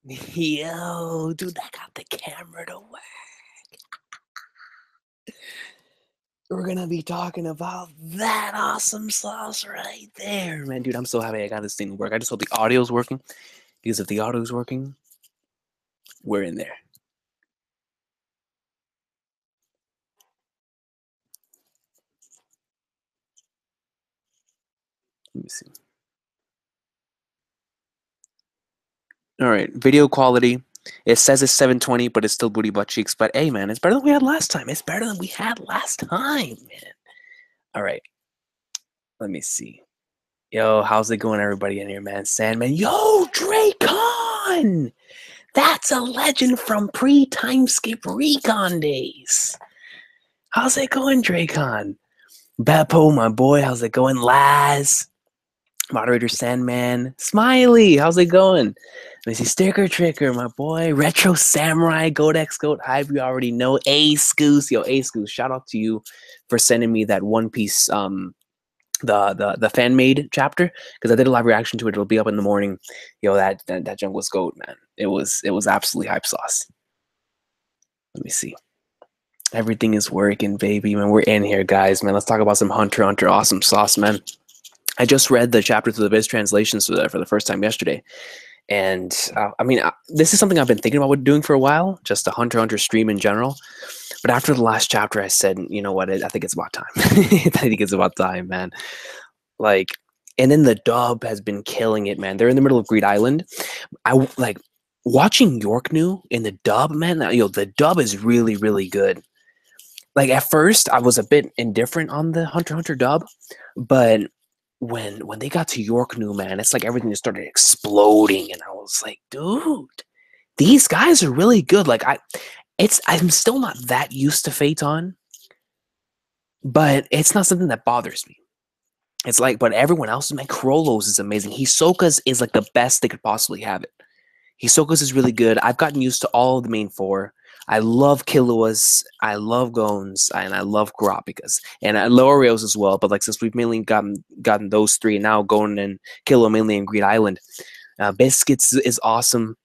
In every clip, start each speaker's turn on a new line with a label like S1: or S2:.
S1: Yo, dude, that got the camera to work. We're gonna be talking about that awesome sauce right there, man. Dude, I'm so happy I got this thing to work. I just hope the audio's working, because if the audio's working, we're in there. Let me see. All right, video quality. It says it's 720, but it's still booty butt cheeks. But hey, man, it's better than we had last time. It's better than we had last time, man. All right, let me see. Yo, how's it going, everybody in here, man? Sandman. Yo, Dracon! That's a legend from pre-time skip recon days. How's it going, Dracon? Beppo, my boy, how's it going? Laz, moderator Sandman, Smiley, how's it going? Let me see, Sticker Tricker, my boy, Retro Samurai, Godex Goat Hype, you already know. A Scoos, yo, A Scoos, shout out to you for sending me that One Piece the fan made chapter, because I did a live reaction to it. It'll be up in the morning. Yo, that Jungle's goat, man. It was absolutely hype sauce. Let me see. Everything is working, baby, man. We're in here, guys, man. Let's talk about some Hunter x Hunter awesome sauce, man. I just read the chapter to the Biz translations for the first time yesterday. And I mean, this is something I've been thinking about doing for a while, just a Hunter x Hunter stream in general. But after the last chapter, I said, you know what? I think it's about time. I think it's about time, man. Like, and then the dub has been killing it, man. They're in the middle of Greed Island. I like watching York New in the dub, man. The dub is really, really good. Like, at first, I was a bit indifferent on the Hunter x Hunter dub, but when they got to York New, man, it's like everything just started exploding, and I was like, dude, these guys are really good. Like, I'm still not that used to Phaeton, but it's not something that bothers me. It's like, but everyone else, man, Krolos is amazing. Hisoka's is like the best they could possibly have it. Hisoka's is really good. I've gotten used to all of the main four. I love Killua's, I love Gon's, and I love Kurapika's, and I love Oreos as well. But like, since we've mainly gotten those three, and now Gon and Killua mainly in Greed Island, Biscuits is awesome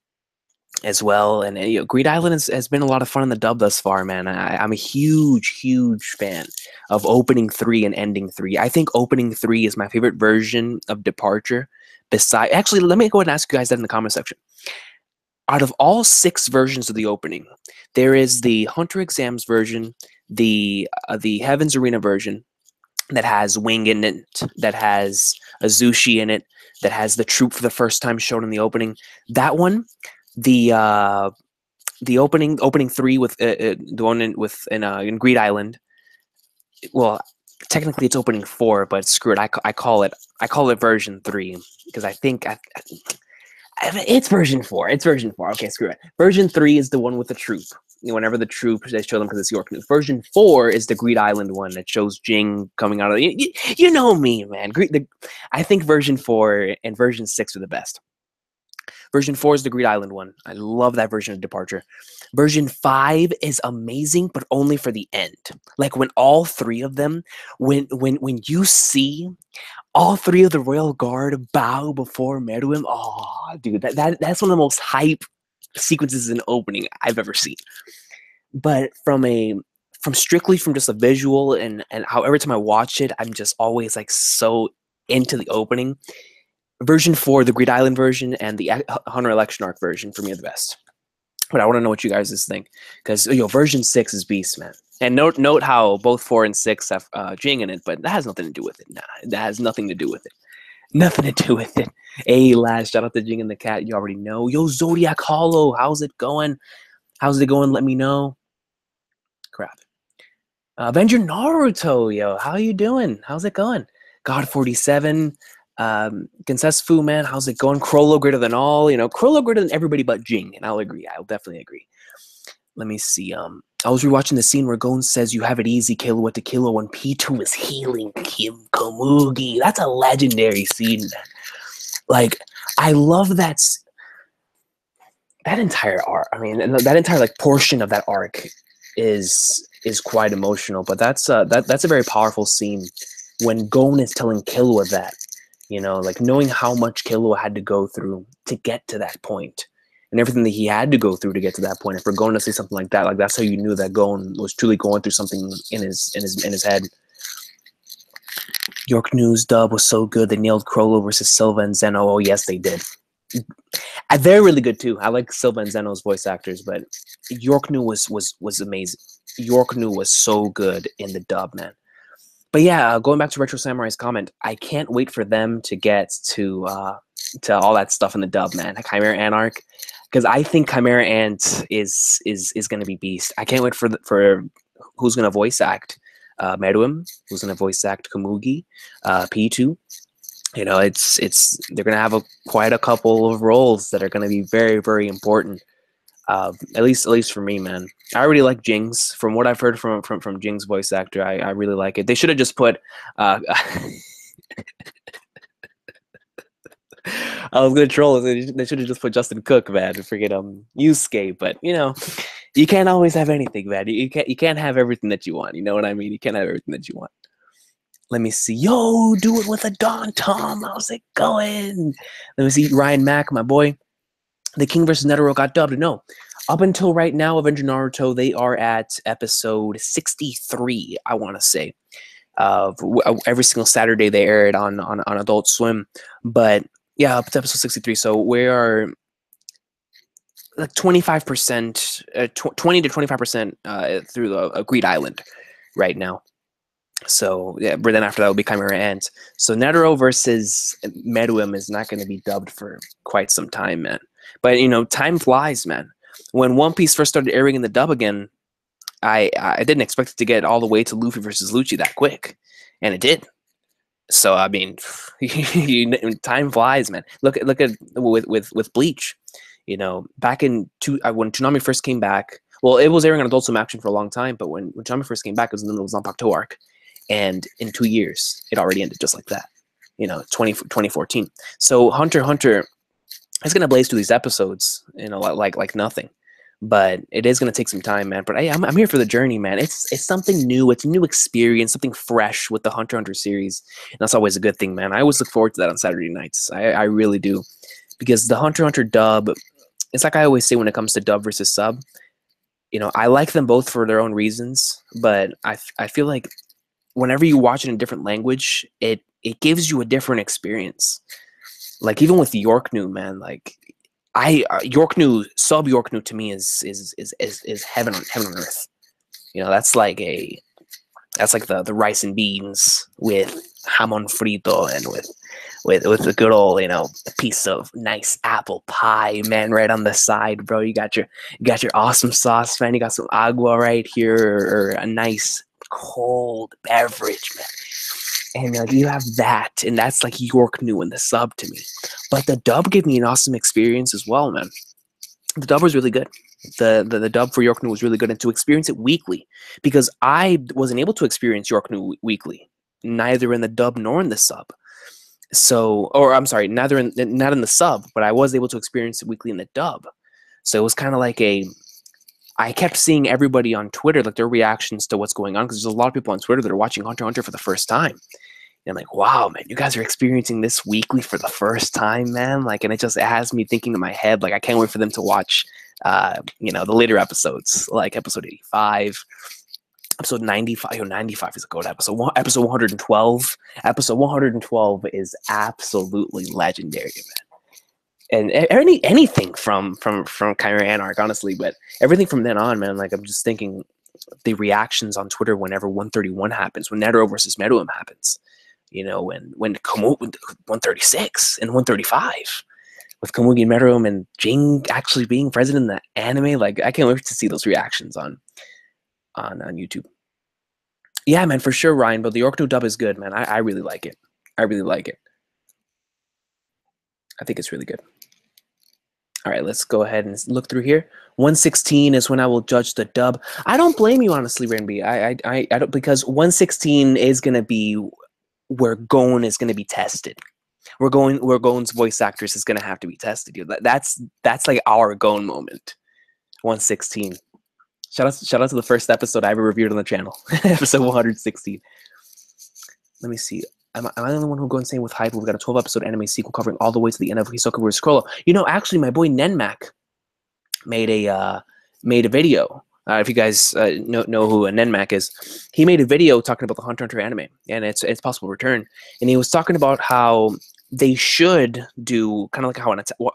S1: as well. And Greed Island has been a lot of fun in the dub thus far, man. I'm a huge, huge fan of opening 3 and ending 3. I think opening 3 is my favorite version of Departure. Actually, let me go ahead and ask you guys that in the comment section. Out of all 6 versions of the opening, there is the Hunter Exams version, the Heavens Arena version that has Wing in it, that has Azushi in it, that has the troop for the first time shown in the opening. That one, the opening 3 with the one in Greed Island. Well, technically it's opening 4, but screw it. I call it version 3, because I think it's version 4. It's version 4. Okay, screw it. Version 3 is the one with the troop. Whenever the troop, they show them because it's York News. Version 4 is the Greed Island one that shows Jing coming out of the. You know me, man. I think version 4 and version 6 are the best. Version 4 is the Greed Island one. I love that version of Departure. Version 5 is amazing, but only for the end. Like, when all 3 of them, when you see all 3 of the Royal Guard bow before Meruem, oh, dude, that's one of the most hype sequences in opening I've ever seen. But from strictly from just a visual and how every time I watch it, I'm just always like so into the opening. Version 4, the Greed Island version, and the Hunter Election Arc version for me are the best. But I want to know what you guys think, because version 6 is beast, man. And note how both 4 and 6 have Jing in it, but that has nothing to do with it. Nah, that has nothing to do with it. Nothing to do with it. Hey, Laz, shout out to Jing and the Cat. You already know. Yo, Zodiac Hollow, how's it going? How's it going? Let me know. Crap. Avenger Naruto, yo, how you doing? How's it going? God 47. Fu, man, how's it going? Crollo greater than all, Crollo greater than everybody but Jing, and I'll definitely agree. Let me see. I was rewatching the scene where Gon says you have it easy, Killua to Killua, when P2 is healing Kim Komugi. That's a legendary scene, man. Like, I love that entire arc. I mean, that entire like portion of that arc is quite emotional, but that's a very powerful scene when Gon is telling Killua that. Like, knowing how much Killua had to go through to get to that point. and everything that he had to go through to get to that point. And for Gon to say something like that, like that's how you knew that Gon was truly going through something in his head. York News dub was so good. They nailed Crollo versus Silva and Zeno. Oh yes, they did. They're really good too. I like Silva and Zeno's voice actors, but York New was amazing. York New was so good in the dub, man. But yeah, going back to Retro Samurai's comment, I can't wait for them to get to all that stuff in the dub, man. Chimera Anarch, because I think Chimera Ant is going to be beast. I can't wait for who's going to voice act Meruem, who's going to voice act Komugi, P2. You know, they're going to have quite a couple of roles that are going to be very, very important. At least for me, man. I already like Jing's. From what I've heard from Jing's voice actor, I really like it. They should have just put. I was gonna troll. They should have just put Justin Cook, man, and forget Yusuke. But you know, you can't always have anything, man. You can't have everything that you want. You know what I mean? You can't have everything that you want. Let me see. Yo, do it with a Don Tom. How's it going? Let me see. Ryan Mack, my boy. The King versus Netero got dubbed. No. Up until right now, Avenger Naruto, they are at episode 63, I want to say. Every single Saturday they air it on Adult Swim. But yeah, up to episode 63. So we are like 25%, 20 to 25% through the Greed Island right now. So yeah, but then after that will be Chimera Ant. So Netero versus Meruem is not going to be dubbed for quite some time, man. But you know, time flies, man. When One Piece first started airing in the dub again, I didn't expect it to get all the way to Luffy versus Lucci that quick, and it did. So I mean, time flies, man. Look at with Bleach. You know, back in when Toonami first came back, well, it was airing on Adult Swim Action for a long time, but when Toonami first came back, it was in the middle of the Zanpakuto arc. And in 2 years, it already ended just like that. You know, 2014. So Hunter x Hunter is going to blaze through these episodes, you know, like nothing. But it is going to take some time, man. But I'm here for the journey, man. It's something new. It's a new experience, something fresh with the Hunter x Hunter series. And that's always a good thing, man. I always look forward to that on Saturday nights. I really do. Because the Hunter x Hunter dub, it's like I always say when it comes to dub versus sub. You know, I like them both for their own reasons. But I feel like whenever you watch it in a different language, it gives you a different experience. Like even with York New, man, like York New, sub York New to me is heaven on earth. You know, that's like the rice and beans with jamon frito and with a good old, you know, piece of nice apple pie, man, right on the side, bro. You got your awesome sauce, man. You got some agua right here, or a nice cold beverage, man. And you have that, and that's like York New in the sub to me. But the dub gave me an awesome experience as well, man. The dub was really good. The dub for York New was really good, and to experience it weekly, because I wasn't able to experience York New weekly, neither in the dub nor in the sub. So, or I'm sorry, not in the sub, but I was able to experience it weekly in the dub. So it was kind of like I kept seeing everybody on Twitter, like their reactions to what's going on, because there's a lot of people on Twitter that are watching Hunter x Hunter for the first time. And I'm like, wow, man, you guys are experiencing this weekly for the first time, man. Like, and it just has me thinking in my head, like, I can't wait for them to watch, you know, the later episodes, like episode 85, episode 95. Yo, 95 is a good episode. Episode 112. Episode 112 is absolutely legendary, man. And anything from Chimera Anarch, honestly, but everything from then on, man, like I'm just thinking the reactions on Twitter whenever 131 happens, when Netero versus Meruem happens, you know, when 136 and 135 with Komugi and Meruem and Jing actually being present in the anime, like I can't wait to see those reactions on YouTube. Yeah, man, for sure, Ryan. But the York New dub is good, man. I really like it. I really like it. I think it's really good. All right, let's go ahead and look through here. 116 is when I will judge the dub. I don't blame you, honestly, Renby. I don't, because 116 is gonna be where Gon is gonna be tested. Where Gon's voice actors is gonna have to be tested. That's like our Gon moment. 116. Shout out to the first episode I ever reviewed on the channel, episode 116. Let me see. Am I the only one who go insane with hype? We've got a 12-episode anime sequel covering all the way to the end of Hisoka vs. Crollo. You know, actually, my boy Nenmac, made a video. If you guys know who Nenmac is, he made a video talking about the Hunter x Hunter anime and its possible return, and he was talking about how they should do kind of like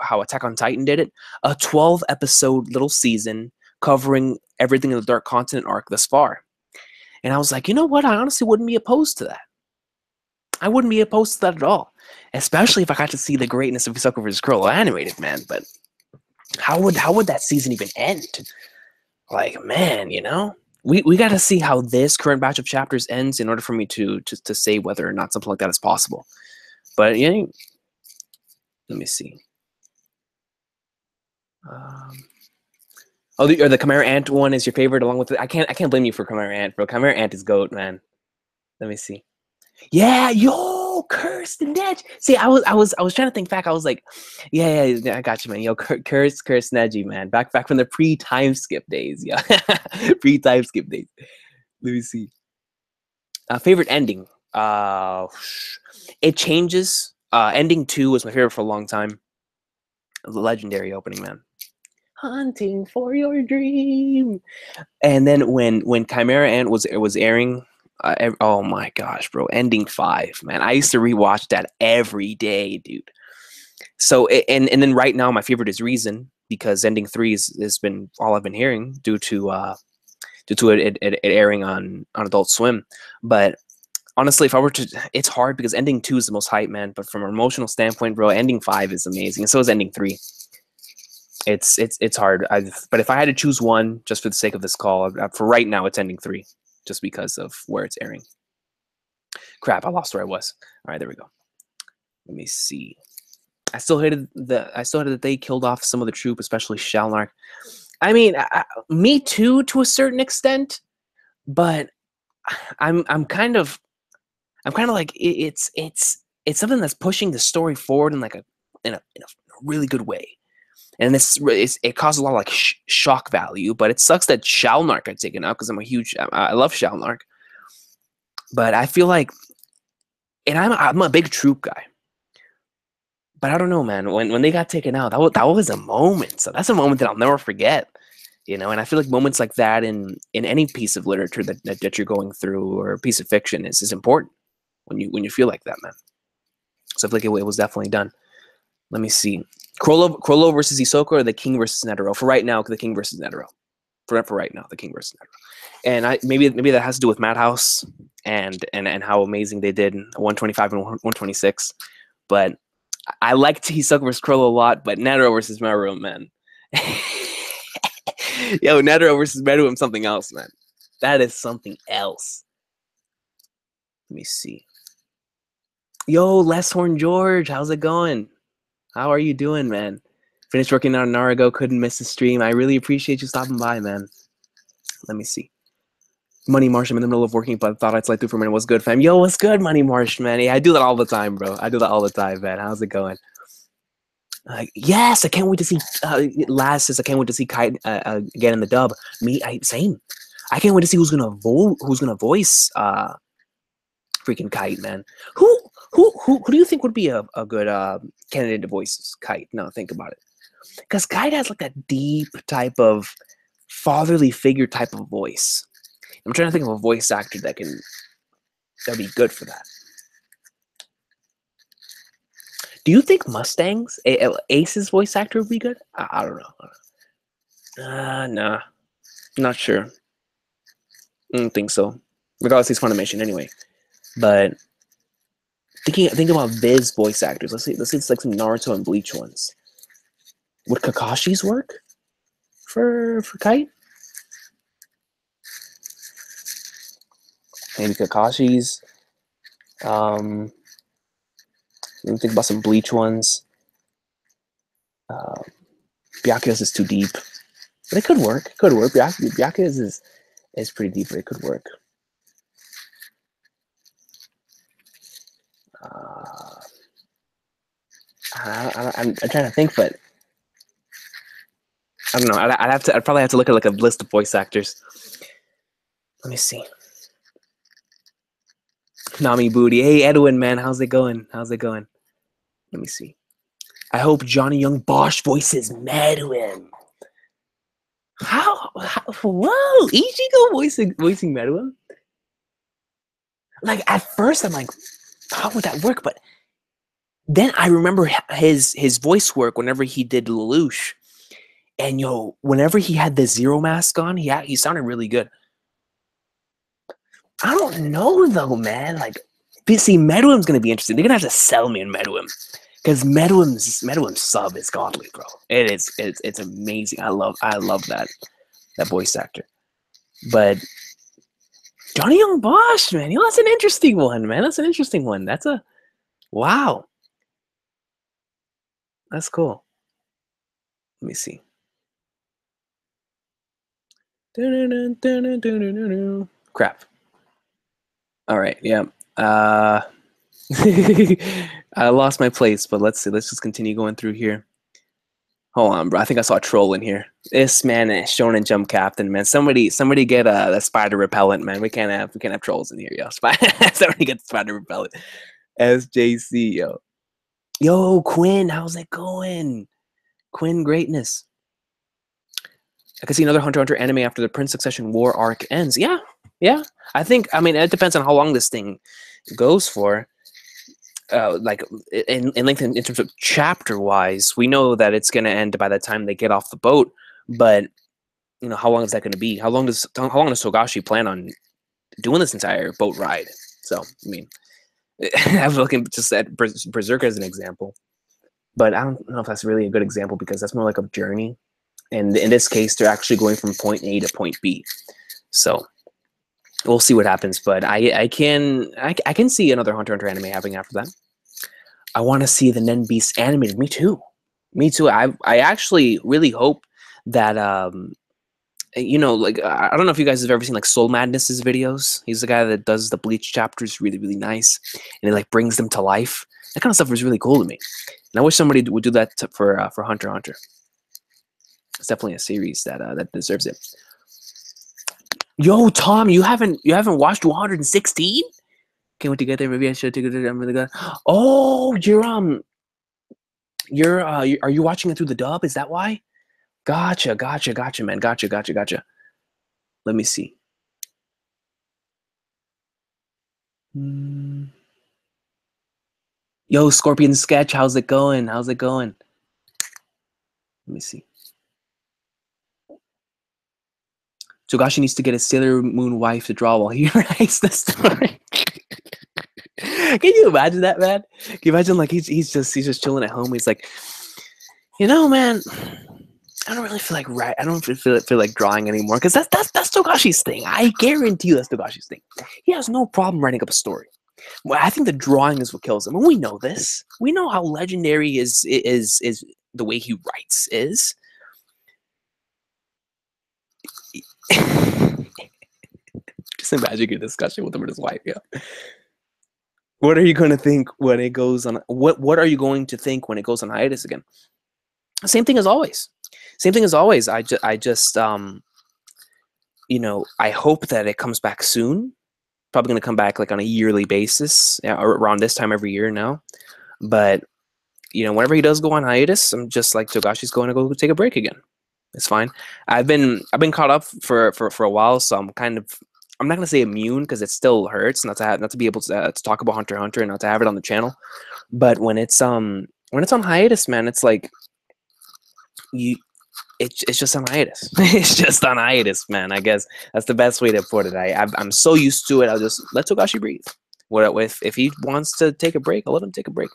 S1: how Attack on Titan did it, a 12-episode little season covering everything in the Dark Continent arc thus far. And I was like, you know what? I honestly wouldn't be opposed to that. I wouldn't be opposed to that at all, especially if I got to see the greatness of Hisoka vs. Kurolo animated, man. But how would that season even end? Like, man, we got to see how this current batch of chapters ends in order for me to say whether or not something like that is possible. But yeah, let me see. The Chimera Ant one is your favorite, along with I can't blame you for Chimera Ant, bro. Chimera Ant is GOAT, man. Let me see. Yeah, yo, Cursed Neji. See, I was trying to think back. I was like, yeah, I got you, man. Yo, Cursed Neji, man. Back from the pre-time skip days, yeah. Pre-time skip days. Let me see. Favorite ending. It changes. Ending 2 was my favorite for a long time. The legendary opening, man. Hunting for your dream. And then when Chimera Ant was airing, oh my gosh, bro, ending 5, man. I used to rewatch that every day, dude. So and then right now my favorite is Reason, because ending 3 has been all I've been hearing due to it airing on Adult Swim. But honestly, if I were to, it's hard because ending 2 is the most hype, man. But from an emotional standpoint, bro, ending 5 is amazing, and so is ending 3. It's hard. But if I had to choose one, just for the sake of this call, for right now, it's ending 3, just because of where it's airing. Crap, I lost where I was. All right, there we go. Let me see. I still hated that they killed off some of the troop, especially Shalnark. I mean, me too, to a certain extent, but I'm kind of like it's something that's pushing the story forward in a really good way. And it caused a lot of like shock value, but it sucks that Shalnark got taken out because I love Shalnark, but I feel like, and I'm a big troop guy, but I don't know, man. When they got taken out, that was a moment. So that's a moment that I'll never forget, And I feel like moments like that in any piece of literature that you're going through, or a piece of fiction is important when you feel like that, man. So I feel like it was definitely done. Let me see. Chrollo versus Hisoka, or the King versus Netero? For right now, the King versus Netero. For right now, the King versus Netero. And maybe that has to do with Madhouse and how amazing they did in 125 and 126. But I liked Hisoka versus Chrollo a lot, but Netero versus Meruem, man. Yo, Netero versus Meruem, something else, man. That is something else. Let me see. Yo, Les Horn George, how's it going? How are you doing, man? Finished working on Naruto, couldn't miss the stream. I really appreciate you stopping by, man. Let me see. Money Marsh, I'm in the middle of working, but thought I'd slide through for a minute. What's good, fam? Yo, what's good, Money Marsh, man? Yeah, I do that all the time, bro. I do that all the time, man. How's it going? Yes, I can't wait to see. Laz says I can't wait to see Kite again in the dub. Same. I can't wait to see who's gonna voice freaking Kite, man. Who do you think would be a good candidate to voice Kite? No, think about it. Because Kite has like that deep type of fatherly figure type of voice. I'm trying to think of a voice actor that'd be good for that. Do you think Mustangs, Ace's voice actor would be good? I don't know. Nah, not sure. I don't think so. Regardless, he's Funimation anyway. But think about Viz voice actors. Let's see it's like some Naruto and Bleach ones. Would Kakashi's work for Kite? Maybe Kakashi's. Let me think about some Bleach ones. Byakuya's is too deep, but it could work. Byakuya's is pretty deep, but it could work. I'm trying to think, but I don't know. I'd probably have to look at like a list of voice actors. Let me see. Nami Booty. Hey, Edwin, man. How's it going? Let me see. I hope Johnny Young Bosch voices Meruem. How whoa, Ichigo voicing Meruem? Like at first I'm like, how would that work? But then I remember his voice work whenever he did Lelouch. And yo, whenever he had the Zero mask on, he sounded really good. I don't know though, man. Like, see, Meruem's gonna be interesting. They're gonna have to sell me in Meruem because Meruem's sub is godly, bro. It's amazing. I love that voice actor. But Johnny Young Bosch, man, that's an interesting one, man. That's an interesting one. That's a wow. That's cool. Let me see. Crap. All right, yeah. I lost my place, but let's see. Let's just continue going through here. Hold on, bro. I think I saw a troll in here. This man is Shonen Jump Captain, man. Somebody get a spider repellent, man. We can't have trolls in here, yo. Somebody get the spider repellent. SJC, yo. Yo, Quinn, how's it going? Quinn greatness. I could see another Hunter x Hunter anime after the Prince Succession War arc ends. Yeah. I mean, it depends on how long this thing goes for. Like in length in terms of chapter wise, we know that it's going to end by the time they get off the boat. But you know, how long is that going to be? How long does Togashi plan on doing this entire boat ride? So I mean, I'm looking just at Berserk as an example, but I don't know if that's really a good example because that's more like a journey. And in this case, they're actually going from point A to point B. So we'll see what happens. But I can see another Hunter x Hunter anime happening after that. I want to see the Nen Beast animated. Me too. I actually really hope that you know, like I don't know if you guys have ever seen like Soul Madness's videos. He's the guy that does the Bleach chapters really, really nice, and it like brings them to life. That kind of stuff is really cool to me, and I wish somebody would do that for Hunter x Hunter. It's definitely a series that deserves it. Yo, Tom, you haven't watched 116? Can't wait to get there. Maybe I should take it. I'm really good. Oh, are you watching it through the dub? Is that why? Gotcha, man. Gotcha. Let me see. Yo, Scorpion Sketch, how's it going? Let me see. Togashi needs to get his Sailor Moon wife to draw while he writes the story. Can you imagine that, man? Can you imagine like he's just chilling at home? He's like, you know, man, I don't really feel like I don't feel like drawing anymore because that's Togashi's thing. I guarantee you that's Togashi's thing. He has no problem writing up a story. Well, I think the drawing is what kills him, and we know this. We know how legendary is the way he writes is. Just imagine a discussion with him and his wife. Yeah. What are you going to think when it goes on? What are you going to think when it goes on hiatus again? Same thing as always. I just you know, I hope that it comes back soon. Probably going to come back like on a yearly basis, around this time every year now. But you know, whenever he does go on hiatus, I'm just like Togashi's going to go take a break again. It's fine. I've been caught up for a while, so I'm not gonna say immune because it still hurts not to be able to talk about Hunter x Hunter and not to have it on the channel. But when it's on hiatus, man, it's like it's just on hiatus. It's just on hiatus, man. I guess that's the best way to put it. I'm so used to it. I'll just let Togashi breathe. If he wants to take a break, I'll let him take a break.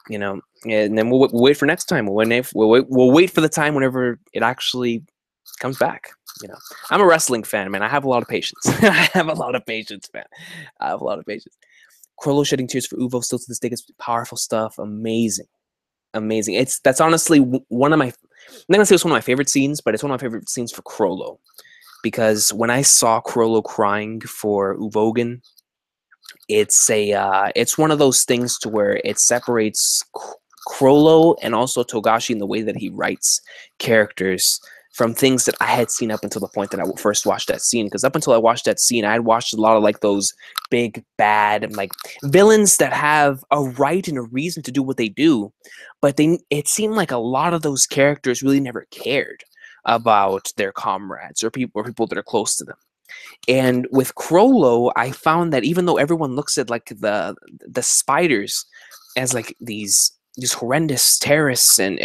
S1: You know, and then we'll wait for next time. We'll wait for the time whenever it actually comes back. You know, I'm a wrestling fan, man. I have a lot of patience. I have a lot of patience, man. I have a lot of patience. Crollo shedding tears for Uvo still to this day is powerful stuff. Amazing. That's honestly one of my. I'm not gonna say it's one of my favorite scenes, but it's one of my favorite scenes for Crollo, because when I saw Crollo crying for Uvogan, it's one of those things to where it separates Crollo and also Togashi in the way that he writes characters from things that I had seen up until the point that I first watched that scene. Because up until I watched that scene, I had watched a lot of like those big bad like villains that have a right and a reason to do what they do, but it seemed like a lot of those characters really never cared. about their comrades or people that are close to them. And with Crollo, I found that even though everyone looks at like the spiders as like these horrendous terrorists, and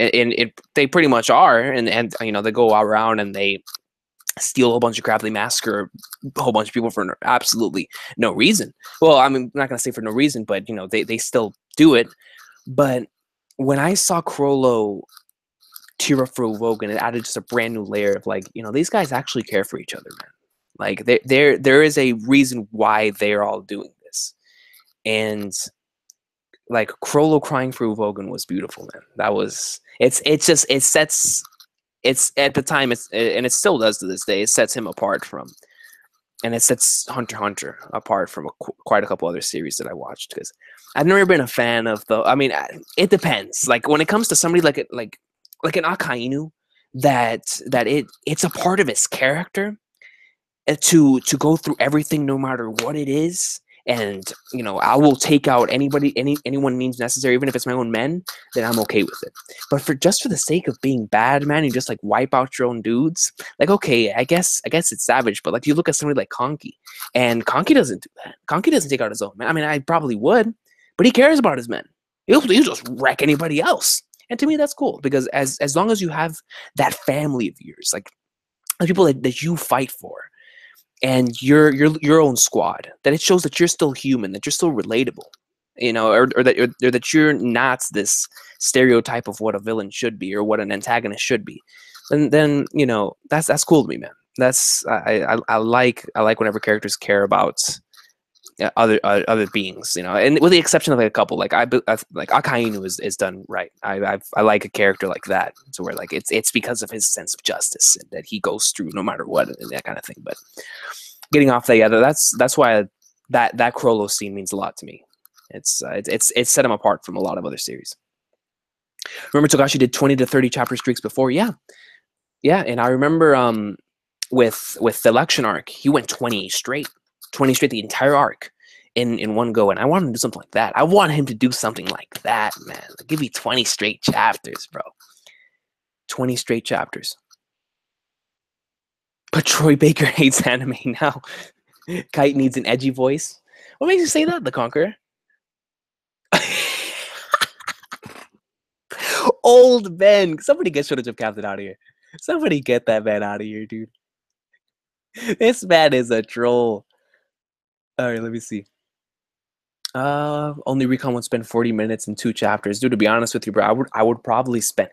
S1: they pretty much are, and you know, they go around and they steal a whole bunch of crap, they massacre a whole bunch of people for absolutely no reason. Well, I mean, I'm not gonna say for no reason, but you know, they still do it. But when I saw Crollo tear up for Wogan, it added just a brand new layer of like, you know, these guys actually care for each other, man. Like there is a reason why they're all doing this. And like Crollo crying for Wogan was beautiful, man. That was it's just it sets it's at the time it's and it still does to this day. It sets him apart from, and it sets Hunter x Hunter apart from quite a couple other series that I watched, because I've never been a fan of the. I mean, it depends. Like when it comes to somebody like an Akainu, it's a part of his character to go through everything no matter what it is. And you know, I will take out anyone means necessary, even if it's my own men, then I'm okay with it. But for the sake of being bad, man, you just like wipe out your own dudes. Like, okay, I guess it's savage, but like you look at somebody like Conky, and Conky doesn't do that. Conky doesn't take out his own men. I mean, I probably would, but he cares about his men. He'll just wreck anybody else. And to me, that's cool, because as long as you have that family of yours, like the people that you fight for, and your own squad, that it shows that you're still human, that you're still relatable, you know, or that you're not this stereotype of what a villain should be or what an antagonist should be. And then you know, that's cool to me, man. That's I like whenever characters care about other beings, you know, and with the exception of like a couple, like I like Akainu is done right. I like a character like that, so where like it's because of his sense of justice and that he goes through no matter what and that kind of thing. But getting off that, yeah, that's why that Crollo scene means a lot to me. It's set him apart from a lot of other series. Remember Togashi did 20 to 30 chapter streaks before, yeah, and I remember with the election arc, he went 20 straight the entire arc in one go, and I want him to do something like that. I want him to do something like that, man. Like, give me 20 straight chapters, bro. 20 straight chapters. But Troy Baker hates anime now. Kite needs an edgy voice. What makes you say that, The Conqueror? Old Ben. Somebody get Shonen Jump Captain out of here. Somebody get that man out of here, dude. This man is a troll. All right, let me see. Only Recon would spend 40 minutes and 2 chapters. Dude, to be honest with you, bro, I would probably spend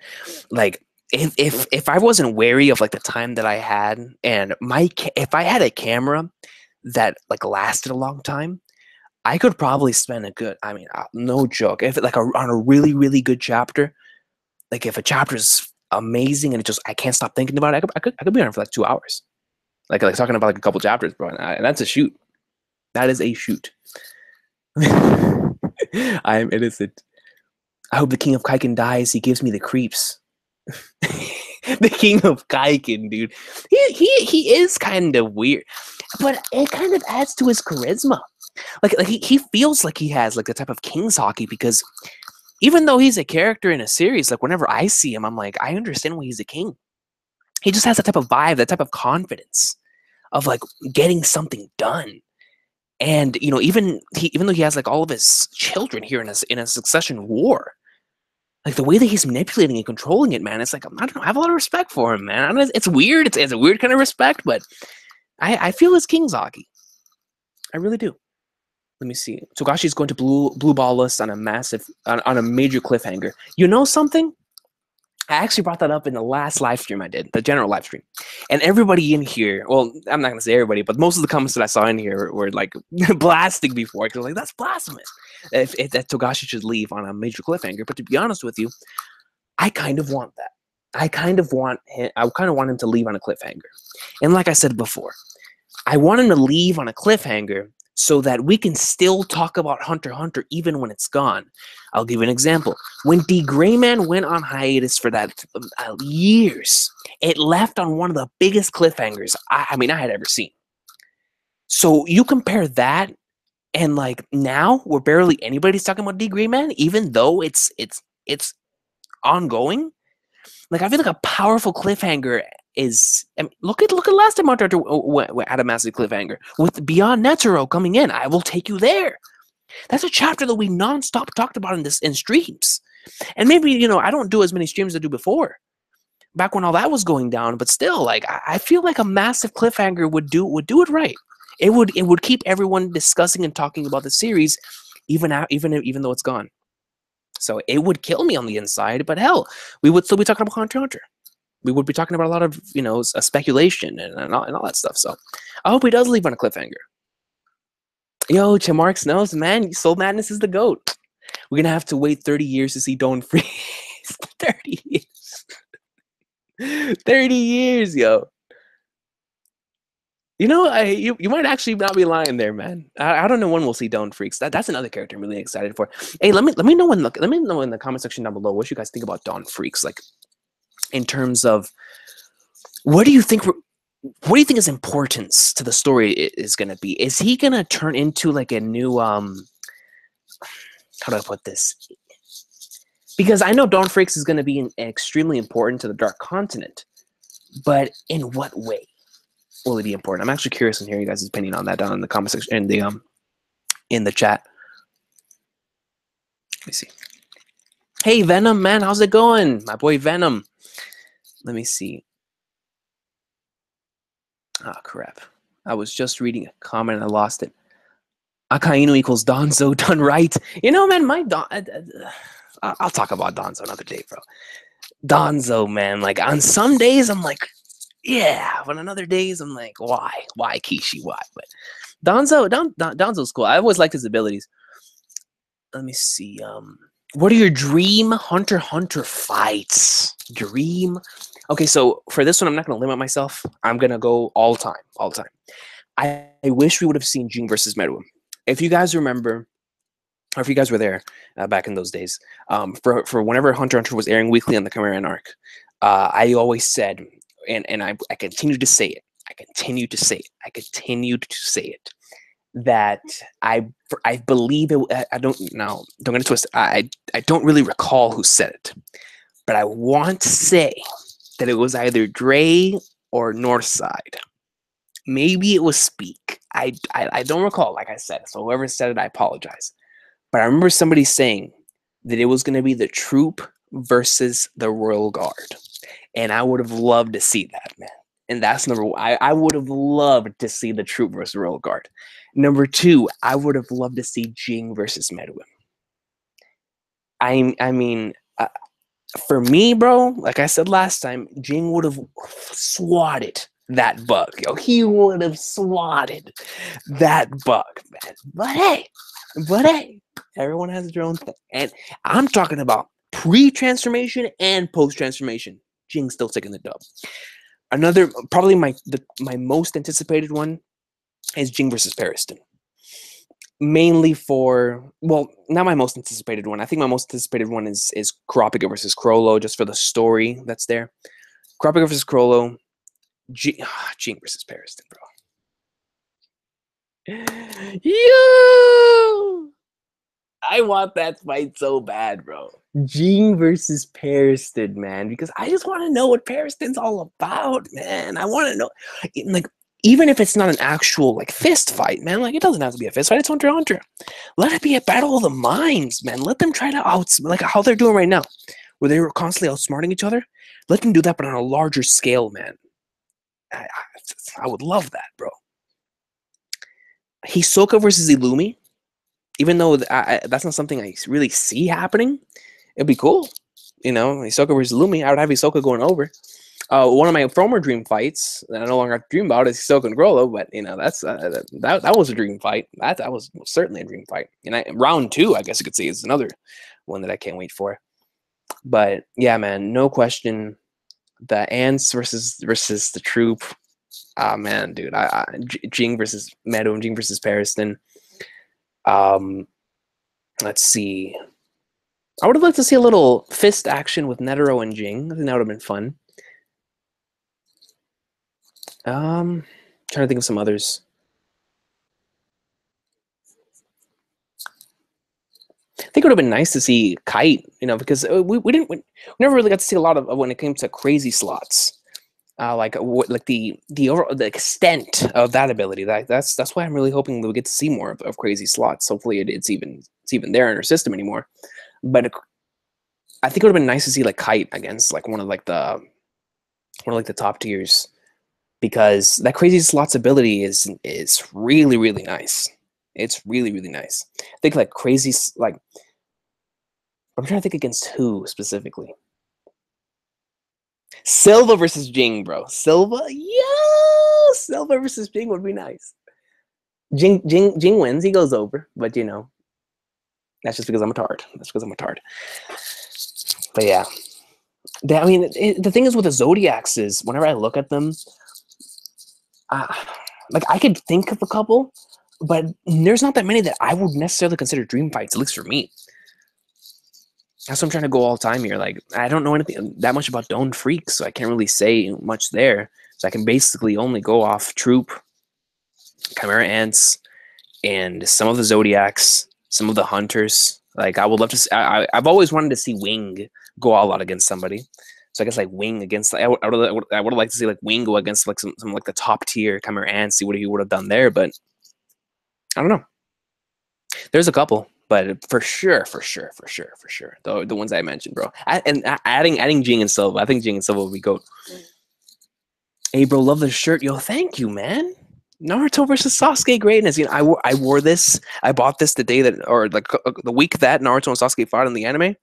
S1: like if I wasn't wary of like the time that I had, and if I had a camera that like lasted a long time, I could probably spend a good, I mean, no joke, if like on a really, really good chapter, like if a chapter is amazing and it just I can't stop thinking about it, I could be on it for like 2 hours. Like talking about like a couple chapters, bro. And that's a shoot. That is a shoot. I am innocent. I hope the King of Kaiken dies. He gives me the creeps. The King of Kaiken, dude. He is kind of weird, but it kind of adds to his charisma. Like he feels like he has like the type of King's hockey, because even though he's a character in a series, like whenever I see him, I'm like, I understand why he's a king. He just has that type of vibe, that type of confidence of like getting something done. And you know, even though he has like all of his children here in a succession war, like the way that he's manipulating and controlling it, man, it's like I don't know, I have a lot of respect for him, man. I don't know, it's weird. It's a weird kind of respect, but I feel his King's hockey. I really do. Let me see. Togashi's going to blue ball us on a major cliffhanger. You know something? I actually brought that up in the last live stream I did, the general live stream. And everybody in here, well, I'm not going to say everybody, but most of the comments that I saw in here were like blasting me for it. Because like, that's blasphemous. If that Togashi should leave on a major cliffhanger. But to be honest with you, I kind of want that. I kind of want him to leave on a cliffhanger. And like I said before, I want him to leave on a cliffhanger so that we can still talk about Hunter x Hunter even when it's gone. I'll give you an example. When D. Greyman went on hiatus for that years, it left on one of the biggest cliffhangers I had ever seen. So you compare that, and like now where barely anybody's talking about D. Greyman, even though it's ongoing. Like I feel like a powerful cliffhanger I mean, look at last time Hunter had a massive cliffhanger with Beyond Netero coming in. I will take you there. That's a chapter that we nonstop talked about in streams. And maybe, I don't do as many streams as I do before, back when all that was going down. But still, like, I feel like a massive cliffhanger would do it right. It would keep everyone discussing and talking about the series, even though it's gone. So it would kill me on the inside. But hell, we would still be talking about Hunter x Hunter. We would be talking about a lot of speculation and all that stuff. So I hope he does leave on a cliffhanger. Yo, Chamarks knows, man. Soul Madness is the GOAT. We're gonna have to wait 30 years to see Don't Freeze. 30 years. 30 years, yo. You might actually not be lying there, man. I don't know when we'll see Don't Freaks. That's another character I'm really excited for. Hey, let me know in the comment section down below what you guys think about Don't Freaks. Like, in terms of what do you think his importance to the story is going to be? Is he going to turn into like a new how do I put this? Because I know Dawn Freaks is going to be extremely important to the Dark Continent, but in what way will it be important? I'm actually curious to hear you guys' opinion on that down in the comment section in the chat. Let me see. Hey Venom, man, how's it going, my boy Venom? Let me see. Ah, crap. I was just reading a comment and I lost it. Akainu equals Donzo done right. Man, my I'll talk about Donzo another day, bro. Donzo, man, like on some days I'm like, yeah, but on other days I'm like, why Kishi, why? But Donzo's cool. I always liked his abilities. Let me see. What are your dream Hunter x Hunter fights? Dream. Okay, so for this one, I'm not going to limit myself. I'm going to go all time. I wish we would have seen Jing versus Meruem. If you guys remember, or if you guys were there back in those days, for whenever Hunter x Hunter was airing weekly on the Chimerian arc, I always said, and I continue to say it, that I believe it. I don't get it twisted. I don't really recall who said it, but I want to say that it was either Dre or Northside. Maybe it was Speak. I don't recall, like I said. So whoever said it, I apologize. But I remember somebody saying that it was going to be the Troop versus the Royal Guard, and I would have loved to see that, man. And that's number one. I would have loved to see the Troop versus Royal Guard. Number two, I would have loved to see Jing versus Meruem. I mean, for me, bro, like I said last time, Jing would have swatted that bug. Yo, he would have swatted that bug, man. But hey, everyone has their own thing. And I'm talking about pre-transformation and post-transformation. Jing's still taking the dub. Another, probably my most anticipated one is Jing versus Pariston. Mainly for, well, not my most anticipated one. I think my most anticipated one is Kurapika versus Chrollo, just for the story that's there. Kurapika versus Chrollo, Jing versus Pariston, bro. Yo! I want that fight so bad, bro. Jing versus Pariston, man, because I just want to know what Pariston's all about, man. I want to know, like, even if it's not an actual like fist fight, man, like it doesn't have to be a fist fight. It's Hunter x Hunter. Let it be a battle of the minds, man. Let them try to like how they're doing right now, where they were constantly outsmarting each other. Let them do that, but on a larger scale, man. I would love that, bro. Hisoka versus Illumi, even though that's not something I really see happening, it'd be cool. Hisoka versus Illumi. I would have Hisoka going over. One of my former dream fights that I no longer have to dream about is Hisoka and Grollo, but that's that was a dream fight. That was certainly a dream fight. And round 2, I guess you could say, is another one that I can't wait for. But yeah, man, no question, the Ants versus the Troop. Ah, man, dude, Jing versus Meruem, Jing versus Pariston. Let's see. I would have liked to see a little fist action with Netero and Jing. I think that would have been fun. Trying to think of some others. I think it would have been nice to see Kite, because we never really got to see a lot of when it came to crazy slots. like the overall the extent of that ability. That's why I'm really hoping that we get to see more of crazy slots. Hopefully, it's even there in our system anymore. But I think it would have been nice to see like Kite against like one of the top tiers, because that crazy slots ability is really really nice. It's really really nice. I think like like I'm trying to think against who specifically. Silva versus Jing, bro. Silva, yeah, Silva versus Jing would be nice. Jing wins. He goes over, but that's just because I'm a tard. That's because I'm a tard. But yeah, I mean, the thing is with the Zodiacs is whenever I look at them, uh, like I could think of a couple, but there's not that many that I would necessarily consider dream fights, at least for me. That's what I'm trying to go all the time here. Like I don't know anything that much about Don't Freak, so I can't really say much there. So I can basically only go off Troop, Chimera Ants, and some of the Zodiacs, some of the Hunters. Like I would love to. I've always wanted to see Wing go all out against somebody. So I guess like Wing against. I would like to see like Wing go against like some like the top tier Chimera Ants. See what he would have done there, but I don't know. There's a couple, but for sure, the ones I mentioned, bro. Adding Jing and Silva. I think Jing and Silva would be goat. Hey, bro, love the shirt. Yo, thank you, man. Naruto versus Sasuke greatness. I wore this. I bought this the day that, or like the week that Naruto and Sasuke fought in the anime,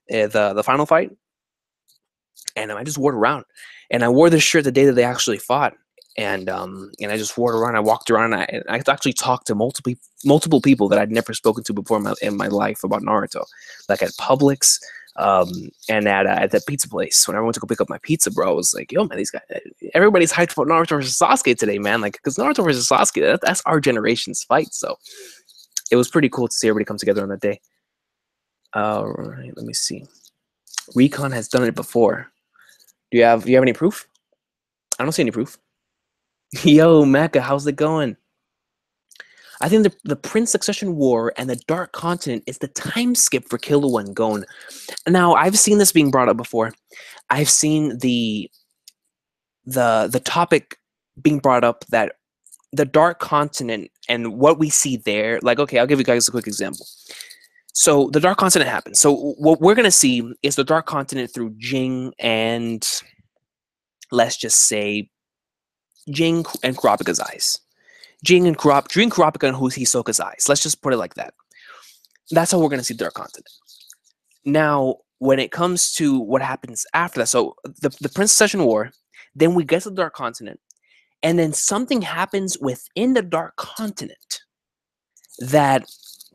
S1: the final fight, and I just wore it around. And I wore this shirt the day that they actually fought, and I just wore it around. I walked around. And I actually talked to multiple people that I'd never spoken to before in my life about Naruto, like at Publix. And at that pizza place, when I went to go pick up my pizza, bro, I was like, yo, man, these guys, everybody's hyped for Naruto versus Sasuke today, man. Like, because Naruto versus Sasuke, that's our generation's fight. So it was pretty cool to see everybody come together on that day. All right, let me see. Recon has done it before. Do you have any proof? I don't see any proof. Yo, Mecha, how's it going? I think the Prince Succession War and the Dark Continent is the time skip for Killua and Gon. Now, I've seen this being brought up before. I've seen the topic being brought up that the Dark Continent and what we see there, like, okay, I'll give you guys a quick example. So the Dark Continent happens. So what we're going to see is the Dark Continent through Jing and, let's just say, Jing and Kurapika's eyes. Jing and Kurapika and Hisoka's eyes. Let's just put it like that. That's how we're going to see the Dark Continent. Now, when it comes to what happens after that, so the Prince Succession War, then we get to the Dark Continent, and then something happens within the Dark Continent that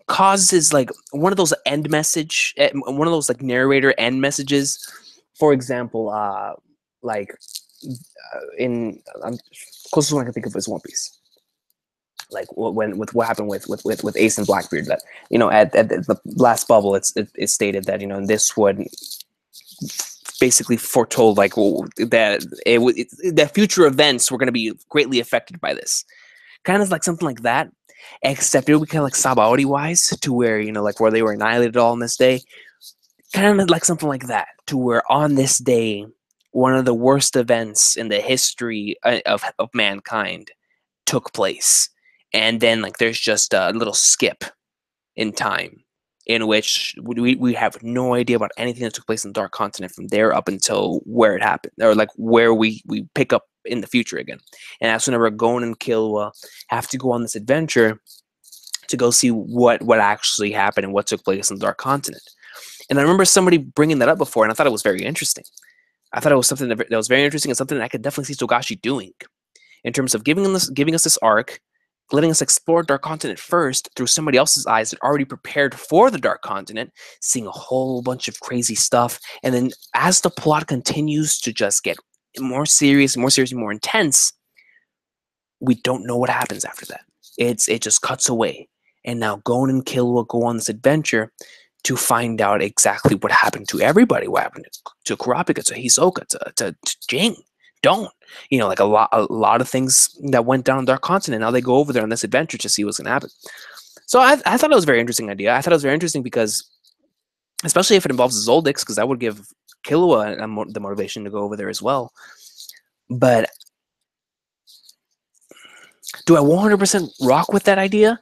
S1: causes like one of those end message, one of those like narrator end messages. For example, in closest one I can think of is One Piece. Like with what happened with Ace and Blackbeard, that at the last bubble, it stated that this would basically foretold like that future events were going to be greatly affected by this, kind of like something like that, except it would be kind of like Sabaody wise, to where like where they were annihilated all on this day, kind of like something like that, to where on this day one of the worst events in the history of mankind took place. And then like there's just a little skip in time in which we have no idea about anything that took place in the Dark Continent from there up until where it happened, or like where we pick up in the future again. And that's whenever Gon and Killua have to go on this adventure to go see what actually happened and what took place in the Dark Continent. And I remember somebody bringing that up before, and I thought it was very interesting. I thought it was something that was very interesting, and something that I could definitely see Togashi doing in terms of giving us this arc, letting us explore Dark Continent first through somebody else's eyes that already prepared for the Dark Continent, seeing a whole bunch of crazy stuff. And then as the plot continues to just get more serious, more intense, we don't know what happens after that. It just cuts away. And now Gon and Killua go on this adventure to find out exactly what happened to everybody. What happened to Kurapika, to Hisoka, to Jing. Don't like a lot of things that went down on Dark Continent. Now they go over there on this adventure to see what's gonna happen. So I thought it was a very interesting idea. I thought it was very interesting because, especially if it involves Zoldix, because that would give Killua the motivation to go over there as well. But do I 100% rock with that idea?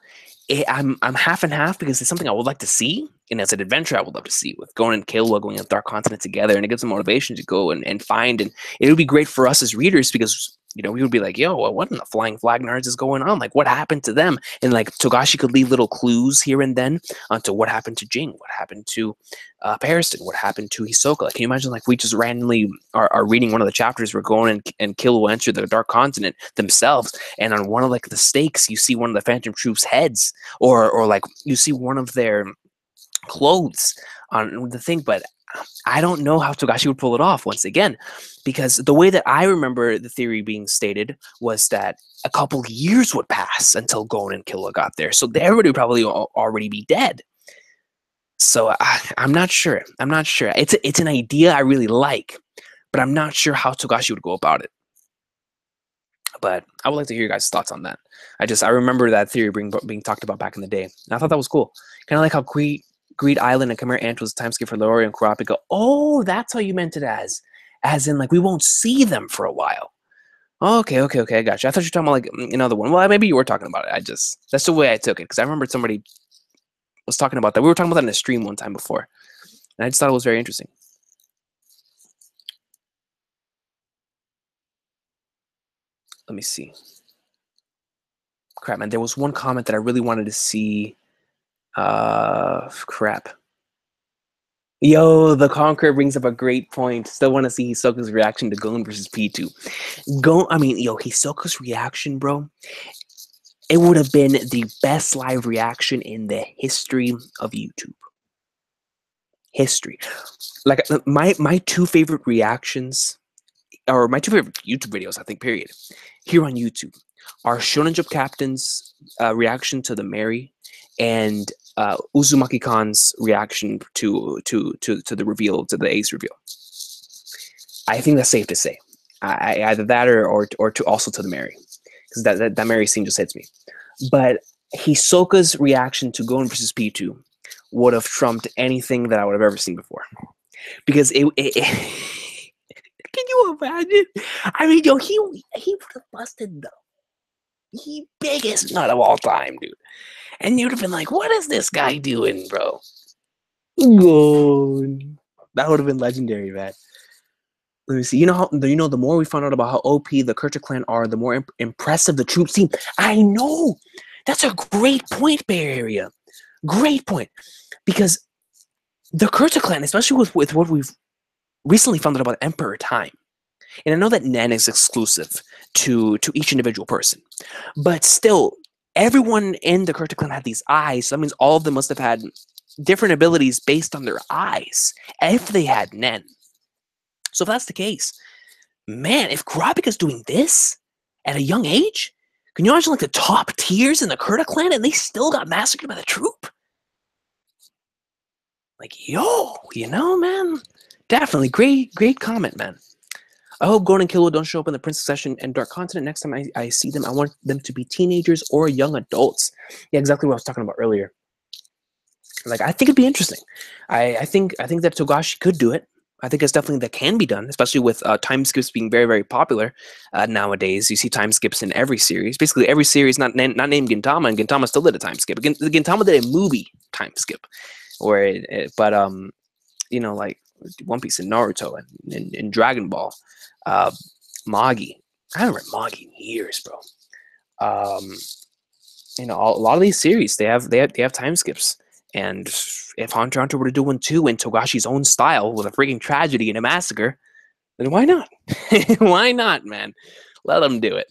S1: I'm half and half because it's something I would like to see, and it's an adventure I would love to see with going and Killua going to Dark Continent together, and it gives them motivation to go and find, and it would be great for us as readers because we would be like, yo, what in the flying flag nerds is going on? Like, what happened to them? And like Togashi could leave little clues here and then onto what happened to Jing, what happened to Pariston, what happened to Hisoka. Like, can you imagine like we just randomly are reading one of the chapters, we're going and Killua enter the Dark Continent themselves, and on one of like the stakes, you see one of the Phantom Troops' heads, or like you see one of their clothes on the thing, but I don't know how Togashi would pull it off once again, because the way that I remember the theory being stated was that a couple years would pass until Gon and Killua got there, so everybody would probably already be dead. So I'm not sure. I'm not sure. It's an idea I really like, but I'm not sure how Togashi would go about it. But I would like to hear your guys' thoughts on that. I remember that theory being talked about back in the day. And I thought that was cool. Kind of like how Greed Island and Khmer Ant was a time skip for Leori and Kurapika. Oh, that's how you meant it as in like we won't see them for a while. Okay, I got you. I thought you were talking about like another one. Well, maybe you were talking about it. That's the way I took it because I remember somebody was talking about that. We were talking about that in a stream one time before, and I just thought it was very interesting. Let me see. Crap, man. There was one comment that I really wanted to see. Crap. Yo, the Conqueror brings up a great point. Still want to see Hisoka's reaction to Gon versus P2. Hisoka's reaction, bro. It would have been the best live reaction in the history of YouTube. History. Like my two favorite reactions, or my two favorite YouTube videos, I think, period, here on YouTube, are Shonen Jump Captain's reaction to the Mary, and Uzumaki Khan's reaction to the reveal, to the Ace reveal. I think that's safe to say. Either that or to also to the Mary, because that Mary scene just hits me. But Hisoka's reaction to Gon versus P2 would have trumped anything that I would have ever seen before, because it can you imagine? I mean, yo, he would have busted the biggest nut of all time, dude. And you'd have been like, what is this guy doing, bro? Gon. That would have been legendary, man. Let me see. The more we found out about how OP the Kercha clan are, the more impressive the troops seem. I know. That's a great point, Bay Area. Great point. Because the Kercha clan, especially with what we've recently found out about Emperor Time, and I know that Nen is exclusive to each individual person, but still, everyone in the Kercha clan had these eyes. So that means all of them must have had different abilities based on their eyes, if they had Nen. So if that's the case, man, if Kurapika's doing this at a young age, can you imagine like the top tiers in the Kercha clan and they still got massacred by the troop? Like, yo, man, definitely great comment, man. I hope Gon and Killua don't show up in the Princess Session and Dark Continent next time I see them. I want them to be teenagers or young adults. Yeah, exactly what I was talking about earlier. Like, I think it'd be interesting. I think that Togashi could do it. I think it's definitely that can be done, especially with time skips being very, very popular nowadays. You see time skips in every series. Basically, every series not named Gintama, and Gintama still did a time skip. Gintama did a movie time skip, but like One Piece and Naruto and Dragon Ball, Magi. I haven't read Magi in years, bro. A lot of these series they have time skips. And if Hunter x Hunter were to do one too in Togashi's own style with a freaking tragedy and a massacre, then why not? Why not, man? Let them do it.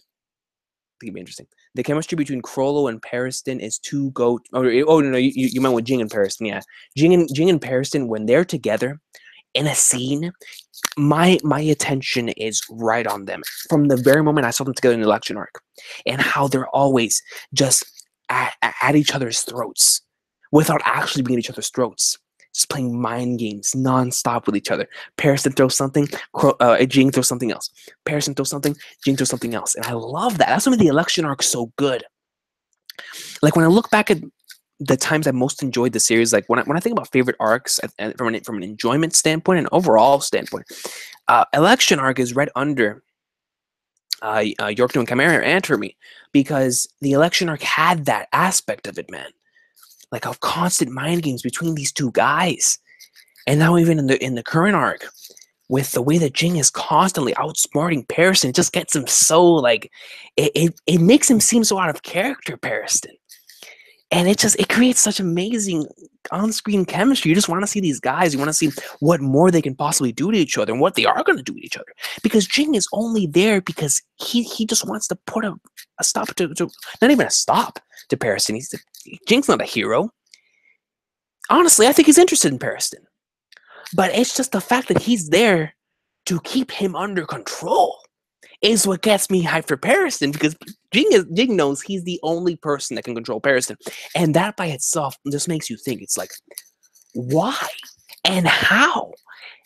S1: It'd be interesting. The chemistry between Crollo and Pariston is too goat. Oh no, you meant with Jing and Pariston, yeah. Jing and Pariston, when they're together in a scene, my attention is right on them from the very moment I saw them together in the election arc, and how they're always just at each other's throats, without actually being at each other's throats, just playing mind games nonstop with each other. Pariston throws something, Jing throws something else. Pariston throws something, Jing throws something else. And I love that. That's what made the election arc so good. Like, when I look back at the times I most enjoyed the series, like when I think about favorite arcs from an enjoyment standpoint and overall standpoint, election arc is right under York and Chimera answer me, because the election arc had that aspect of it, man. Like of constant mind games between these two guys, and now even in the current arc, with the way that Jing is constantly outsmarting Pariston, it just gets him so like it makes him seem so out of character, Pariston. And it creates such amazing on-screen chemistry. You just want to see these guys. You want to see what more they can possibly do to each other and what they are going to do to each other. Because Jing is only there because he just wants to put a stop to not even a stop to Pariston. Jing's not a hero. Honestly, I think he's interested in Pariston. But it's just the fact that he's there to keep him under control is what gets me hyped for Pariston, because Jing knows he's the only person that can control Pariston. And that by itself just makes you think. It's like, why and how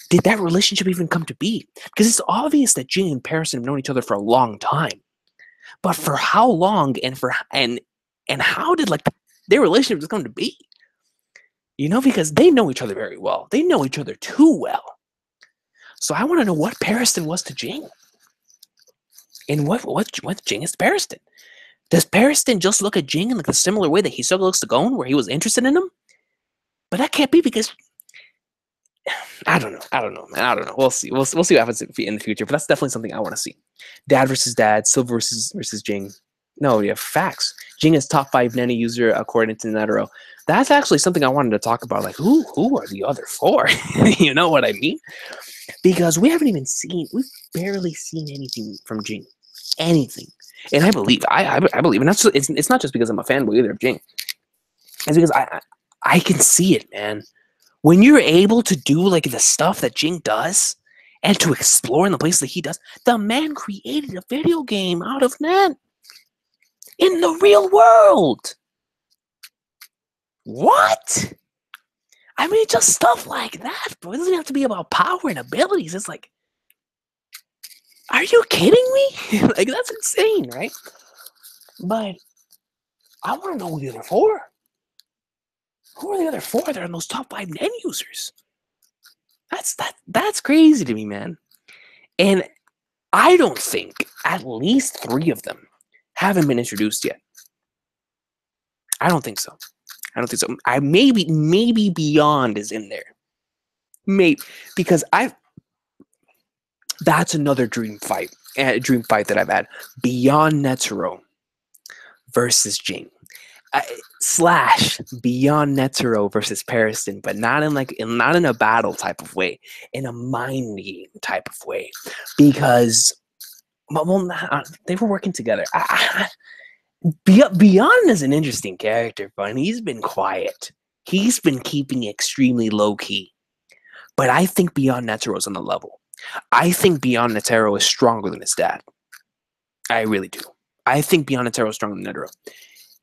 S1: did that relationship even come to be? Because it's obvious that Jing and Pariston have known each other for a long time. But for how long and how did like their relationship just come to be? You know, because they know each other very well. They know each other too well. So I want to know what Pariston was to Jing. And what Jing is to Pariston. Does Pariston just look at Jing in like a similar way that Hisoka looks to Gon, where he was interested in him? But that can't be, because I don't know, man. I don't know. We'll see. We'll see what happens in the future. But that's definitely something I want to see. Dad versus dad. Silver versus Jing. No, yeah, facts. Jing is top 5 Nani user according to Netero. That's actually something I wanted to talk about. Like, who are the other 4? You know what I mean? Because we've barely seen anything from Jing. Anything. And I believe, I believe, and it's not just because I'm a fanboy either of Jing. It's because I can see it, man. When you're able to do like the stuff that Jing does, and to explore in the places that he does, the man created a video game out of Nan in the real world. What? I mean, just stuff like that, bro. It doesn't have to be about power and abilities. It's like, are you kidding me? Like, that's insane, right? But I want to know who the other 4. Who are the other 4 that are in those top 5 Nen users? That's crazy to me, man. And I don't think at least 3 of them haven't been introduced yet. I don't think so. I maybe Beyond is in there. Maybe, because that's another dream fight that I've had. Beyond Netero versus Jing. / Beyond Netero versus Pariston, but not in a battle type of way, in a mind game type of way, because they were working together. Beyond is an interesting character, but he's been quiet. He's been keeping extremely low key. But I think Beyond Netero is on the level. I think Beyond Netero is stronger than his dad. I really do. I think Beyond Netero is stronger than Netero.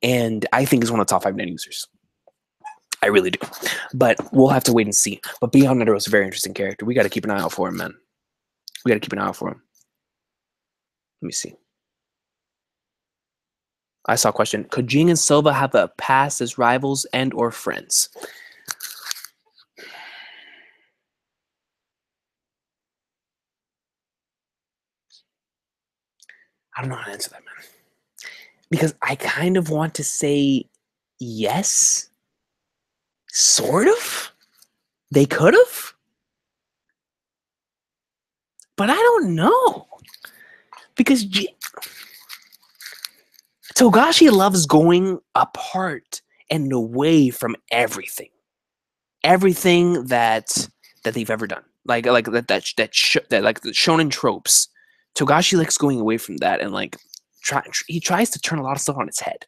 S1: And I think he's one of the top 5 Nen users. I really do. But we'll have to wait and see. But Beyond Netero is a very interesting character. We got to keep an eye out for him, man. We got to keep an eye out for him. Let me see. I saw a question. Could Jing and Silva have a past as rivals and or friends? I don't know how to answer that, man. Because I kind of want to say yes. Sort of. They could have. But I don't know. Because Togashi loves going apart and away from everything. Everything that they've ever done. Like like the shonen tropes. Togashi likes going away from that, and like he tries to turn a lot of stuff on its head.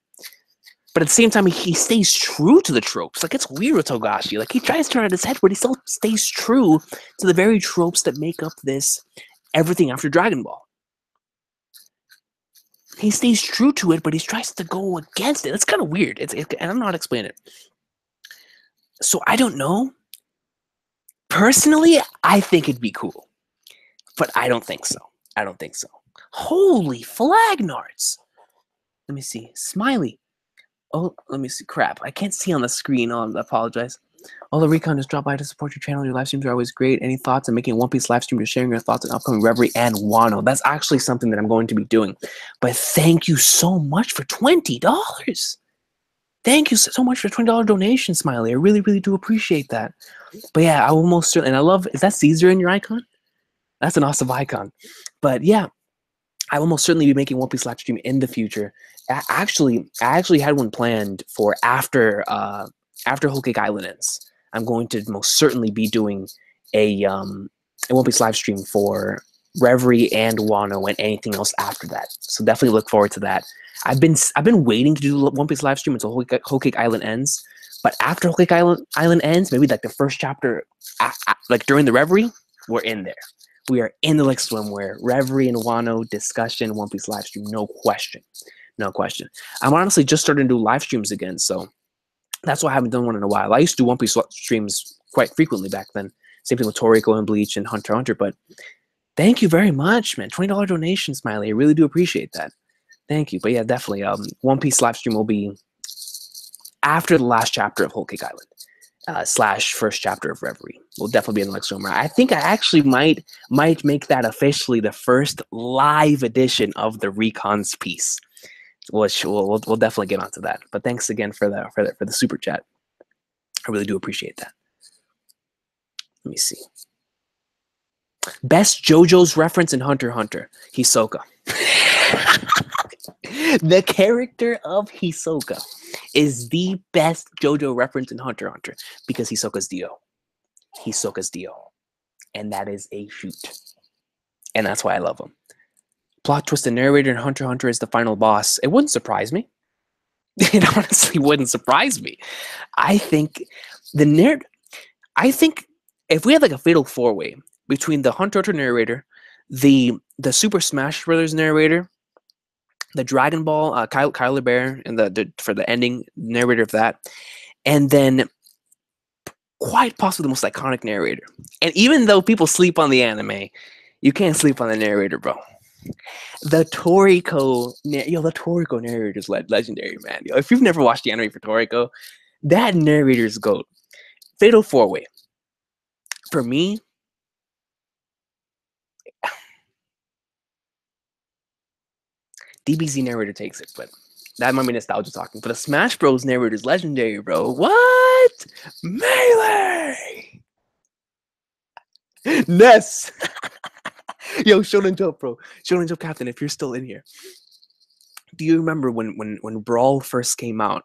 S1: But at the same time, he stays true to the tropes. Like, it's weird with Togashi. Like, he tries to turn it on his head, but he still stays true to the very tropes that make up this everything after Dragon Ball. He stays true to it, but he tries to go against it. It's kind of weird. And I don't know how to explain it. So I don't know. Personally, I think it'd be cool. But I don't think so. I don't think so. Holy flagnards. Let me see. Smiley. Oh, let me see. Crap. I can't see on the screen. Oh, I apologize. All the recon just dropped by to support your channel. Your live streams are always great. Any thoughts on making a One Piece live stream or sharing your thoughts on upcoming Reverie and Wano? That's actually something that I'm going to be doing. But thank you so much for $20. Thank you so much for $20 donation, Smiley. I really, really do appreciate that. But yeah, I will most certainly, and I love, is that Caesar in your icon? That's an awesome icon. But yeah, I will most certainly be making One Piece live stream in the future. I actually had one planned for after Whole Cake Island ends. I'm going to most certainly be doing a One Piece live stream for Reverie and Wano and anything else after that. So definitely look forward to that. I've been waiting to do One Piece live stream until Whole Cake Island ends. But after Whole Cake Island ends, maybe like the first chapter, like during the Reverie, we're in there. We are in the like swimwear, Reverie and Wano discussion, One Piece live stream, no question. No question. I'm honestly just starting to do live streams again, so that's why I haven't done one in a while. I used to do One Piece streams quite frequently back then. Same thing with Toriko and Bleach and Hunter x Hunter, but thank you very much, man. $20 donation, Smiley. I really do appreciate that. Thank you. But yeah, definitely. One Piece live stream will be after the last chapter of Whole Cake Island. / first chapter of Reverie. Will definitely be in the next summer. I think I actually might make that officially the first live edition of the Recons piece. Which we'll definitely get onto that. But thanks again for the super chat. I really do appreciate that. Let me see. Best JoJo's reference in Hunter x Hunter, Hisoka. The character of Hisoka is the best JoJo reference in Hunter x Hunter because Hisoka's Dio. Hisoka's Dio. And that is a shoot. And that's why I love him. Plot twist: the narrator in Hunter x Hunter is the final boss. It wouldn't surprise me. It honestly wouldn't surprise me. I think if we had like a fatal four-way between the Hunter x Hunter narrator, the Super Smash Brothers narrator, the Dragon Ball Kyler Bear, and for the ending narrator of that, and then quite possibly the most iconic narrator. And even though people sleep on the anime, you can't sleep on the narrator, bro. The Toriko narrator is legendary, man. Yo, if you've never watched the anime for Toriko, that narrator's GOAT. Fatal four-way. For me, DBZ narrator takes it, but that might be nostalgia talking. But the Smash Bros narrator is legendary, bro. What? Melee! Ness! Yo, Shonen Jump, bro. Shonen Jump Captain, if you're still in here. Do you remember when Brawl first came out,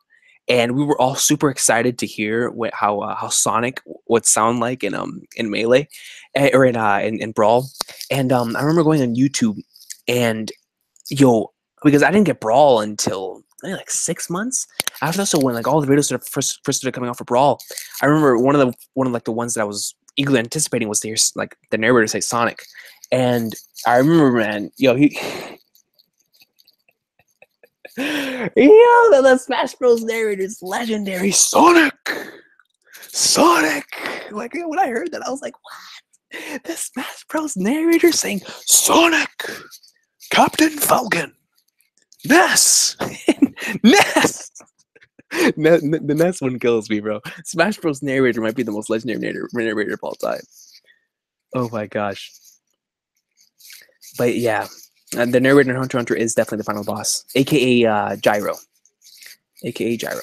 S1: and we were all super excited to hear how Sonic would sound like in Melee, or in Brawl, and I remember going on YouTube, and because I didn't get Brawl until maybe like 6 months after that. So when like all the videos first started coming out for Brawl, I remember one of the ones that I was eagerly anticipating was to hear like the narrator say Sonic, and I remember, man, the Smash Bros narrator is legendary. Sonic. Like when I heard that, I was like, what? The Smash Bros narrator saying Sonic, Captain Falcon, Ness, Ness. The Ness one kills me, bro. Smash Bros narrator might be the most legendary narrator of all time. Oh my gosh. But yeah. And the narrator in Hunter x Hunter is definitely the final boss, aka Gyro. AKA Gyro.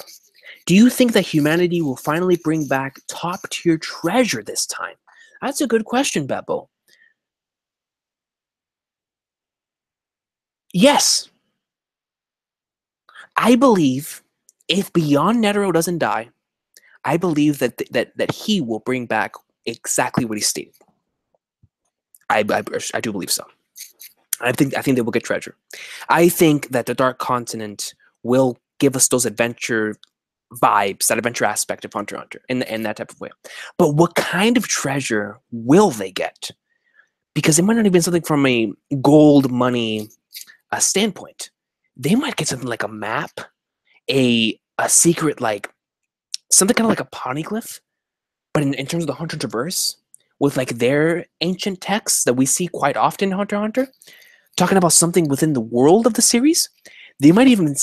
S1: Do you think that humanity will finally bring back top-tier treasure this time? That's a good question, Beppo. Yes. I believe if Beyond Netero doesn't die, I believe that he will bring back exactly what he stated. I do believe so. I think they will get treasure. I think that the Dark Continent will give us those adventure vibes, that adventure aspect of Hunter x Hunter in that type of way. But what kind of treasure will they get? Because it might not even be something from a gold money standpoint. They might get something like a map, a secret, like something kind of like a poneglyph, but in terms of the Hunter Traverse, with like their ancient texts that we see quite often in Hunter x Hunter, talking about something within the world of the series. They might even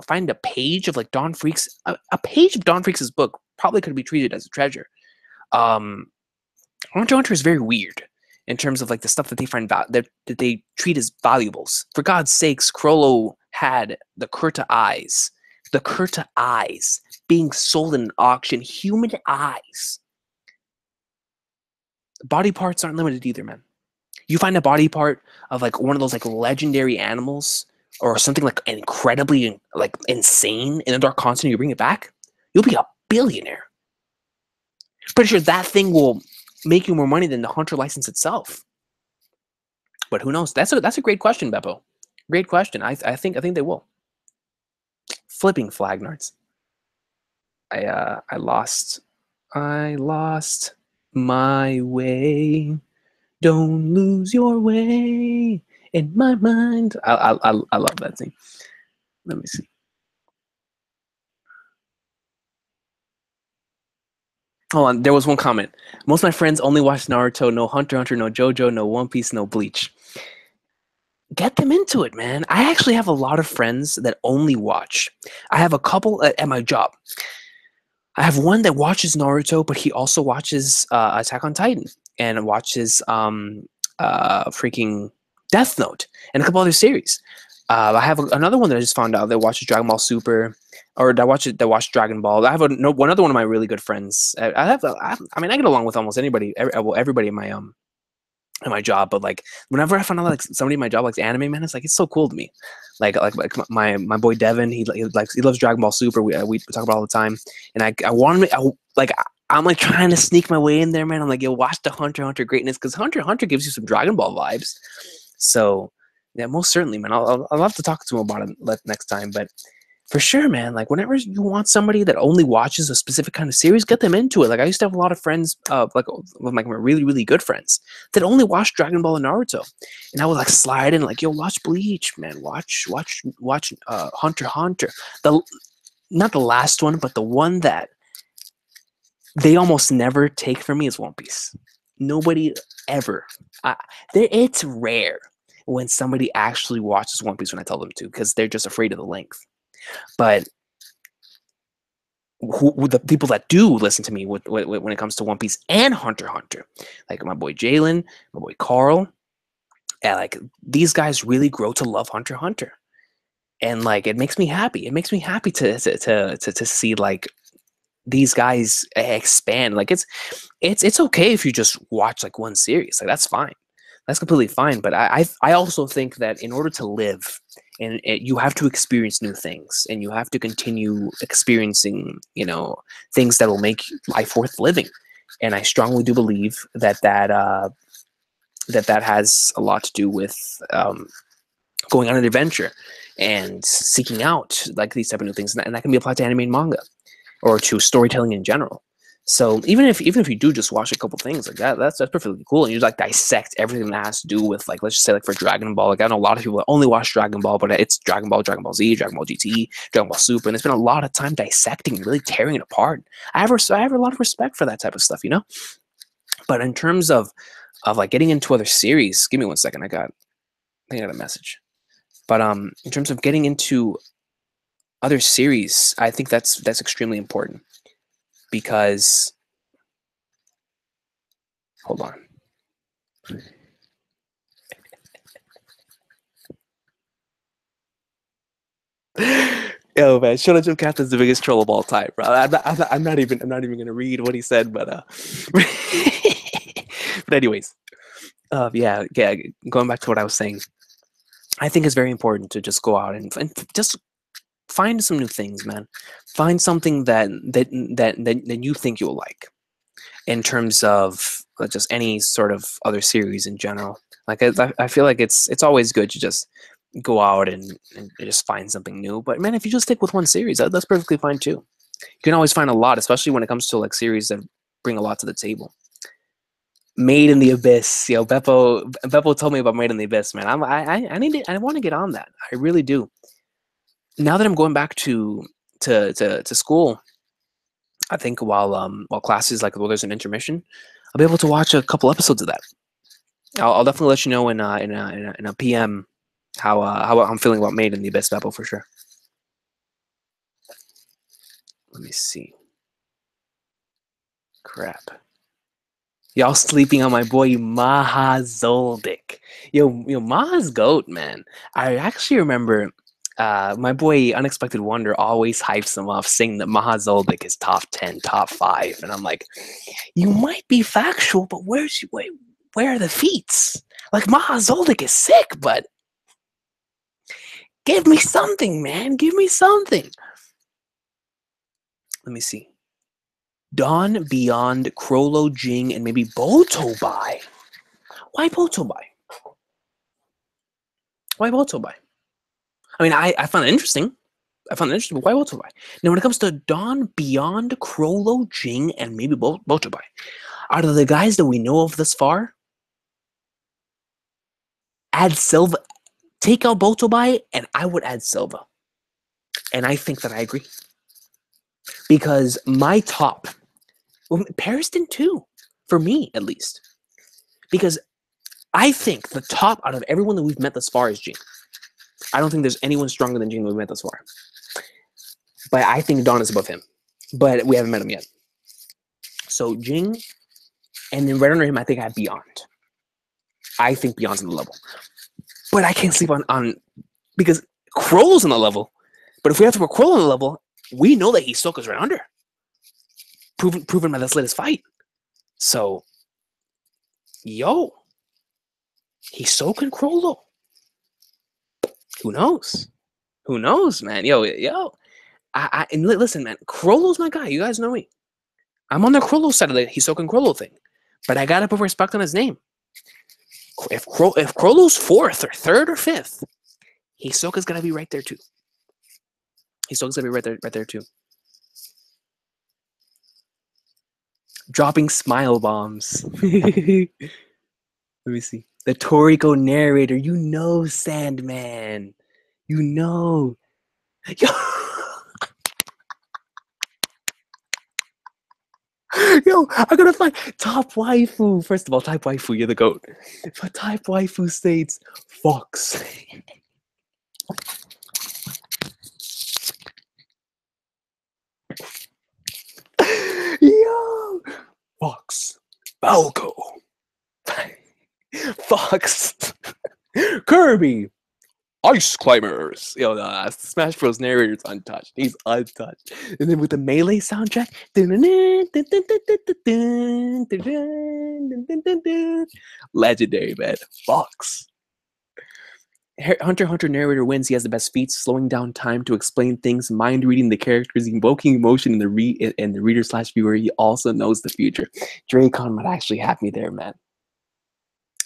S1: find a page of like Don Freaks, a page of Don Freaks' book probably could be treated as a treasure. Um, Hunter x Hunter is very weird in terms of like the stuff that they find that they treat as valuables. For God's sakes, Krollo had the Kurta eyes being sold in an auction. Human eyes. Body parts aren't limited either, man. You find a body part of like one of those like legendary animals or something like incredibly like insane in the Dark Continent, you bring it back, you'll be a billionaire. Pretty sure that thing will make you more money than the Hunter license itself. But who knows? That's a great question, Beppo. Great question. I think they will. Flipping Flagnards. I lost my way. Don't lose your way in my mind. I love that thing. Let me see. Hold on, there was one comment. Most of my friends only watch Naruto, no Hunter x Hunter, no JoJo, no One Piece, no Bleach. Get them into it, man. I actually have a lot of friends that only watch. I have a couple at my job. I have one that watches Naruto, but he also watches Attack on Titan and watches freaking Death Note and a couple other series. I have another one that I just found out that watches Dragon Ball Super, or that watched Dragon Ball. I have one other one of my really good friends. I mean, I get along with almost anybody, everybody in my job, but like whenever I find out like somebody in my job likes anime, man, it's so cool to me. Like my boy Devin, he loves Dragon Ball Super. We talk about it all the time, and I want him. I'm like trying to sneak my way in there, man. I'm like, yo, watch the Hunter x Hunter greatness, because Hunter x Hunter gives you some Dragon Ball vibes. So yeah, most certainly, man. I'll have to talk to him about it next time, but. For sure, man. Like whenever you want somebody that only watches a specific kind of series, get them into it. Like I used to have a lot of friends, with my really really good friends that only watched Dragon Ball and Naruto, and I would like slide in like, yo, watch Bleach, man. Watch Hunter x Hunter. Not the last one, but the one that they almost never take from me is One Piece. Nobody ever. It's rare when somebody actually watches One Piece when I tell them to, because they're just afraid of the length. But the people that do listen to me when it comes to One Piece and Hunter x Hunter, like my boy Jalen, my boy Carl, and like these guys really grow to love Hunter x Hunter, and like it makes me happy. It makes me happy to see like these guys expand. Like it's okay if you just watch like one series, like that's fine. That's completely fine. But I also think that in order to live, and you have to experience new things, and you have to continue experiencing, things that will make life worth living. And I strongly do believe that has a lot to do with going on an adventure and seeking out like these type of new things, and that can be applied to anime and manga, or to storytelling in general. So even if you do just watch a couple things like that, that's perfectly cool, and you like dissect everything that has to do with, like, let's just say like for Dragon Ball, like I know a lot of people that only watch Dragon Ball, but it's Dragon Ball, Dragon Ball Z, Dragon Ball GT, Dragon Ball Super, and it's been a lot of time dissecting and really tearing it apart. I have a lot of respect for that type of stuff, But in terms of like getting into other series, give me 1 second. I think I got a message. But in terms of getting into other series, I think that's extremely important, because hold on. Yo, man, Shonen Captain's the biggest troll of all time, bro. I'm not even gonna read what he said, but but anyways, yeah. Going back to what I was saying, I think it's very important to just go out and just find some new things, man. Find something that you think you'll like, in terms of just any sort of other series in general. Like I feel like it's always good to just go out and just find something new. But man, if you just stick with one series, that's perfectly fine too. You can always find a lot, especially when it comes to like series that bring a lot to the table. Made in the Abyss, Beppo told me about Made in the Abyss, man. I want to get on that. I really do. Now that I'm going back to school, I think while classes, like, there's an intermission, I'll be able to watch a couple episodes of that. I'll definitely let you know in a PM how I'm feeling about Made in the Abyss, Beppo, for sure. Let me see. Crap. Y'all sleeping on my boy Maha Zoldyck. Yo, Maha's goat, man. I actually remember my boy Unexpected Wonder always hypes him up, saying that Maha Zoldyck is top 10, top 5. And I'm like, you might be factual, but where are the feats? Like, Maha Zoldyck is sick, but give me something, man. Give me something. Let me see. Dawn, Beyond, Crollo, Jing, and maybe Botobai. Why Botobai? Why Botobai? I mean, I found it interesting. But why Botobai? Now, when it comes to Dawn, Beyond, Crollo, Jing, and maybe Botobai, out of the guys that we know of thus far, add Silva. Take out Botobai, and I would add Silva. And I think that I agree. Because my top, well, Pariston too, for me at least. Because I think the top out of everyone that we've met thus far is Jing. I don't think there's anyone stronger than Jing that we've met thus far. But I think Dawn is above him. But we haven't met him yet. So Jing, and then right under him, I think I have Beyond. I think Beyond's on the level. But I can't sleep on because Crowell's on the level. But if we have to put Crowell on the level, we know that Hisoka's right under. Proven by this latest fight. So, yo, Hisoka and Crollo. Who knows? Who knows, man? Yo. And listen, man, Crollo's my guy. You guys know me. I'm on the Crollo side of the Hisoka and Crollo thing. But I gotta put respect on his name. If Crollo's 4th or 3rd or 5th, Hisoka's gonna be right there too. Hisoka's gonna be right there too. Dropping smile bombs. Let me see. The Toriko narrator. You know, Sandman. You know. Yo. Yo, I gotta find top waifu. First of all, type waifu, you're the goat. But type waifu states Fox. Yo, Fox, Falco, Fox, Kirby, Ice Climbers. Yo, Smash Bros. Narrator's untouched. He's untouched. And then with the Melee soundtrack, legendary, man. Fox. Hunter x Hunter narrator wins. He has the best feats, slowing down time to explain things, mind reading the characters, invoking emotion in the reader/viewer. He also knows the future. Dracon might actually have me there, man.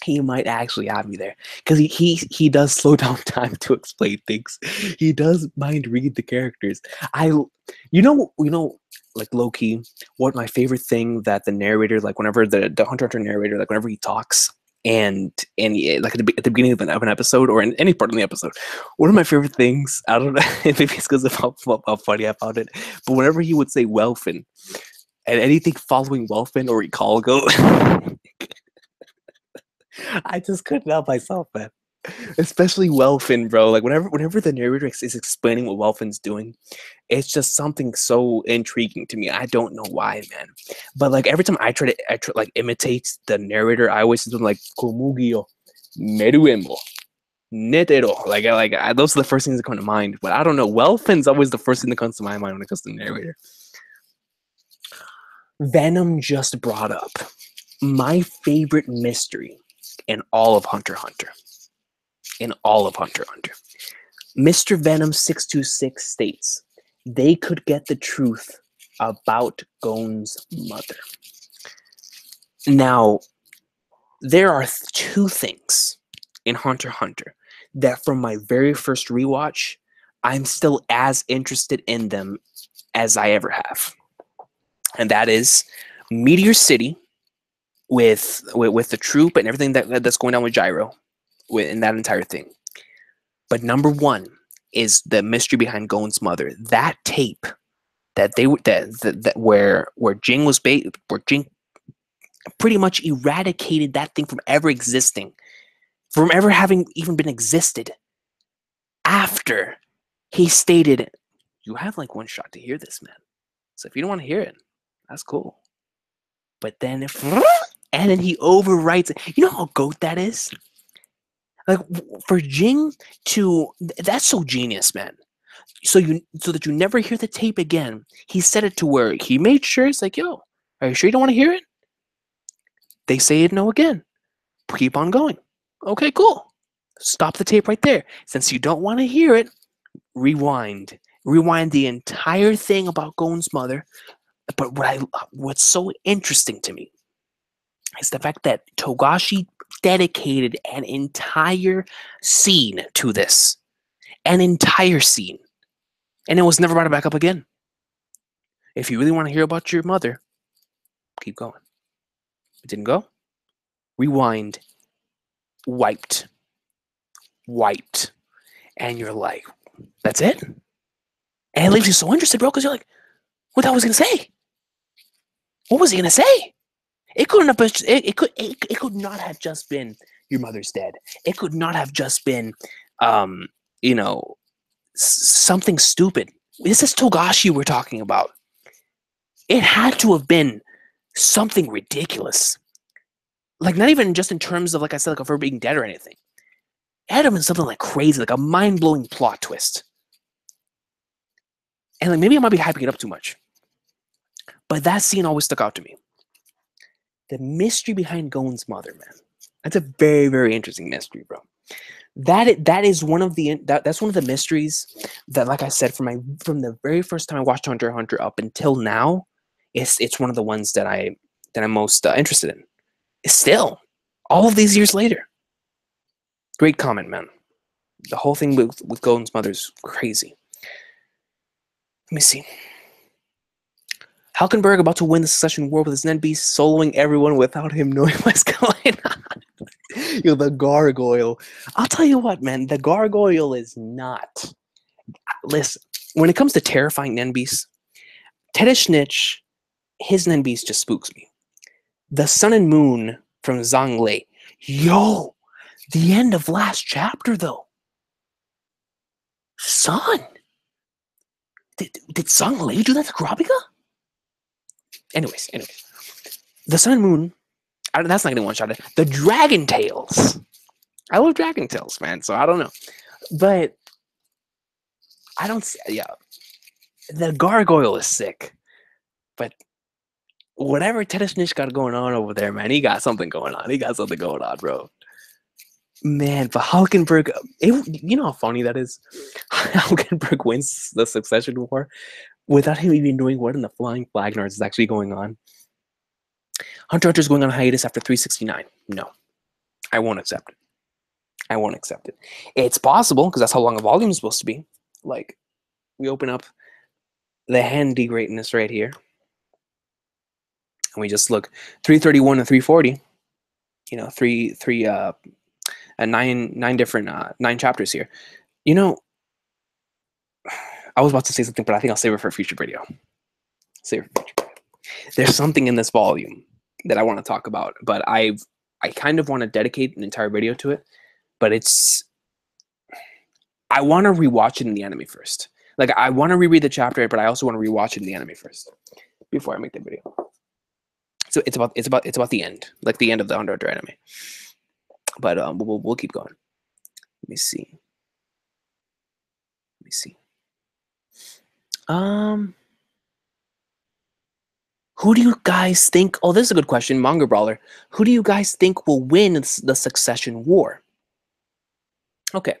S1: He might actually have me there because he does slow down time to explain things. He does mind read the characters. You know, like low key, what my favorite thing that the narrator, like whenever the Hunter x Hunter narrator, like whenever he talks. And like at the beginning of an episode or in any part of the episode, one of my favorite things, I don't know, maybe it's because of how funny I found it, but whenever he would say Welfin and anything following Welfin or Recalgo, I just couldn't help myself, man. Especially Welfin, bro. Like whenever the narrator is explaining what Welfin's doing, it's just something so intriguing to me. I don't know why, man. But like every time I try to like imitate the narrator, I always do like Komugio, Meruemo, Netero. Like those are the first things that come to mind. But I don't know. Welfin's always the first thing that comes to my mind when it comes to the narrator. Venom just brought up my favorite mystery in all of Hunter x Hunter. Mr. Venom 626 states they could get the truth about Gon's mother. Now, there are 2 things in Hunter x Hunter that from my very first rewatch, I'm still as interested in them as I ever have. And that is Meteor City with the troop and everything that's going on with Gyro in that entire thing. But number 1 is the mystery behind Gon's mother. That tape that where Jing was where Jing pretty much eradicated that thing from ever existing, from ever having even been existed. After he stated, "You have like 1 shot to hear this, man. So if you don't want to hear it, that's cool. But then and then he overwrites it. You know how goat that is? Like for Jing to that's so genius, man. So that you never hear the tape again. He set it to where he made sure it's like, yo, are you sure you don't want to hear it? They say it no again. Keep on going. Okay, cool. Stop the tape right there. Since you don't want to hear it, rewind. Rewind the entire thing about Gon's mother. But what's so interesting to me is the fact that Togashi dedicated an entire scene to this. An entire scene. And it was never brought back up again. If you really want to hear about your mother, keep going. It didn't go. Rewind. Wiped. And you're like, that's it? And it leaves you so interested, bro, because you're like, what the hell was he gonna say? What was he gonna say? It couldn't have been, it could not have just been your mother's dead. It could not have just been something stupid. This is Togashi we're talking about. It had to have been something ridiculous. Like, not even just in terms of, like I said, like of her being dead or anything. It had to have been something like crazy, like a mind-blowing plot twist. And like maybe I might be hyping it up too much. But that scene always stuck out to me. The mystery behind Gon's mother, man. That's a very, very interesting mystery, bro. That's one of the mysteries that, like I said, from the very first time I watched Hunter x Hunter up until now, it's one of the ones that I'm most interested in. Still, all of these years later. Great comment, man. The whole thing with Gon's mother's crazy. Let me see. Hulkenberg about to win the Succession War with his Nen Beast, soloing everyone without him knowing what's going on. Yo, the gargoyle. I'll tell you what, man. The gargoyle is not. Listen, when it comes to terrifying Nen Beasts, Tedesnitch, his Nen Beast just spooks me. The Sun and Moon from Zhang Lei. Yo, the end of last chapter, though. Son. Did Zhang Lei do that to Kurapika? Anyways. The Sun and Moon, that's not getting one shot. The Dragon Tales. I love Dragon Tales, man, so I don't know. But I don't see, yeah. The gargoyle is sick. But whatever Tedesnitch got going on over there, man, he got something going on. Bro. Man, but Hulkenberg, you know how funny that is? Hulkenberg wins the Succession War without him even knowing what in the flying flag is actually going on. Hunter x Hunter is going on hiatus after 369. No, I won't accept it. It's possible, because that's how long a volume is supposed to be. Like, we open up the handy greatness right here, and we just look 331 and 340. You know, nine different 9 chapters here. You know, I was about to say something, but I think I'll save it for a future video. There's something in this volume that I want to talk about, but I kind of want to dedicate an entire video to it. But I want to rewatch it in the anime first. Like, I want to reread the chapter, but I also want to rewatch it in the anime first before I make the video. So it's about the end, like the end of the Hunter x Hunter anime. But we'll keep going. Let me see. Who do you guys think? Oh, this is a good question, Manga Brawler. Who do you guys think will win the Succession War? Okay,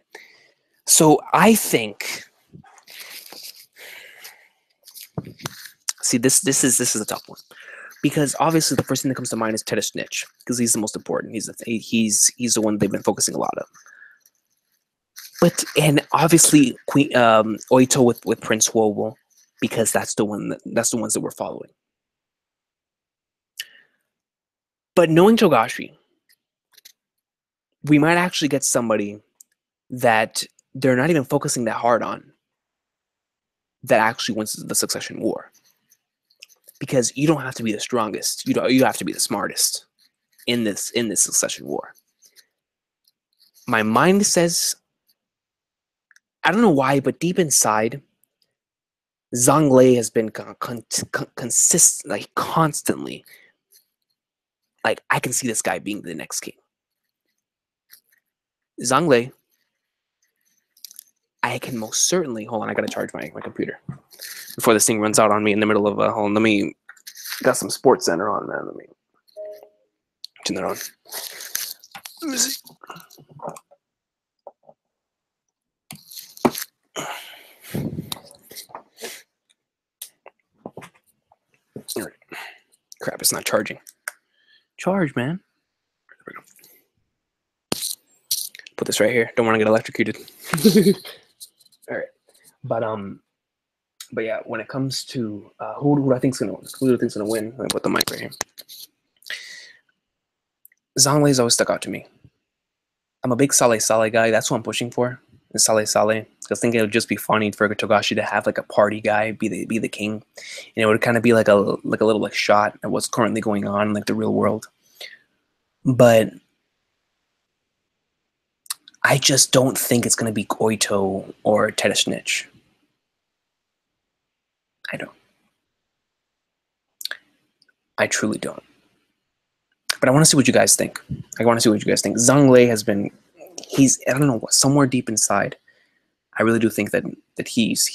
S1: so I think. See, this is a tough one, because obviously the first thing that comes to mind is Tedesnitch, because he's the most important. He's the one they've been focusing a lot on. But and obviously Oito with Prince Wobo, because that's the ones that we're following. But knowing Togashi, we might actually get somebody that they're not even focusing that hard on, that actually wins the Succession War. Because you don't have to be the strongest. You have to be the smartest in this Succession War. My mind says, I don't know why, but deep inside, Zhang Lei has been constantly Like, I can see this guy being the next king. Zhang Lei, I can most certainly. Hold on, I gotta charge my computer before this thing runs out on me in the middle of a. Hold on, let me. Got some Sports Center on, man. Let me turn that on. Let me see. All right. Crap, it's not charging. Charge, man. There we go. Put this right here. Don't want to get electrocuted. All right, but yeah, when it comes to who do I think's gonna win? Who do I think's gonna win? Let me put the mic right here. Zhang Lei's always stuck out to me. I'm a big Saleh guy. That's what I'm pushing for. Is Saleh. Because I think it would just be funny for Togashi to have like a party guy be the king, and it would kind of be like a little like shot at what's currently going on in like the real world. But I just don't think it's gonna be Goito or Tedesnich. I don't. I truly don't. But I want to see what you guys think. I want to see what you guys think. Zhang Lei has been, I don't know what, somewhere deep inside, I really do think that he's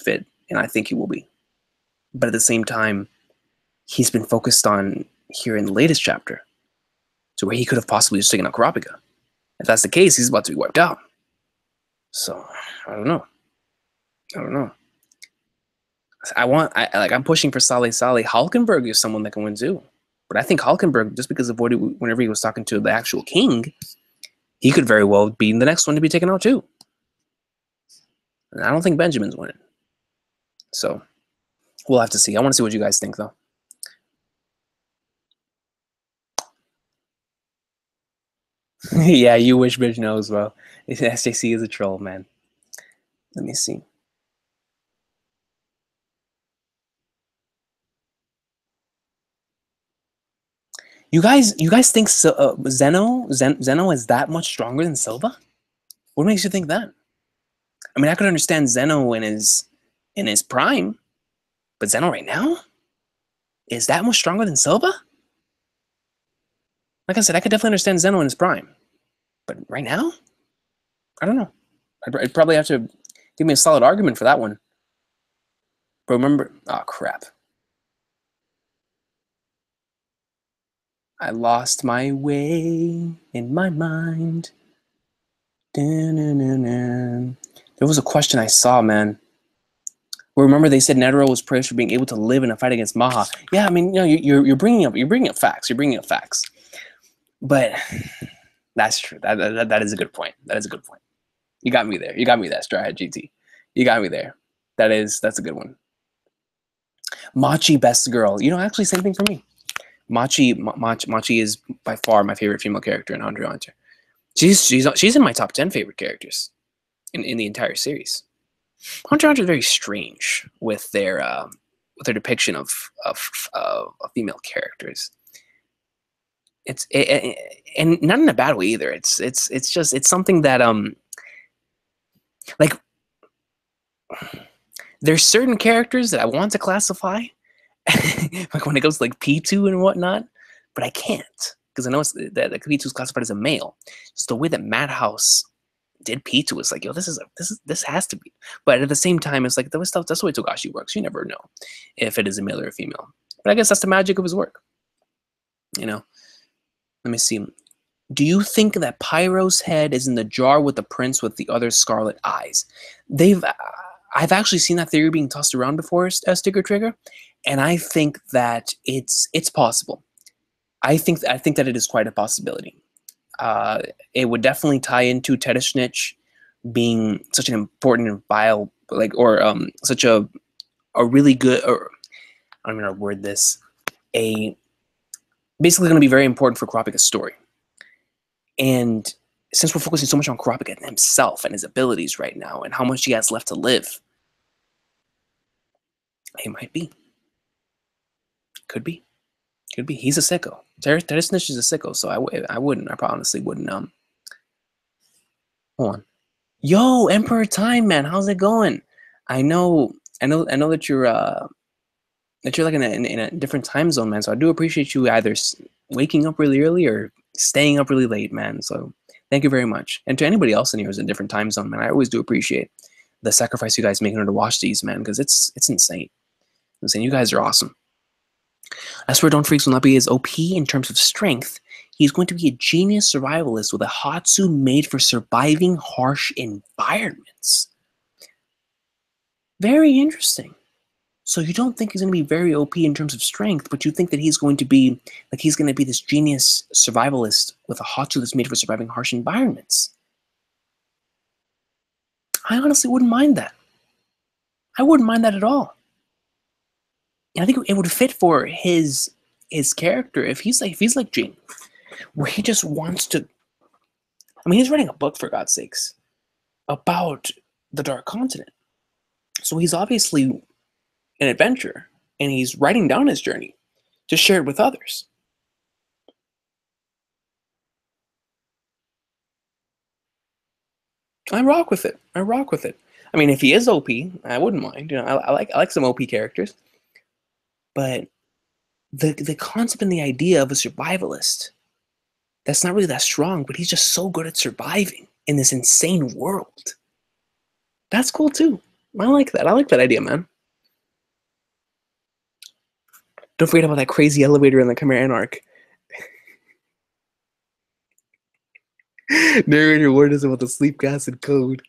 S1: fit, and I think he will be. But at the same time, he's been focused on here in the latest chapter, to where he could have possibly just taken out Kurapika. If that's the case, he's about to be wiped out. So I don't know. I'm pushing for Saleh. Hulkenberg is someone that can win too. But I think Hulkenberg, just because of whenever he was talking to the actual king, he could very well be the next one to be taken out too. And I don't think Benjamin's winning. So we'll have to see. I want to see what you guys think, though. Yeah, you wish bitch knows, well. SJC is a troll, man. Let me see. You guys think Zeno is that much stronger than Silva? What makes you think that? I mean, I could understand Zeno in his prime, but Zeno right now is that much stronger than Silva? Like I said, I could definitely understand Zeno in his prime, but right now, I don't know. I'd probably have to give me a solid argument for that one. But remember, oh crap. I lost my way in my mind. There was a question I saw, man. Well, remember they said Netero was praised for being able to live in a fight against Maha. Yeah, I mean, you're bringing up facts. You're bringing up facts. But that's true. That is a good point. That is a good point. You got me there. You got me there, Straw Hat GT. You got me there. That's a good one. Machi, best girl. Actually, same thing for me. Machi is by far my favorite female character in Hunter x Hunter. She's in my top 10 favorite characters in the entire series. Hunter x Hunter is very strange with their depiction of female characters. And not in a bad way either. It's something that like there's certain characters that I want to classify like when it goes to like P2 and whatnot, but I can't because I know that P2 is classified as a male. Just the way that Madhouse did P2 is like, yo, this has to be. But at the same time, it's like that's the way Togashi works. You never know if it is a male or a female. But I guess that's the magic of his work. Let me see. Do you think that Pyro's head is in the jar with the prince with the other scarlet eyes? I've actually seen that theory being tossed around before, Sticker Trigger, and I think that it's possible. I think that it is quite a possibility. It would definitely tie into Tedesnich being such an important and vile, such a really good, or I don't even know how to word this, basically going to be very important for Kurapika's story. And since we're focusing so much on Kurapika himself and his abilities right now and how much he has left to live, he might be. Could be. He's a sicko. Tedesnich is a sicko, so I honestly wouldn't. Hold on. Yo, Emperor Time, man, how's it going? I know that you're like in a different time zone, man. So I do appreciate you either waking up really early or staying up really late, man. So thank you very much. And to anybody else in here who's in a different time zone, man, I always do appreciate the sacrifice you guys make in order to watch these, man, because it's insane. I'm saying you guys are awesome. As for Don Freaks will not be as OP in terms of strength, he's going to be a genius survivalist with a Hatsu made for surviving harsh environments. Very interesting. So you don't think he's going to be very OP in terms of strength, but you think that he's going to be this genius survivalist with a Hatsu that's made for surviving harsh environments. I honestly wouldn't mind that. I wouldn't mind that at all. And I think it would fit for his character if he's like Jing, where he just wants to. I mean, he's writing a book, for God's sakes, about the Dark Continent. So he's obviously an adventurer, and he's writing down his journey to share it with others. I rock with it. I rock with it. I mean, if he is OP, I wouldn't mind. You know, I like some OP characters, but the concept and the idea of a survivalist that's not really that strong, but he's just so good at surviving in this insane world. That's cool too. I like that. I like that idea, man. Don't forget about that crazy elevator in the Chimera Anarch. Narrator warned us about the sleep gas and code.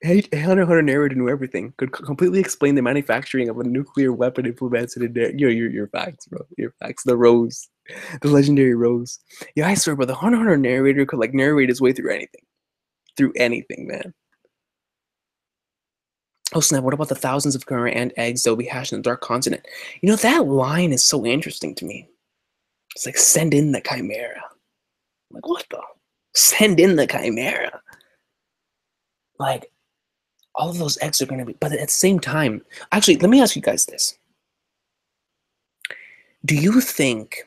S1: Hunter narrator knew everything. Could completely explain the manufacturing of a nuclear weapon implemented in there. Your facts, bro. Your facts. The rose. The legendary rose. Yeah, I swear, bro, the Hunter narrator could like narrate his way through anything. Through anything, man. Oh snap, what about the thousands of Chimera ant eggs that will be hatched in the Dark Continent? You know, that line is so interesting to me. It's like, send in the Chimera. I'm like, what the? Send in the Chimera. Like, all of those eggs are going to be, but at the same time, actually, let me ask you guys this. Do you think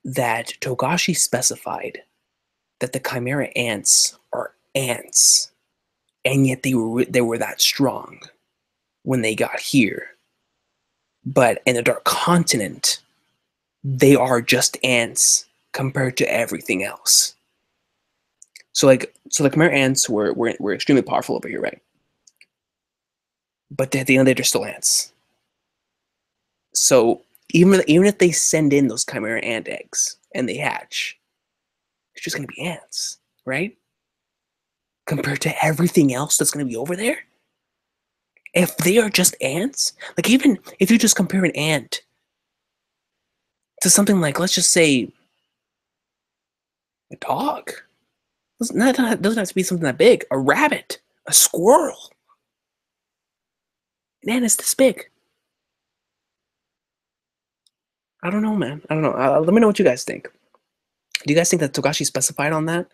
S1: that Togashi specified that the Chimera ants are ants, and yet they were that strong when they got here? But in the Dark Continent, they are just ants compared to everything else. So the Chimera ants were extremely powerful over here, right? But at the end of the day, they're still ants. So even if they send in those Chimera ant eggs and they hatch, it's just gonna be ants, right? Compared to everything else that's gonna be over there. If they are just ants, like even if you just compare an ant to something like, let's just say, a dog. It doesn't have to be something that big. A rabbit, a squirrel. An ant is this big. I don't know, man. I don't know. Let me know what you guys think. Do you guys think that Togashi specified on that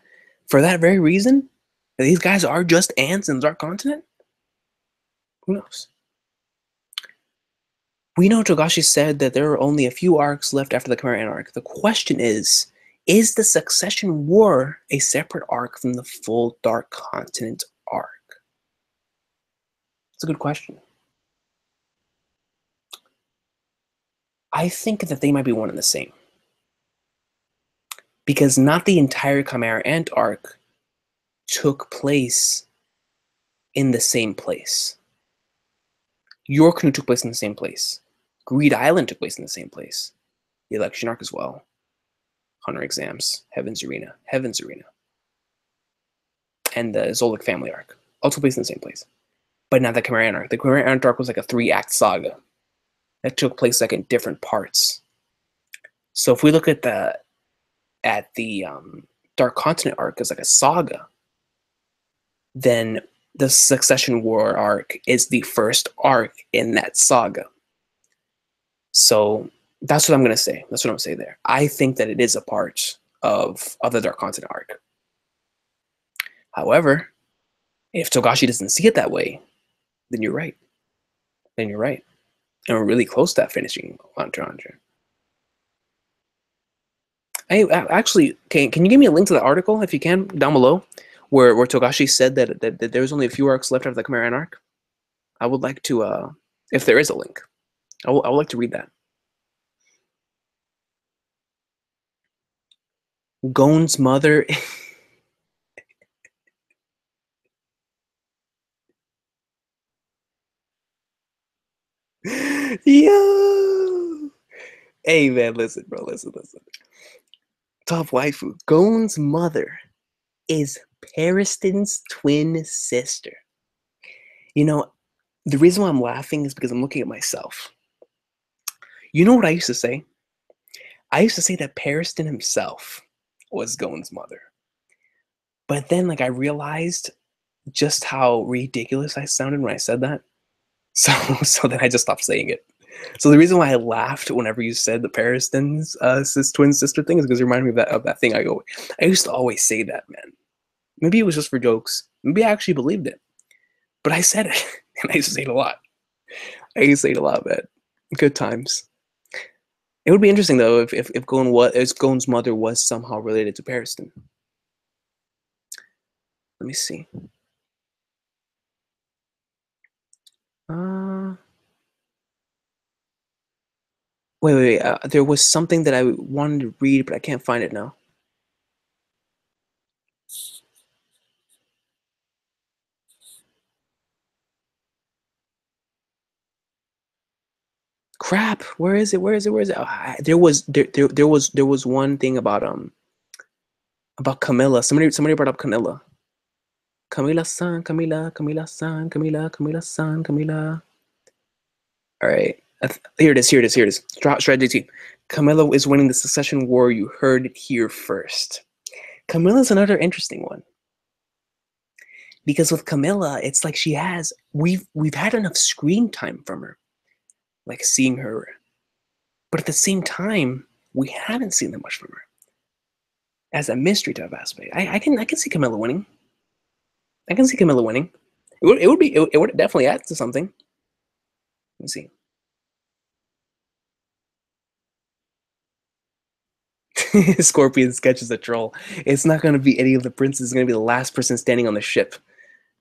S1: for that very reason? That these guys are just ants in the Dark Continent? Who knows? We know Togashi said that there are only a few arcs left after the Chimera arc. The question is the Succession War a separate arc from the full Dark Continent arc? It's a good question. I think that they might be one and the same. Because not the entire Chimera Ant arc took place in the same place. Your Canoe took place in the same place. Greed Island took place in the same place. The election arc as well. Hunter exams, Heaven's Arena. And the Zolik family arc all took place in the same place. But not the Chimera Ant arc. The Chimera Ant arc was like a 3-act saga that took place like in different parts. So if we look at the Dark Continent arc as like a saga, then the Succession War arc is the first arc in that saga. So that's what I'm going to say. That's what I'm going to say there. I think that it is a part of the Dark Continent arc. However, if Togashi doesn't see it that way, then you're right. And we're really close to that finishing Hunter x Hunter. Hey, actually, can you give me a link to the article, if you can, down below, where Togashi said that there's only a few arcs left after the Chimera arc? I would like to, if there is a link, I would like to read that. Gon's mother. Yo. Hey man, listen, bro. Listen. Top waifu. Gon's mother is Periston's twin sister. You know, the reason why I'm laughing is because I'm looking at myself. You know what I used to say? I used to say that Periston himself was Gon's mother. But then, like, I realized just how ridiculous I sounded when I said that. So, so then I just stopped saying it. So the reason why I laughed whenever you said the Periston's twin sister thing is because it reminded me of that thing. I used to always say that, man. Maybe it was just for jokes. Maybe I actually believed it. But I said it, and I used to say it a lot. I used to say it a lot, man. Good times. It would be interesting though if Gon's mother was somehow related to Periston. Let me see. Uh, wait. There was something that I wanted to read, but I can't find it now. Crap! Where is it? Oh, there was one thing about Camilla. Somebody brought up Camilla. Camila-san, Camila-san, Camila. All right. Here it is. Strategy. Camilla is winning the succession war. You heard it here first. Camilla's another interesting one. Because with Camilla, it's like we've had enough screen time from her. Like seeing her. But at the same time, we haven't seen that much from her. As a mystery type aspect. I can see Camilla winning. I can see Camilla winning. It would definitely add to something. Let me see. Scorpion sketches a troll. It's not going to be any of the princes. It's going to be the last person standing on the ship.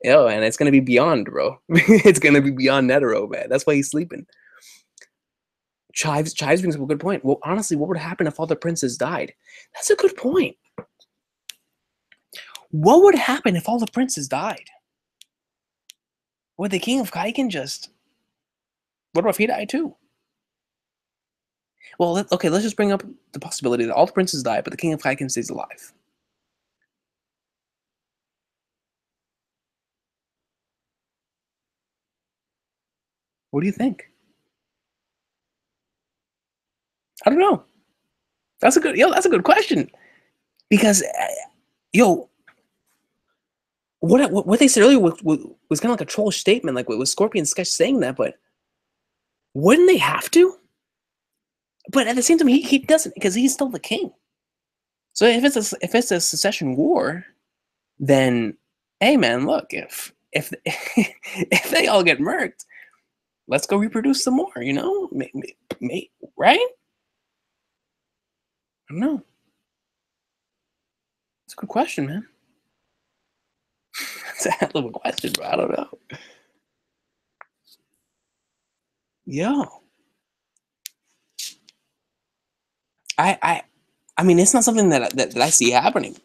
S1: Yo, and it's going to be beyond, bro. It's going to be beyond Netero, man. That's why he's sleeping. Chives brings up a good point. Well, honestly, what would happen if all the princes died? That's a good point. What would happen if all the princes died? Would the king of Kaiken just... What about if he died too? Well, okay, let's just bring up the possibility that all the princes die, but the king of Kaiken stays alive. What do you think? I don't know. That's a good question. Because, yo, what they said earlier was kind of like a troll statement, like with Scorpion Sketch saying that, but wouldn't they have to? But at the same time, he doesn't, because he's still the king. So if it's a succession war, then hey man, look, if if they all get murked, let's go reproduce some more, you know? Right? I don't know. It's a good question, man. It's a hell of a question, bro. I don't know. Yo. I mean, it's not something that I see happening.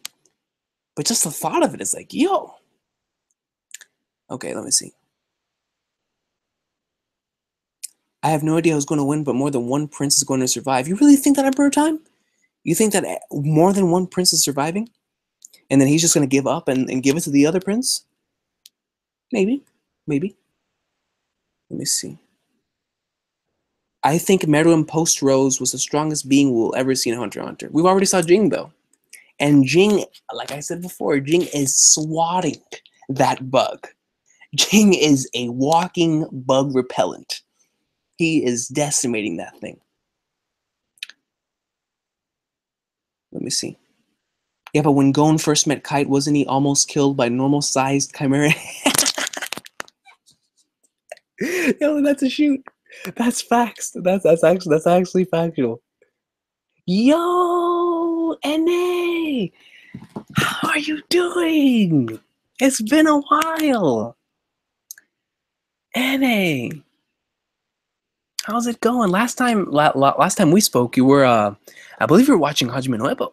S1: But just the thought of it is like, yo. Okay, let me see. I have no idea who's going to win, but more than one prince is going to survive. You really think that at bird time? You think that more than one prince is surviving? And then he's just going to give up and give it to the other prince? Maybe. Maybe. Let me see. I think Meruem post-Rose was the strongest being we'll ever see in Hunter x Hunter. We've already saw Jing, though. And Jing, like I said before, Jing is swatting that bug. Jing is a walking bug repellent. He is decimating that thing. Let me see. Yeah, but when Gon first met Kite, wasn't he almost killed by normal-sized chimera? Yo, that's a shoot. That's facts. That's actually factual. Yo, NA, how are you doing? It's been a while. NA, how's it going? Last time we spoke, you were I believe you were watching Hajime no Ippo.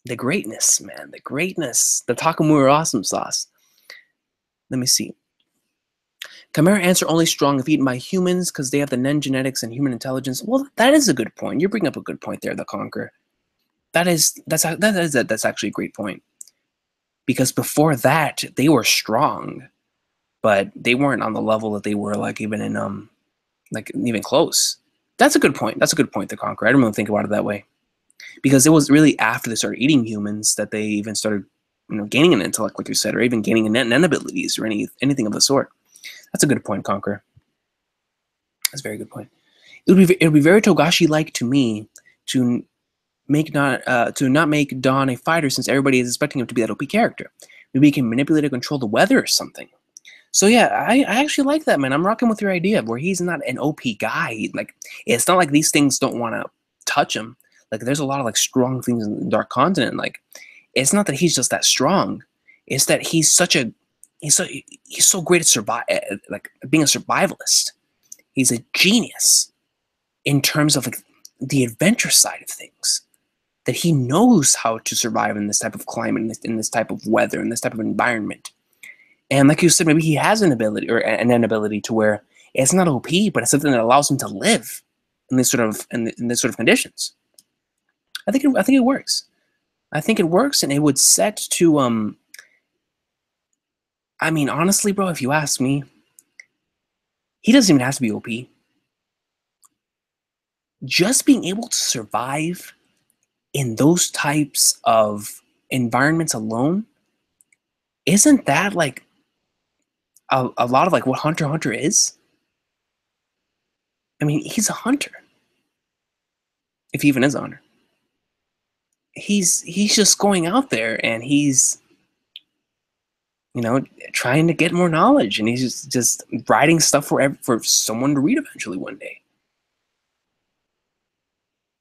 S1: The greatness, man. The greatness. The Takamura awesome sauce. Let me see. Chimera ants are only strong if eaten by humans because they have the Nen genetics and human intelligence. Well, that is a good point. You bring up a good point there, the Conqueror. That's actually a great point. Because before that, they were strong, but they weren't on the level that they were like even in like even close. That's a good point. That's a good point, the Conqueror. I didn't really think about it that way. Because it was really after they started eating humans that they even started, gaining an intellect, like you said, or even gaining nen abilities or anything of the sort. That's a good point, Conqueror. That's a very good point. It would be very Togashi-like to me to not make Don a fighter since everybody is expecting him to be that OP character. Maybe he can manipulate or control the weather or something. So yeah, I actually like that, man. I'm rocking with your idea of where he's not an OP guy. Like, it's not like these things don't want to touch him. Like, there's a lot of like strong things in the Dark Continent. Like, it's not that he's just that strong. It's that he's so great at like being a survivalist. He's a genius in terms of like the adventure side of things. That he knows how to survive in this type of climate, in this type of weather, in this type of environment. And like you said, maybe he has an ability or an inability to where it's not OP, but it's something that allows him to live in this sort of conditions. I think it works. I think it works, and it would set to I mean, honestly, bro, if you ask me, he doesn't even have to be OP. Just being able to survive in those types of environments alone, isn't that like a lot of like what Hunter x Hunter is? I mean, he's a hunter. If he even is a hunter. He's just going out there and he's trying to get more knowledge, and he's just writing stuff for someone to read eventually one day.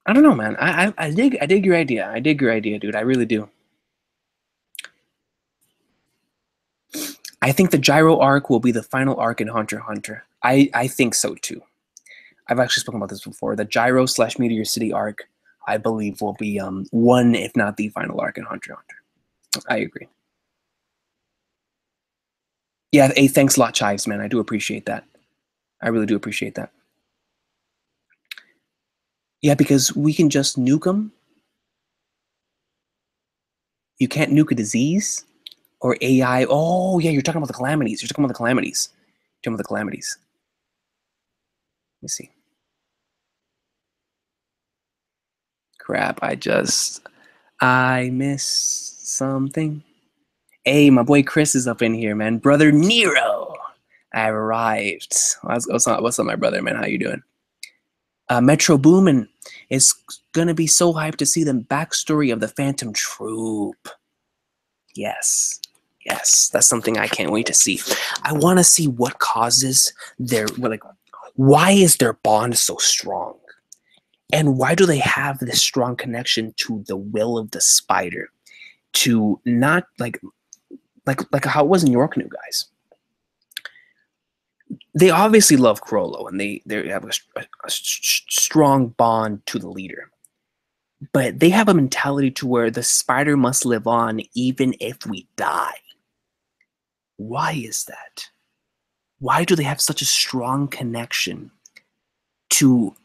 S1: I don't know, man. I dig your idea. I dig your idea, dude. I really do. I think the Gyro arc will be the final arc in Hunter x Hunter. I think so too. I've actually spoken about this before. The Gyro / Meteor City arc, I believe, will be one, if not the final arc in Hunter x Hunter. I agree. Yeah, hey, thanks a lot, Chives, man. I do appreciate that. I really do appreciate that. Yeah, because we can just nuke them. You can't nuke a disease or AI. Oh, yeah, you're talking about the calamities. You're talking about the calamities. You're talking about the calamities. Let me see. Crap, I missed something. Hey, my boy Chris is up in here, man. Brother Nero, I arrived. What's up, my brother, man? How you doing? Metro Boomin is gonna be so hyped to see the backstory of the Phantom Troop. Yes, that's something I can't wait to see. I want to see what causes why is their bond so strong, and why do they have this strong connection to the will of the spider, to not like how it was in York New Guys. They obviously love Crollo, and they have a strong bond to the leader. But they have a mentality to where the spider must live on even if we die. Why is that? Why do they have such a strong connection to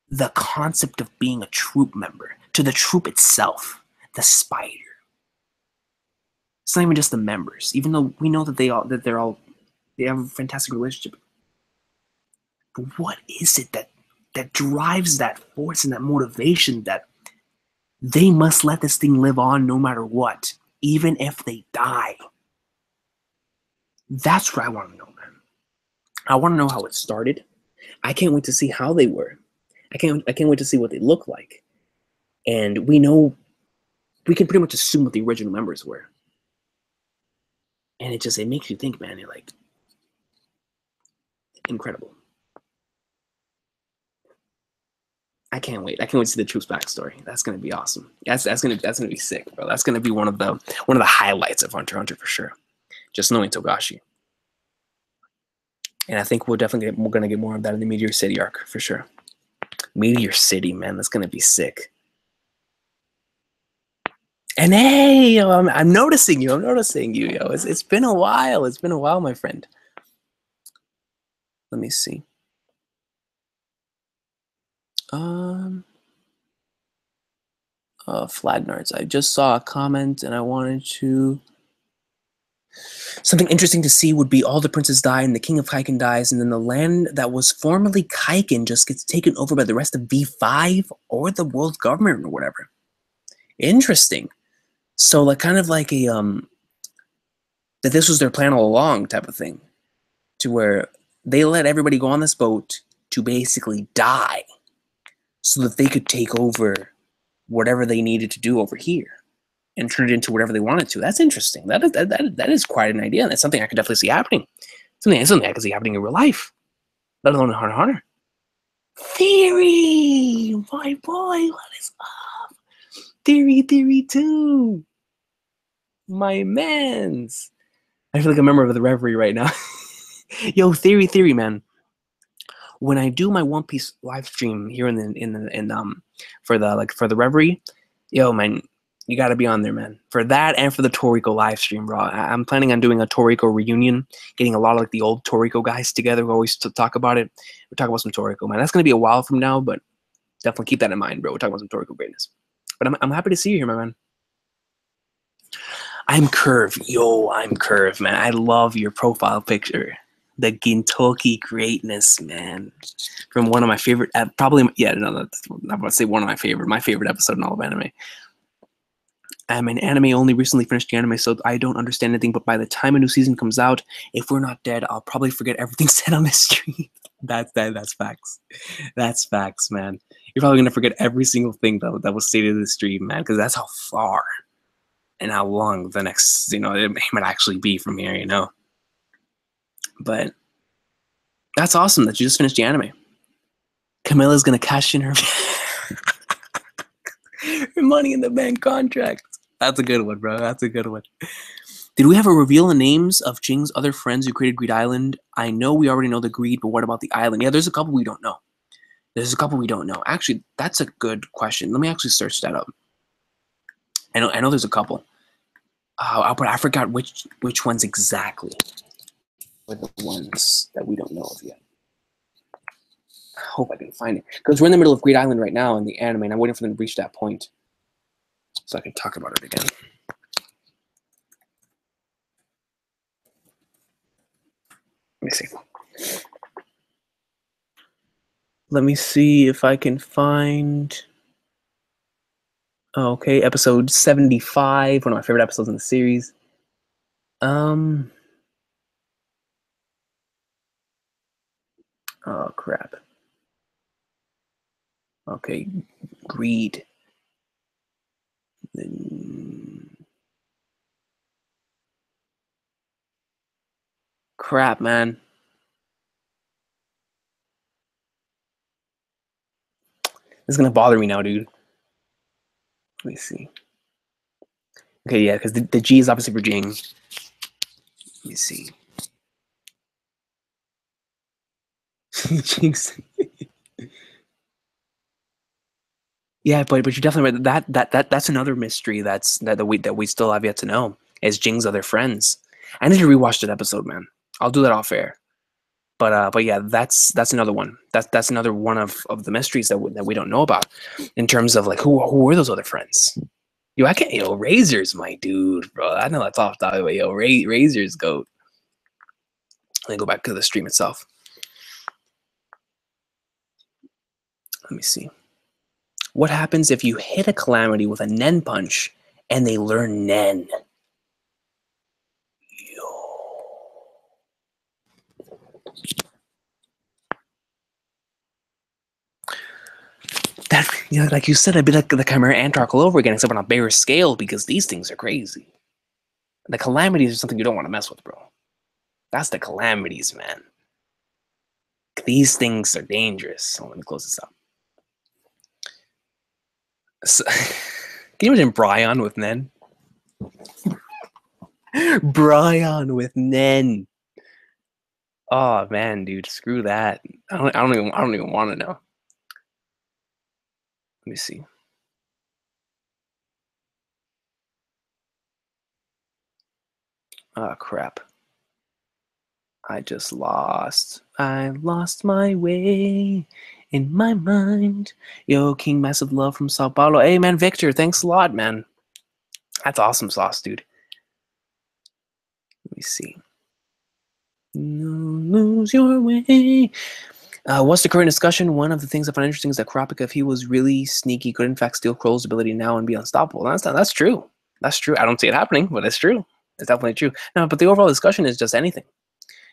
S1: the concept of being a troop member, to the troop itself, the spider? It's not even just the members, even though we know that they have a fantastic relationship. But what is it that drives that force and that motivation that they must let this thing live on no matter what, even if they die? That's what I want to know, man. I want to know how it started. I can't wait to see how they were. I can't wait to see what they look like. And we can pretty much assume what the original members were. And it makes you think, man. You're like, incredible. I can't wait. I can't wait to see the Troop's backstory. That's gonna be awesome. That's gonna be sick, bro. That's gonna be one of the highlights of Hunter x Hunter for sure. Just knowing Togashi. And I think we're gonna get more of that in the Meteor City arc for sure. Meteor City, man, that's gonna be sick. And hey, yo, I'm noticing you. I'm noticing you, yo. It's been a while. It's been a while, my friend. Let me see. Um, Flagnards. I just saw a comment, and I wanted to. Something interesting to see would be all the princes die, and the king of Kaiken dies, and then the land that was formerly Kaiken just gets taken over by the rest of V5 or the world government or whatever. Interesting. So, like, kind of like a that this was their plan all along, type of thing, to where they let everybody go on this boat to basically die so that they could take over whatever they needed to do over here and turn it into whatever they wanted to. That's interesting. That is quite an idea. That's something I could definitely see happening. Something I could see happening in real life, let alone in Hunter x Hunter. Theory, my boy, what is up? Theory 2, my mans. I feel like a member of the Reverie right now. Yo, Theory, man. When I do my One Piece live stream here for the Reverie, yo, man, you got to be on there, man, for that and for the Toriko live stream, bro. I'm planning on doing a Toriko reunion, getting a lot of like the old Toriko guys together. We always talk about it. We talk about some Toriko, man. That's gonna be a while from now, but definitely keep that in mind, bro. We're talking about some Toriko greatness. But I'm happy to see you here, my man. I'm Curve. Yo, I'm Curve, man. I love your profile picture. The Gintoki greatness, man. From one of my favorite, probably, yeah, no, I'm not going to say one of my favorite episode in all of anime. I'm an anime only recently finished the anime, so I don't understand anything, but by the time a new season comes out, if we're not dead, I'll probably forget everything said on this stream. That's facts. That's facts, man. You're probably going to forget every single thing that was stated in the stream, man, because that's how far and how long the next, it might actually be from here, But that's awesome that you just finished the anime. Camilla's gonna cash in her Money in the Bank contract. That's a good one, bro. That's a good one. Did we have a reveal the names of Jing's other friends who created Greed Island? I know we already know the Greed, but what about the island? Yeah, there's a couple we don't know. Actually, that's a good question. Let me actually search that up. I know there's a couple. But I forgot which ones exactly were the ones that we don't know of yet. I hope I can find it. Because we're in the middle of Greed Island right now in the anime, and I'm waiting for them to reach that point so I can talk about it again. Let me see. Let me see if I can find... Okay, episode 75, one of my favorite episodes in the series. Oh, crap. Okay, Greed. Crap, man. This is gonna bother me now, dude. Let me see. Okay, yeah, because the G is obviously for Jing. Let me see. Jing's... Yeah, but you're definitely right. That's another mystery that we still have yet to know is Jing's other friends. I need to rewatch that episode, man. I'll do that off air. But yeah, that's another one. That's another one of the mysteries that we don't know about in terms of like who were those other friends. I can't. Razor's my dude, bro. I know that's off the way. Razor's goat. Let me go back to the stream itself. Let me see. What happens if you hit a Calamity with a Nen punch and they learn Nen? That, like you said, I'd be like the Chimera Antark all over again, except on a bigger scale because these things are crazy. The Calamities are something you don't want to mess with, bro. That's the Calamities, man. These things are dangerous. So let me close this up. So, can you imagine Bryan with Nen? Bryan with Nen. Oh man, dude, screw that. I don't even want to know. Let me see. Oh crap. I lost my way in my mind. Yo, King Massive Love from Sao Paulo. Hey man, Victor, thanks a lot, man. That's awesome sauce, dude. Let me see. Lose your way. What's the current discussion? One of the things I find interesting is that Kurapika, if he was really sneaky, could in fact steal Kroll's ability now and be unstoppable. That's true. That's true. I don't see it happening, but it's true. It's definitely true. No, but the overall discussion is just anything.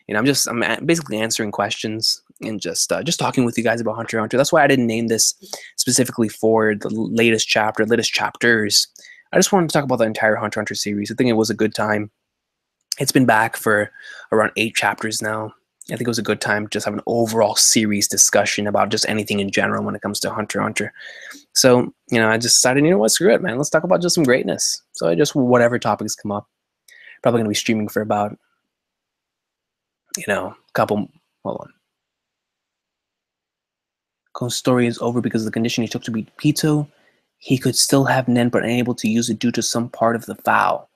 S1: You know, I'm basically answering questions and just talking with you guys about Hunter x Hunter. That's why I didn't name this specifically for the latest chapters. I just wanted to talk about the entire Hunter x Hunter series. I think it was a good time. It's been back for around 8 chapters now. I think it was a good time to just have an overall series discussion about just anything in general when it comes to Hunter x Hunter. So, you know, I just decided, you know what, screw it, man. Let's talk about just some greatness. So I just, whatever topics come up. Probably going to be streaming for about, you know, a couple, hold on. Gon's story is over because of the condition he took to beat Pito. He could still have Nen, but unable to use it due to some part of the vow.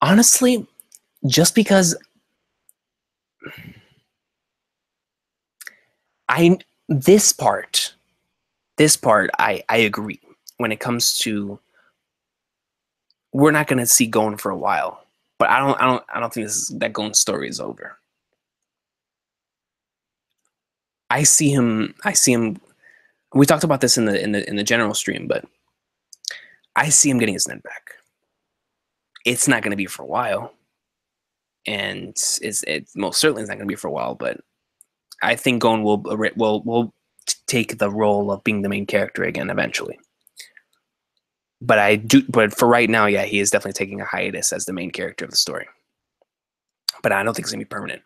S1: Honestly, just because this part I agree. When it comes to, we're not gonna see Gon for a while, but I don't think that Gon's story is over. I see him. We talked about this in the general stream, but I see him getting his Nen back. It's not gonna be for a while, and it most certainly is not gonna be for a while. But I think Gon will take the role of being the main character again eventually. But for right now, yeah, he is definitely taking a hiatus as the main character of the story. But I don't think it's gonna be permanent.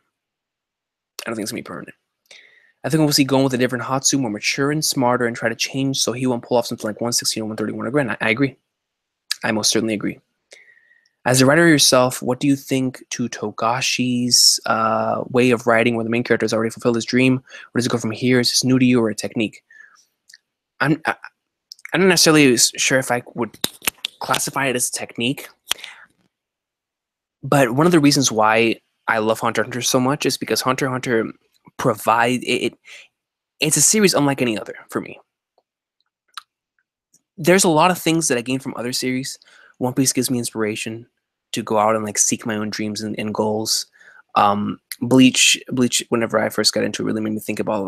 S1: I think we'll see Gon with a different Hatsu, more mature and smarter, and try to change so he won't pull off something like 116 or 131 again. I agree. I most certainly agree. As a writer yourself, what do you think to Togashi's way of writing where the main character has already fulfilled his dream? Where does it go from here? Is this new to you or a technique? I'm not necessarily sure if I would classify it as a technique, but one of the reasons why I love Hunter x Hunter so much is because Hunter x Hunter provides it's a series unlike any other for me. There's a lot of things that I gain from other series. One Piece gives me inspiration to go out and like seek my own dreams and goals. Bleach, whenever I first got into it, really made me think about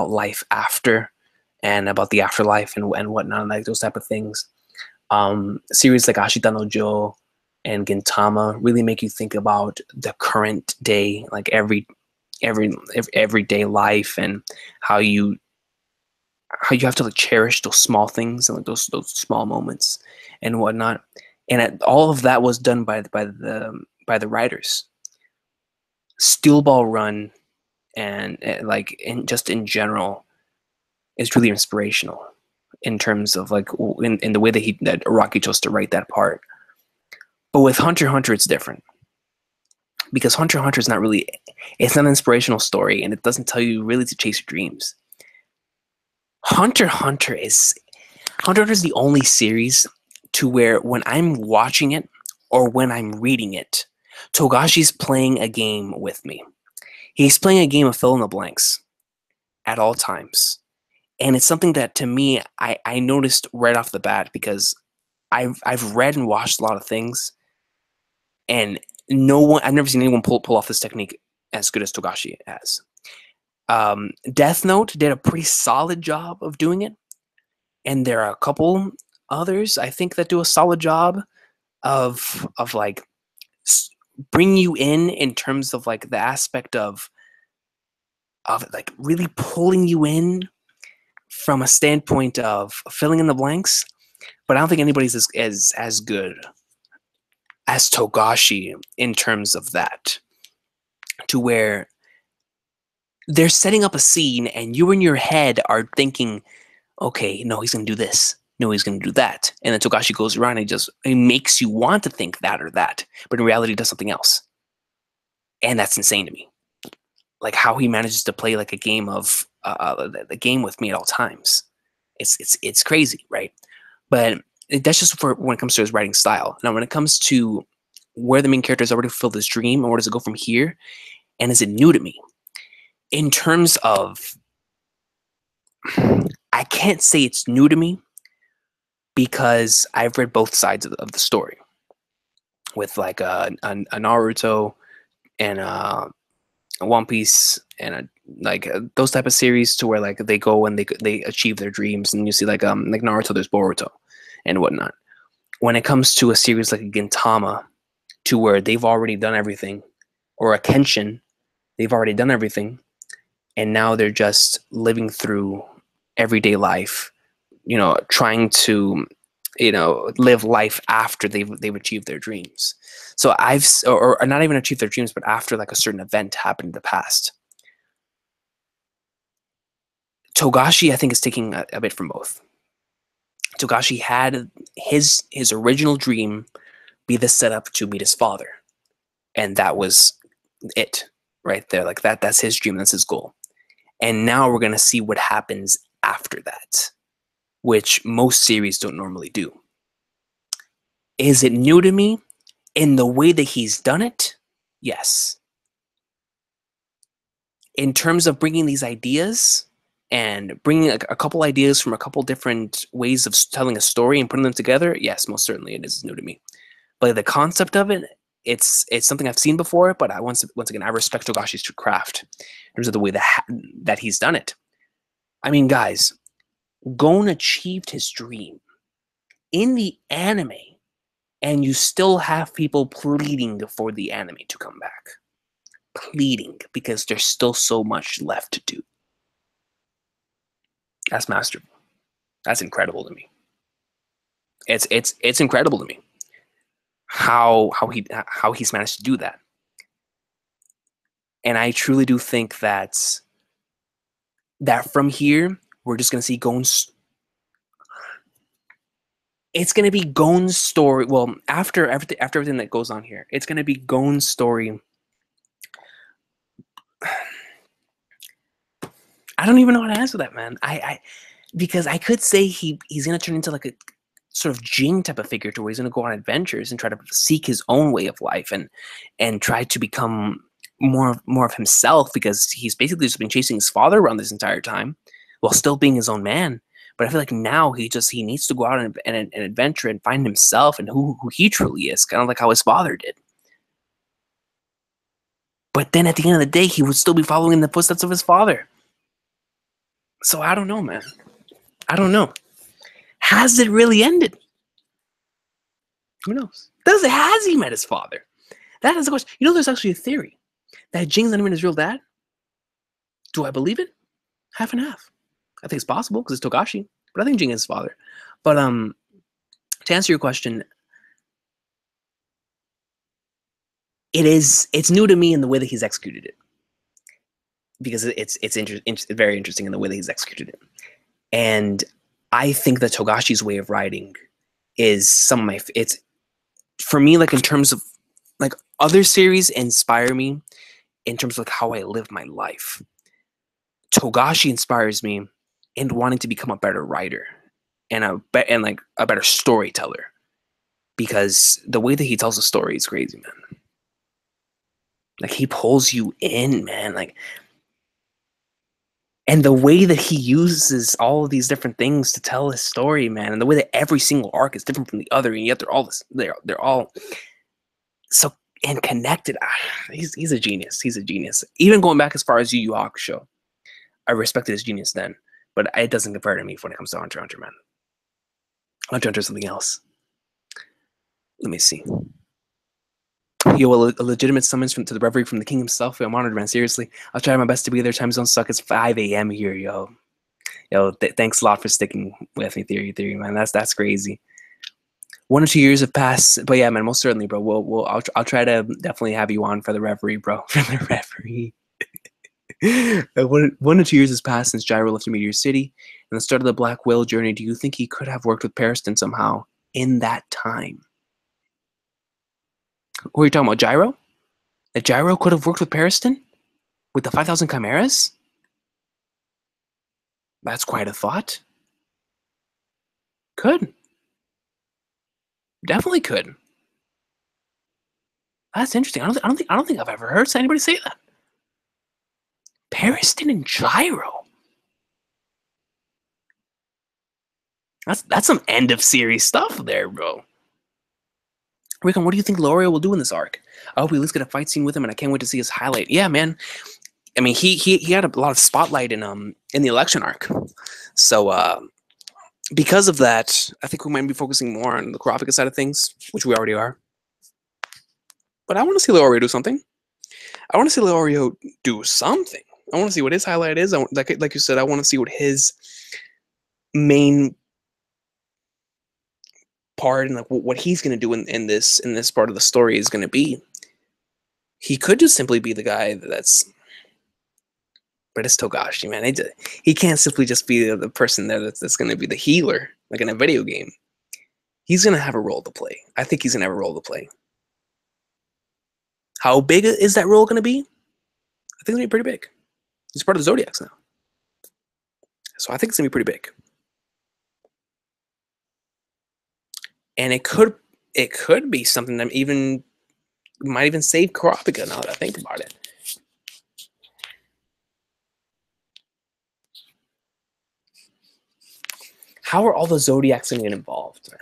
S1: life after and about the afterlife and whatnot, like those type of things. Series like Ashita no Jo and Gintama really make you think about the current day, like everyday life, and how you have to like cherish those small things and like those small moments and whatnot. And all of that was done by the writers. Steel Ball Run and just in general is really inspirational in terms of like in the way that Araki chose to write that part. But with Hunter x Hunter, it's different because Hunter x Hunter is it's not an inspirational story, and it doesn't tell you really to chase your dreams. Hunter x Hunter is the only series to where when I'm watching it or when I'm reading it, Togashi's playing a game with me. He's playing a game of fill in the blanks at all times. And it's something that to me, I noticed right off the bat because I've read and watched a lot of things, and I've never seen anyone pull off this technique as good as Togashi has. Death Note did a pretty solid job of doing it, and there are a couple others I think that do a solid job of like bring you in terms of like the aspect of like really pulling you in from a standpoint of filling in the blanks. But I don't think anybody's as good as Togashi in terms of that, to where they're setting up a scene and you in your head are thinking, okay, no, he's going to do this. No, he's going to do that. And then Togashi goes around and he makes you want to think that or that, but in reality does something else. And that's insane to me. Like how he manages to play like a game of the game with me at all times. It's crazy, right? But that's just for when it comes to his writing style. Now, when it comes to where the main character has already fulfilled his dream, and where does it go from here? And is it new to me? In terms of, I can't say it's new to me because I've read both sides of the story with like a Naruto and a One Piece and those type of series to where like they go and they achieve their dreams, and you see like Naruto, there's Boruto and whatnot. When it comes to a series like Gintama, to where they've already done everything, or a Kenshin, they've already done everything, and now they're just living through everyday life, trying to, live life after they've achieved their dreams. So or not even achieved their dreams, but after like a certain event happened in the past. Togashi, I think, is taking a bit from both. Togashi had his original dream be the setup to meet his father, and that was it right there. Like that's his dream, that's his goal. And now we're gonna see what happens after that, which most series don't normally do. Is it new to me in the way that he's done it? Yes. In terms of bringing these ideas and bringing a couple ideas from a couple different ways of telling a story and putting them together, yes, most certainly it is new to me. But the concept of it, it's something I've seen before. But once again, I respect Togashi's craft in terms of the way that he's done it. I mean, guys, Gon achieved his dream in the anime, and you still have people pleading for the anime to come back. Pleading because there's still so much left to do. That's masterful. That's incredible to me. It's incredible to me how he's managed to do that. And I truly do think that from here we're just gonna see Gon's. It's gonna be Gon's story. Well, after everything that goes on here, it's gonna be Gon's story. I don't even know how to answer that, man. Because I could say he's gonna turn into like a sort of Jing type of figure to where he's gonna go on adventures and try to seek his own way of life and try to become more of himself, because he's basically just been chasing his father around this entire time while still being his own man. But I feel like now he needs to go out and adventure and find himself and who he truly is, kind of like how his father did. But then at the end of the day, he would still be following in the footsteps of his father. So I don't know, man. I don't know. Has it really ended? Who knows? Has he met his father? That is the question. There's actually a theory that Jing's not even his real dad. Do I believe it? Half and half. I think it's possible because it's Togashi, but I think Jing is his father. But to answer your question, it's new to me in the way that he's executed it, because it's very interesting in the way that he's executed it. And I think that Togashi's way of writing is some of my. It's for me, like in terms of like other series inspire me in terms of like how I live my life. Togashi inspires me in wanting to become a better writer and a better storyteller, because the way that he tells a story is crazy, man. Like he pulls you in, man. Like, and the way that he uses all of these different things to tell his story, man, and the way that every single arc is different from the other, and yet they're all so and connected. He's a genius. He's a genius. Even going back as far as Yu Yu Hakusho, I respected his genius then, but it doesn't compare to me when it comes to Hunter x Hunter, man. Hunter x Hunter is something else. Let me see. Yo, a legitimate summons to the Reverie from the King himself. I'm honored, man. Seriously, I'll try my best to be there. Time zone suck. It's 5 a.m. here, yo. Thanks a lot for sticking with me, theory, man. That's crazy. 1 or 2 years have passed, but yeah, man, most certainly, bro. I'll try to definitely have you on for the Reverie, bro. For the Reverie. 1 or 2 years has passed since Gyro left Meteor City and the start of the Black Whale journey. Do you think he could have worked with Pariston somehow in that time? Who are you talking about, Gyro? That Gyro could have worked with Pariston? With the 5,000 Chimeras? That's quite a thought. Could. Definitely could. That's interesting. I don't think I've ever heard anybody say that. Periston and Gyro. That's some end of series stuff there, bro. Rickon, what do you think Lorio will do in this arc? I hope we at least get a fight scene with him, and I can't wait to see his highlight. Yeah, man. I mean, he had a lot of spotlight in the election arc, so because of that, I think we might be focusing more on the Kurapika side of things, which we already are. But I want to see Leorio do something. I want to see Leorio do something. I want to see what his highlight is. Like you said, I want to see what his main part and like what he's going to do in this part of the story is going to be. He could just simply be the guy that's, but it's Togashi, man. He can't simply just be the person there that's going to be the healer, like in a video game. He's going to have a role to play. I think he's going to have a role to play. How big is that role going to be? I think it's going to be pretty big. He's part of the Zodiacs now. So I think it's going to be pretty big. And it could be something that might even save Kurapika now that I think about it. How are all the Zodiacs going to get involved, man?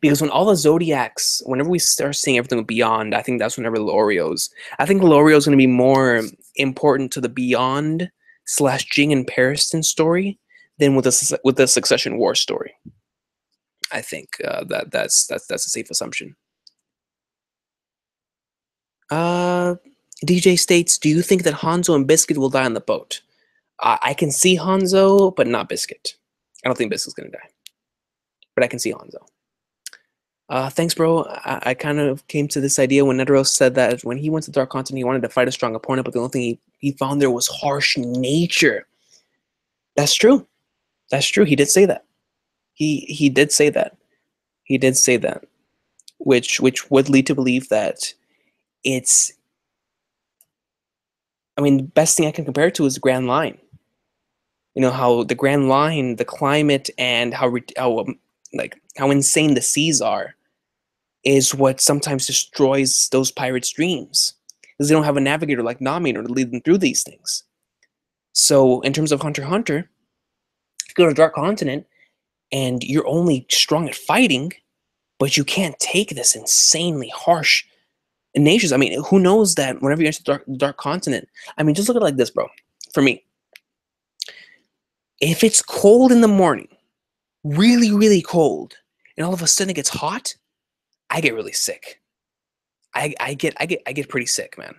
S1: Because when all the Zodiacs, whenever we start seeing everything beyond, I think that's whenever Lorio's. I think Lorio's going to be more important to the Beyond / Jing and Periston story than with the Succession War story. I think that's a safe assumption. DJ states, do you think that Hanzo and Biscuit will die on the boat? I can see Hanzo, but not Biscuit. I don't think Biscuit's going to die. But I can see Hanzo. Thanks, bro. I kind of came to this idea when Netero said that when he went to Dark Continent, he wanted to fight a strong opponent, but the only thing he found there was harsh nature. That's true. That's true. He did say that. He did say that. He did say that. Which would lead to believe that it's... I mean, the best thing I can compare it to is the Grand Line. You know, how the Grand Line, the climate, and how insane the seas are is what sometimes destroys those pirates' dreams. Because they don't have a navigator like Nami to lead them through these things. So, in terms of Hunter x Hunter, if you go to Dark Continent and you're only strong at fighting, but you can't take this insanely harsh natures. I mean, who knows that whenever you enter Dark Continent, I mean, just look at it like this, bro. For me, if it's cold in the morning, really, really cold, and all of a sudden it gets hot, I get really sick. I get pretty sick, man.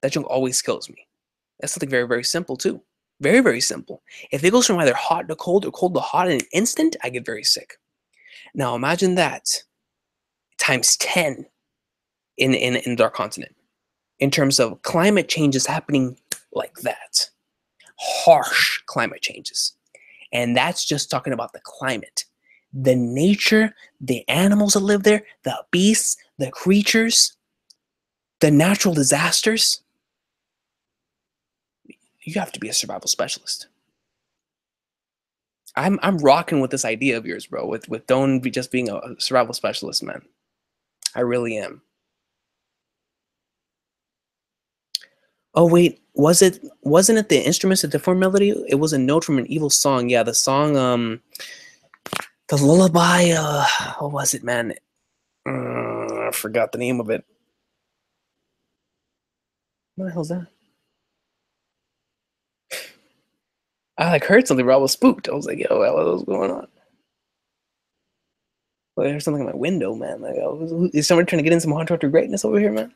S1: That junk always kills me. That's something very, very simple too. Very, very simple. If it goes from either hot to cold or cold to hot in an instant, I get very sick. Now imagine that times 10 in Dark Continent. In terms of climate changes happening like that. Harsh climate changes. And that's just talking about the climate. The nature, the animals that live there, the beasts, the creatures, the natural disasters. You have to be a survival specialist. I'm rocking with this idea of yours, bro. With Don just being a survival specialist, man. I really am. Oh wait, wasn't it the instruments that deformed melody? It was a note from an evil song. Yeah, the song the lullaby, what was it, man? I forgot the name of it. What the hell's that? I like heard something, but I was spooked. I was like, yo, what was going on? Well, there's something in my window, man. Like, is somebody trying to get in some Hunter x Hunter greatness over here, man?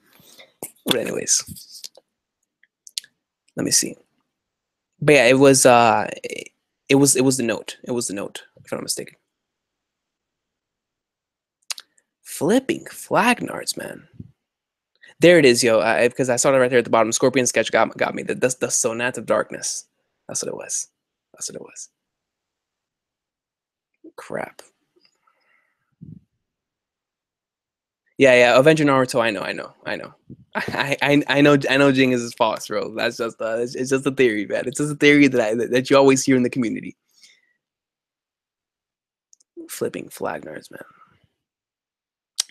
S1: But anyways, let me see. But yeah, it was the note. It was the note, if I'm not mistaken. Flipping Flagnards, man. There it is, yo. Because I saw it right there at the bottom. Scorpion sketch got me. The Sonat of Darkness. That's what it was. That's what it was. Crap. Yeah. Avenger Naruto. I know. I know. Jing is his boss, bro. That's just it's just a theory, man. It's just a theory that you always hear in the community. Flipping Flagnards, man.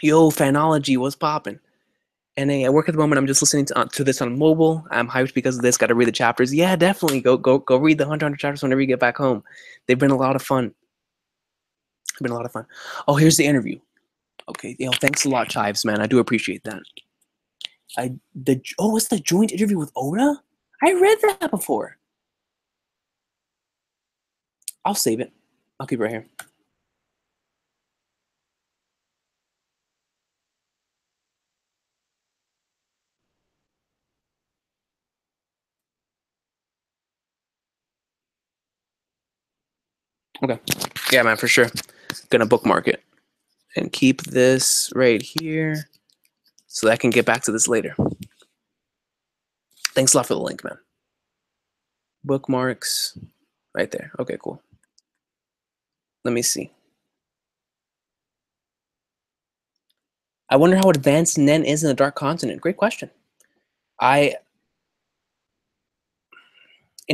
S1: Yo, Fanology, what's popping? And I work at the moment. I'm just listening to this on mobile. I'm hyped because of this. Got to read the chapters. Yeah, definitely go read the Hunter x Hunter chapters whenever you get back home. They've been a lot of fun. Been a lot of fun. Oh, here's the interview. Okay, thanks a lot, Chives, man. I do appreciate that. It's the joint interview with Oda? I read that before. I'll save it. I'll keep it right here. Okay. Yeah, man, for sure. Gonna bookmark it and keep this right here so that I can get back to this later. Thanks a lot for the link, man. Bookmarks right there. Okay, cool. Let me see. I wonder how advanced Nen is in the Dark Continent. Great question. In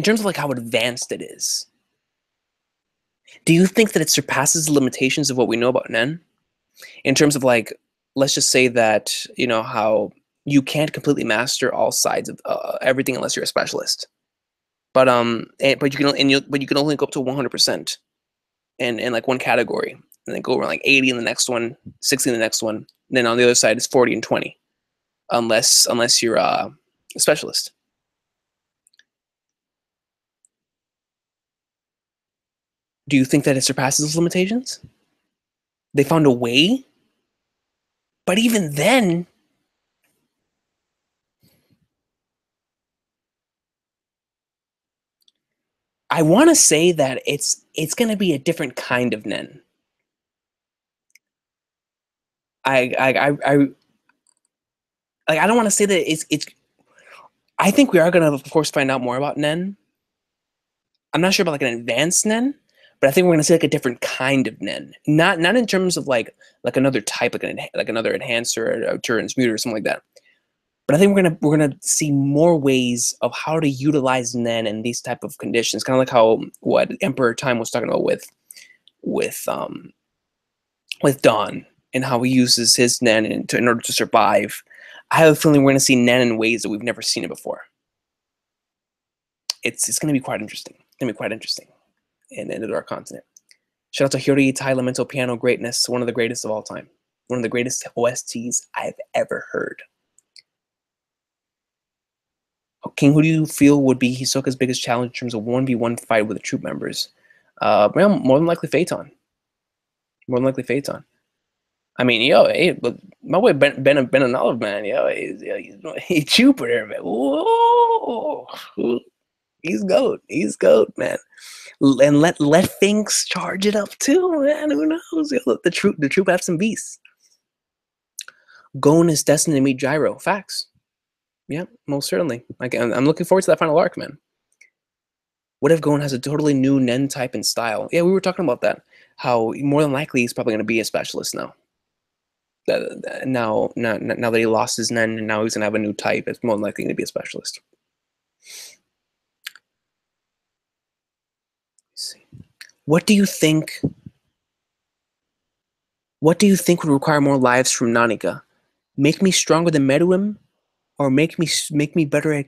S1: terms of like how advanced it is, do you think that it surpasses the limitations of what we know about Nen? In terms of like, let's just say that, how you can't completely master all sides of everything unless you're a specialist. But but you can only go up to 100% in like one category, and then go around like 80 in the next one, 60 in the next one. And then on the other side is 40 and 20, unless you're a specialist. Do you think that it surpasses those limitations? They found a way, but even then, I want to say that it's going to be a different kind of Nen. I I don't want to say that it's. I think we are going to, of course, find out more about Nen. I'm not sure about like an advanced Nen, but I think we're going to see like a different kind of Nen. Not in terms of like another type, like another enhancer or a transmuter or something like that. But I think we're gonna see more ways of how to utilize Nen in these type of conditions, kind of like how what Emperor Time was talking about with um with Dawn, and how he uses his Nen in order to survive. I have a feeling we're gonna see Nen in ways that we've never seen it before. It's gonna be quite interesting. It's gonna be quite interesting in the Dark Continent. Shout out to Hyori Tai Elemental Piano Greatness, one of the greatest of all time, one of the greatest OSTs I've ever heard. King, who do you feel would be Hisoka's biggest challenge in terms of 1v1 fight with the troop members? Well, more than likely Phaeton. More than likely Phaeton. I mean, but my boy Ben Olive, man, he's Jupiter, man. Whoa, he's goat. He's goat, man. And let Finks charge it up too, man. Who knows? The troop have some beasts. Gon is destined to meet Gyro. Facts. Yeah, most certainly. Like, I'm looking forward to that final arc, man. What if Gon has a totally new Nen type and style? Yeah, we were talking about that. How more than likely he's probably going to be a specialist now. Now that he lost his Nen and now he's going to have a new type, it's more than likely going to be a specialist. Let's see. What do you think? What do you think would require more lives from Nanika? Make me stronger than Meruem, or make me better at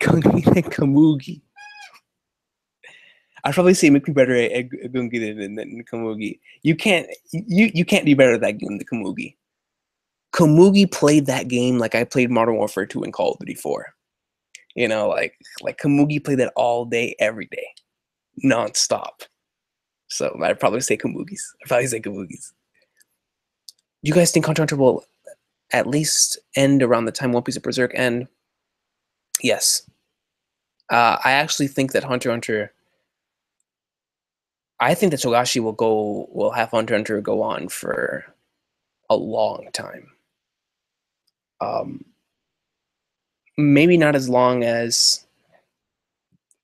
S1: Kamugi? I'd probably say make me better at Gungi than Kamugi. You can't do better at that game than Kamugi. Kamugi played that game like I played Modern Warfare 2 and Call of Duty 4. Like Kamugi played that all day, every day, nonstop. So I'd probably say Kamugi's. Do you guys think Hunter x Hunter will at least end around the time One Piece of Berserk end? Yes. I actually think that Hunter x Hunter. I think that Togashi will have Hunter x Hunter go on for a long time. Maybe not as long as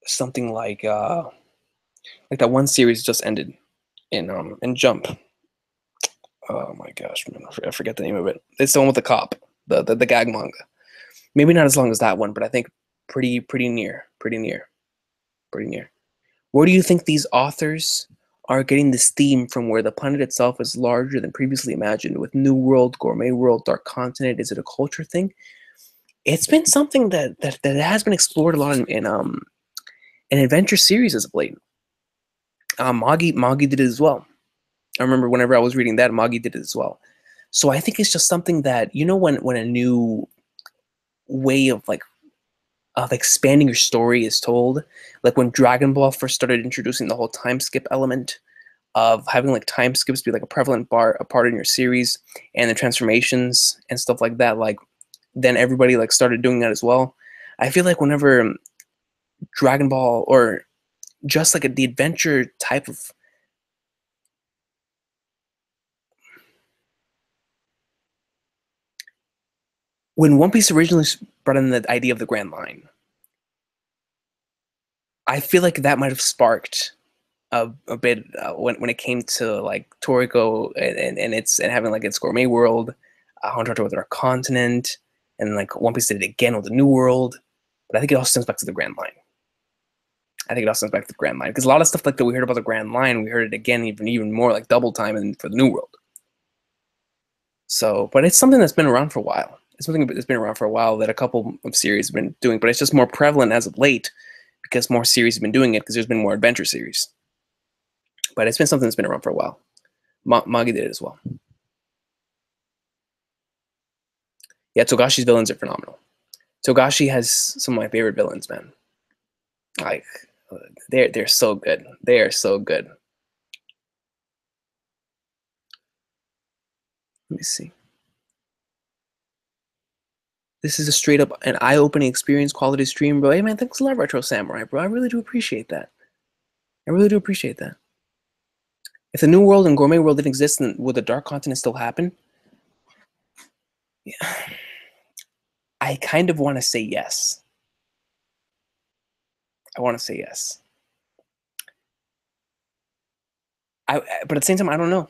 S1: something like that one series just ended in Jump. Oh my gosh, man, I forget the name of it. It's the one with the cop, the gag manga. Maybe not as long as that one, but I think pretty near. Where do you think these authors are getting this theme from where the planet itself is larger than previously imagined, with New World, Gourmet World, Dark Continent. Is it a culture thing? It's been something that has been explored a lot in adventure series as of late. Magi did it as well. I remember whenever I was reading that, Magi did it as well. So I think it's just something that, when a new way of expanding your story is told, like when Dragon Ball first started introducing the whole time skip element of having like time skips be like a prevalent a part in your series, and the transformations and stuff like that, like then everybody like started doing that as well. I feel like whenever Dragon Ball, or just like the adventure type of, when One Piece originally brought in the idea of the Grand Line, I feel like that might have sparked a bit when it came to like Toriko and having like its Gourmet World, Hunter x Hunter with our continent, and like One Piece did it again with the New World. But I think it all stems back to the Grand Line. I think it all stems back to the Grand Line, because a lot of stuff like that we heard about the Grand Line, we heard it again even more like double time and for the New World. So, but it's something that's been around for a while. It's something that's been around for a while that a couple of series have been doing, but it's just more prevalent as of late because more series have been doing it because there's been more adventure series. But it's been something that's been around for a while. Magi did it as well. Yeah, Togashi's villains are phenomenal. Togashi has some of my favorite villains, man. Like they're so good. They are so good. Let me see. This is a straight up an eye-opening experience, quality stream, bro. Hey man, thanks a lot, Retro Samurai, bro. I really do appreciate that. I really do appreciate that. If the New World and Gourmet World didn't exist, then would the Dark Continent still happen? Yeah. I kind of want to say yes. I want to say yes. But at the same time, I don't know,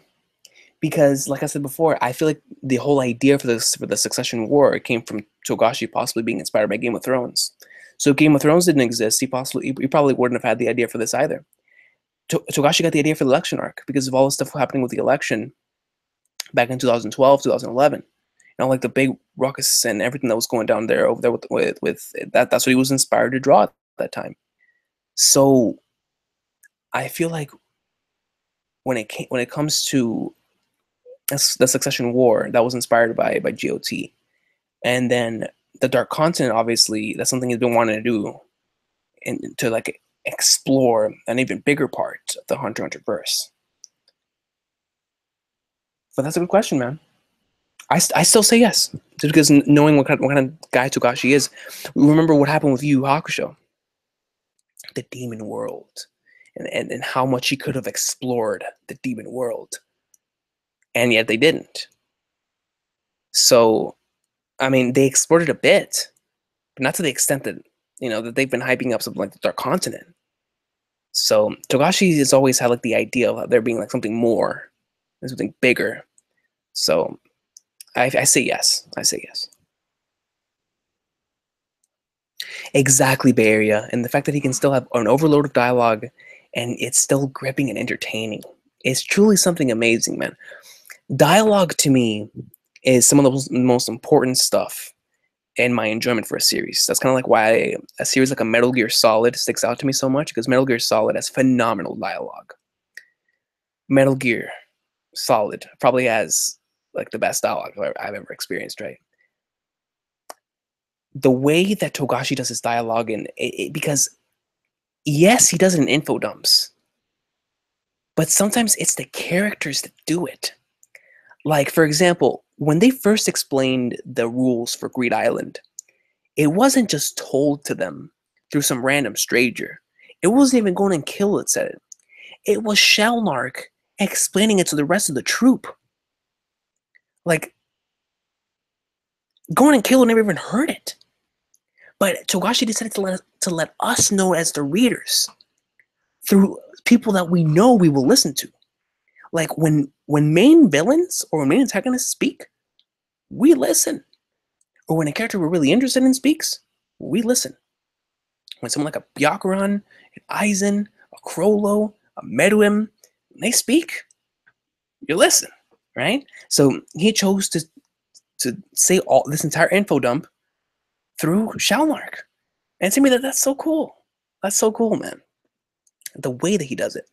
S1: because, like I said before, I feel like the whole idea for the Succession War came from Togashi possibly being inspired by Game of Thrones. So if Game of Thrones didn't exist, he probably wouldn't have had the idea for this either. Togashi got the idea for the election arc because of all the stuff happening with the election back in 2012, 2011. Like the big ruckus and everything that was going down there over there with that. That's what he was inspired to draw at that time. So I feel like when it comes to the Succession War, that was inspired by GOT, and then the Dark Continent, obviously that's something he's been wanting to do, and to like explore an even bigger part of the Hunter x Hunter verse. But that's a good question, man. I still say yes, just because knowing what kind of guy Togashi is. Remember what happened with Yu Yu Hakusho, the demon world, and how much he could have explored the demon world, and yet they didn't. So, I mean, they explored it a bit, but not to the extent that that they've been hyping up something like the Dark Continent. So Togashi has always had like the idea of there being like something more, something bigger. So I say yes. I say yes. Exactly, Bay Area, and the fact that he can still have an overload of dialogue, and it's still gripping and entertaining. It's truly something amazing, man. Dialogue to me is some of the most important stuff in my enjoyment for a series. That's kind of like why a series like a Metal Gear Solid sticks out to me so much, because Metal Gear Solid has phenomenal dialogue. Metal Gear Solid probably has like the best dialogue I've ever experienced, right? The way that Togashi does his dialogue, and because yes, he does it in info dumps, but sometimes it's the characters that do it. Like, for example, when they first explained the rules for Greed Island, it wasn't just told to them through some random stranger. It wasn't even going and kill it said it. It was Shellnark explaining it to the rest of the troop. Like, going and kill it never even heard it. But Togashi decided to let us know as the readers through people that we know we will listen to. Like when main villains or when main antagonists speak, we listen. Or when a character we're really interested in speaks, we listen. When someone like a Byakuran, an Aizen, a Crollo, a Meruem, they speak, you listen, right? So he chose to say all this entire info dump through Shellmark. And to me, that's so cool. That's so cool, man. The way that he does it.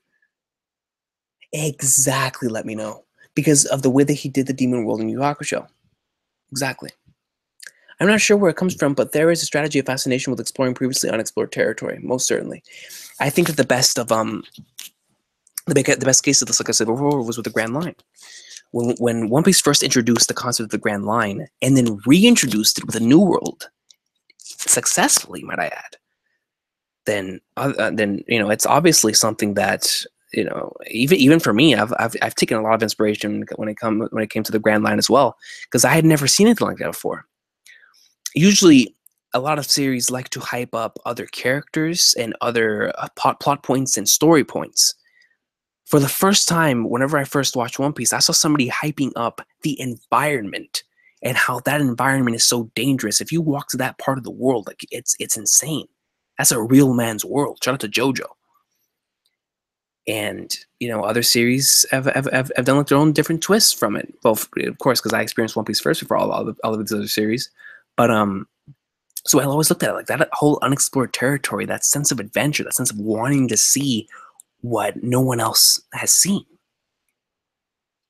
S1: Exactly, let me know. Because of the way that he did the Demon World in Yu Yu Hakusho. Exactly. I'm not sure where it comes from, but there is a strategy of fascination with exploring previously unexplored territory. Most certainly. I think that the best of the best case of this, like I said before, was with the Grand Line. When One Piece first introduced the concept of the Grand Line and then reintroduced it with a new world, successfully, might I add, then it's obviously something that even for me, I've taken a lot of inspiration when it came to the Grand Line as well, because I had never seen anything like that before. Usually, a lot of series like to hype up other characters and other plot points and story points. For the first time, whenever I first watched One Piece, I saw somebody hyping up the environment and how that environment is so dangerous. If you walk to that part of the world, like it's insane. That's a real man's world. Shout out to JoJo. And other series have done like their own different twists from it. Well, of course, because I experienced One Piece first before all of these other series. But so I always looked at it like that whole unexplored territory, that sense of adventure, that sense of wanting to see what no one else has seen,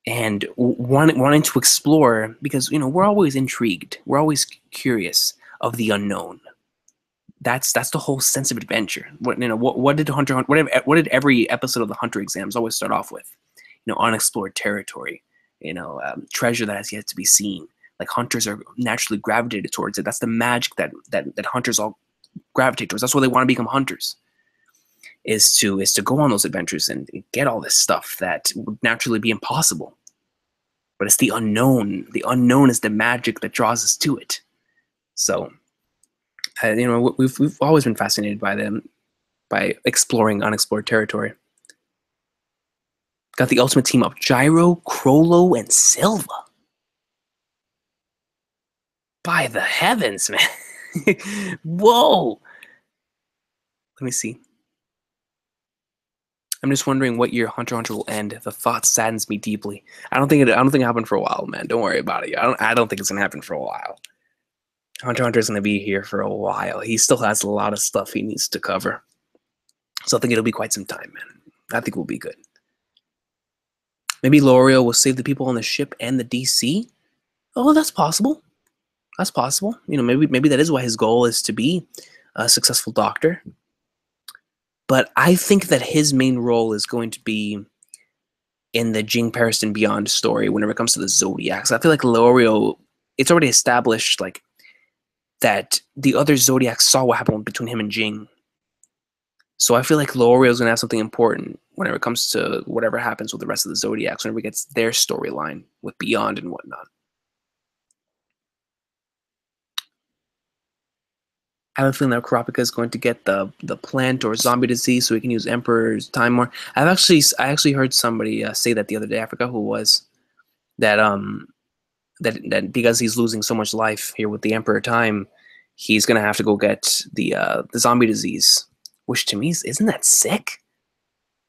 S1: and wanting to explore, because we're always intrigued, we're always curious of the unknown. That's the whole sense of adventure. What did what did every episode of the Hunter exams always start off with? Unexplored territory, treasure that has yet to be seen. Like hunters are naturally gravitated towards it. That's the magic that hunters all gravitate towards. That's why they want to become hunters. Is to go on those adventures and get all this stuff that would naturally be impossible. But it's the unknown. The unknown is the magic that draws us to it. So, we've always been fascinated by them, by exploring unexplored territory. Got the ultimate team up: Gyro, Crollo, and Silva. By the heavens, man! Whoa! Let me see. I'm just wondering what year Hunter x Hunter will end. The thought saddens me deeply. I don't think it happened for a while, man. Don't worry about it. I don't think it's gonna happen for a while. Hunter x Hunter is gonna be here for a while. He still has a lot of stuff he needs to cover. So I think it'll be quite some time, man. I think we'll be good. Maybe L'Oreal will save the people on the ship and the DC. Oh, that's possible. That's possible. Maybe that is why his goal is to be a successful doctor. But I think that his main role is going to be in the Jing Paris and Beyond story whenever it comes to the Zodiacs. I feel like L'Oreal, it's already established like that the other Zodiacs saw what happened between him and Jing. So I feel like L'Oreal's going to have something important whenever it comes to whatever happens with the rest of the Zodiacs, whenever it gets their storyline with Beyond and whatnot. I have a feeling that Kurapika is going to get the plant or zombie disease so he can use Emperor's time more. I actually heard somebody say that the other day. I forgot who it was. That that because he's losing so much life here with the Emperor time, he's gonna have to go get the zombie disease. Which to me isn't that sick?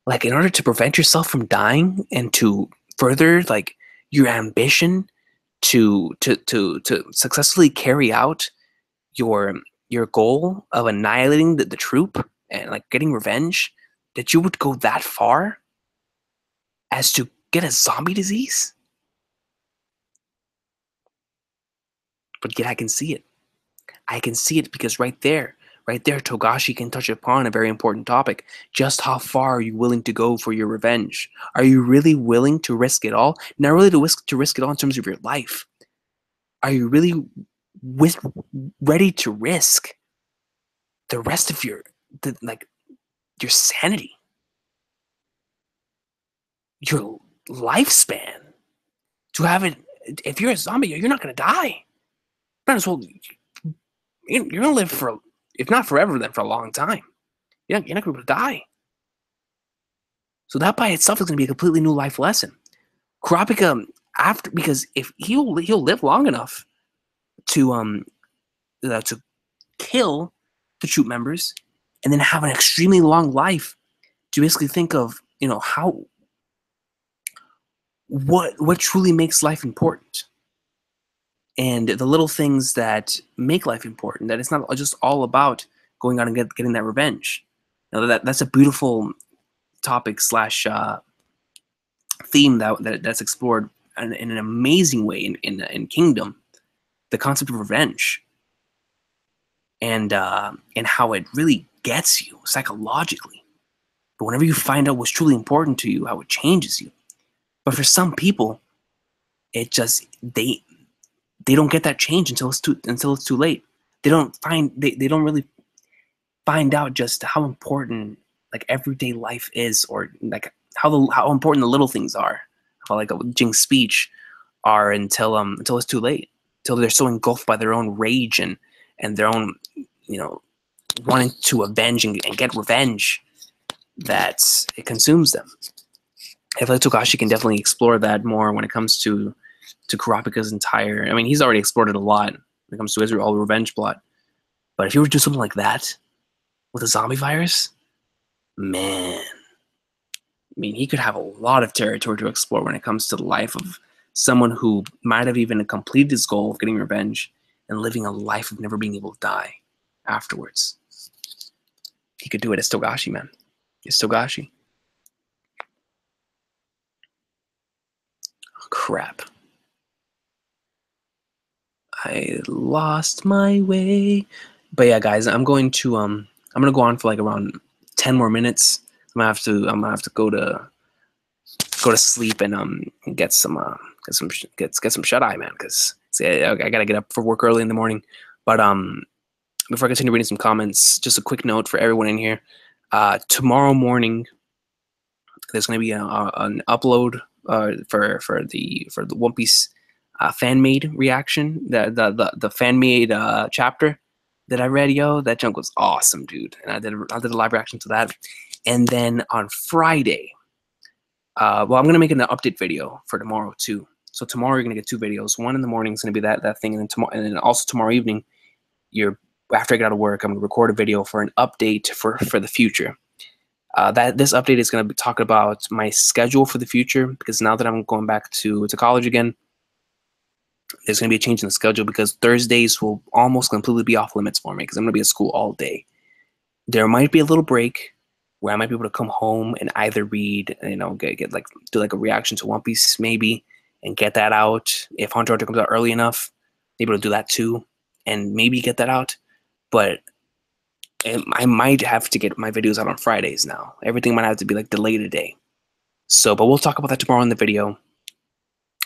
S1: Like, in order to prevent yourself from dying and to further like your ambition to successfully carry out your goal of annihilating the troop and like getting revenge, that you would go that far as to get a zombie disease? But yet I can see it. I can see it because right there, Togashi can touch upon a very important topic. Just how far are you willing to go for your revenge? Are you really willing to risk it all? Not really to risk it all in terms of your life. Are you really ready to risk the rest of your sanity, your lifespan, to have it? If you're a zombie, you're not going to die. Might as well. You're going to live for, if not forever, then for a long time. You're not going to be able to die. So that by itself is going to be a completely new life lesson. Kurapika, because if he'll live long enough to kill the troop members and then have an extremely long life, to basically think of how what truly makes life important, and the little things that make life important. That it's not just all about going out and getting that revenge. That's a beautiful topic slash theme that's explored in an amazing way in Kingdom, the concept of revenge, and how it really gets you psychologically. But whenever you find out what's truly important to you, how it changes you. But for some people, it just they don't get that change until it's too late. They don't really find out just how important like everyday life is, or like how important the little things are, how like Jing's speech are until it's too late, until they're so engulfed by their own rage and their own, you know, wanting to avenge and get revenge, that it consumes them. I feel like Togashi can definitely explore that more when it comes to Kurapika's entire. I mean, he's already explored it a lot when it comes to his all revenge plot. But if you were to do something like that with a zombie virus, man, I mean, he could have a lot of territory to explore when it comes to the life of someone who might have even completed his goal of getting revenge and living a life of never being able to die afterwards. He could do it as Togashi, man. It's Togashi. Oh, crap. I lost my way. But yeah, guys, I'm gonna go on for like around 10 more minutes. I'm gonna have to go to sleep and get some shut eye, man, because I gotta get up for work early in the morning. But before I continue reading some comments, just a quick note for everyone in here. Tomorrow morning there's gonna be an upload for the One Piece fan made reaction, the fan made chapter that I read. Yo, that junk was awesome, dude. And I did a live reaction to that. And then on Friday, well, I'm gonna make an update video for tomorrow too. So tomorrow you're gonna get two videos. One in the morning is gonna be that thing, and then also tomorrow evening, after I get out of work, I'm gonna record a video for an update for the future. This update is gonna talk about my schedule for the future, because now that I'm going back to college again, there's going to be a change in the schedule, because Thursdays will almost completely be off limits for me, because I'm going to be at school all day. There might be a little break where I might be able to come home and either read, do like a reaction to One Piece maybe, and get that out. If Hunter x Hunter comes out early enough, be able to do that too, and maybe get that out. But I might have to get my videos out on Fridays now. Everything might have to be like delayed a day. So, but we'll talk about that tomorrow in the video.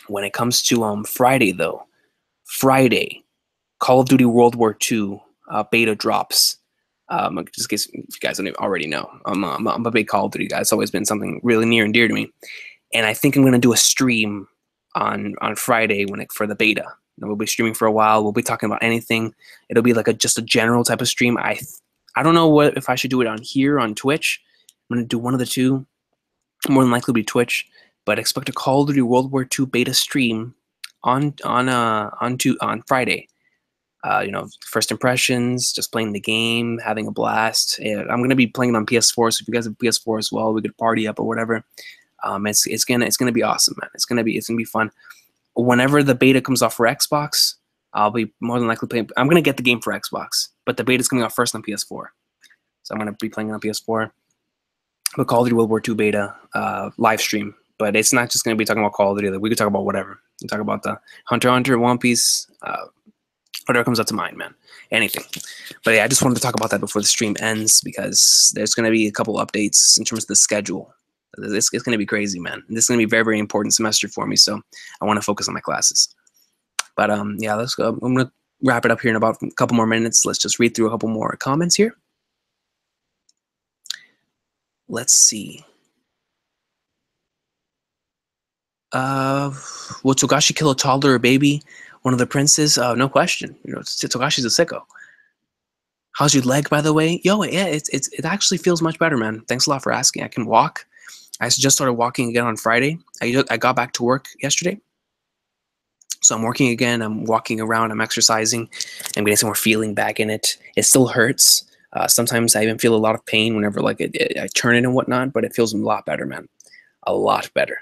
S1: When it comes to Friday, though, Call of Duty World War II beta drops. Just in case if you guys don't already know, I'm a big Call of Duty guy. It's always been something really near and dear to me. And I think I'm going to do a stream on Friday for the beta. We'll be streaming for a while. We'll be talking about anything. It'll be like just a general type of stream. I don't know if I should do it on here on Twitch. I'm going to do one of the two. More than likely be Twitch. But expect a Call of Duty World War II beta stream on Friday. First impressions, just playing the game, having a blast. Yeah, I'm gonna be playing it on PS4, so if you guys have PS4 as well, we could party up or whatever. It's gonna be awesome, man. It's gonna be fun. Whenever the beta comes off for Xbox, I'll be more than likely playing. I'm gonna get the game for Xbox, but the beta's coming out first on PS4, so I'm gonna be playing it on PS4. But Call of Duty World War II beta live stream. But it's not just going to be talking about Call of Duty. Like, we could talk about whatever. We can talk about the Hunter x Hunter, One Piece, whatever comes up to mind, man. Anything. But yeah, I just wanted to talk about that before the stream ends, because there's going to be a couple updates in terms of the schedule. It's going to be crazy, man. This is going to be a very, very important semester for me, so I want to focus on my classes. But yeah, let's go. I'm going to wrap it up here in about a couple more minutes. Let's just read through a couple more comments here. Let's see. Will Togashi kill a toddler or baby? One of the princes? No question. Togashi's a sicko. How's your leg, by the way? Yo, yeah, it actually feels much better, man. Thanks a lot for asking. I can walk. I just started walking again on Friday. I got back to work yesterday, so I'm working again. I'm walking around. I'm exercising. I'm getting some more feeling back in it. It still hurts. Sometimes I even feel a lot of pain whenever I turn it and whatnot, but it feels a lot better, man. A lot better.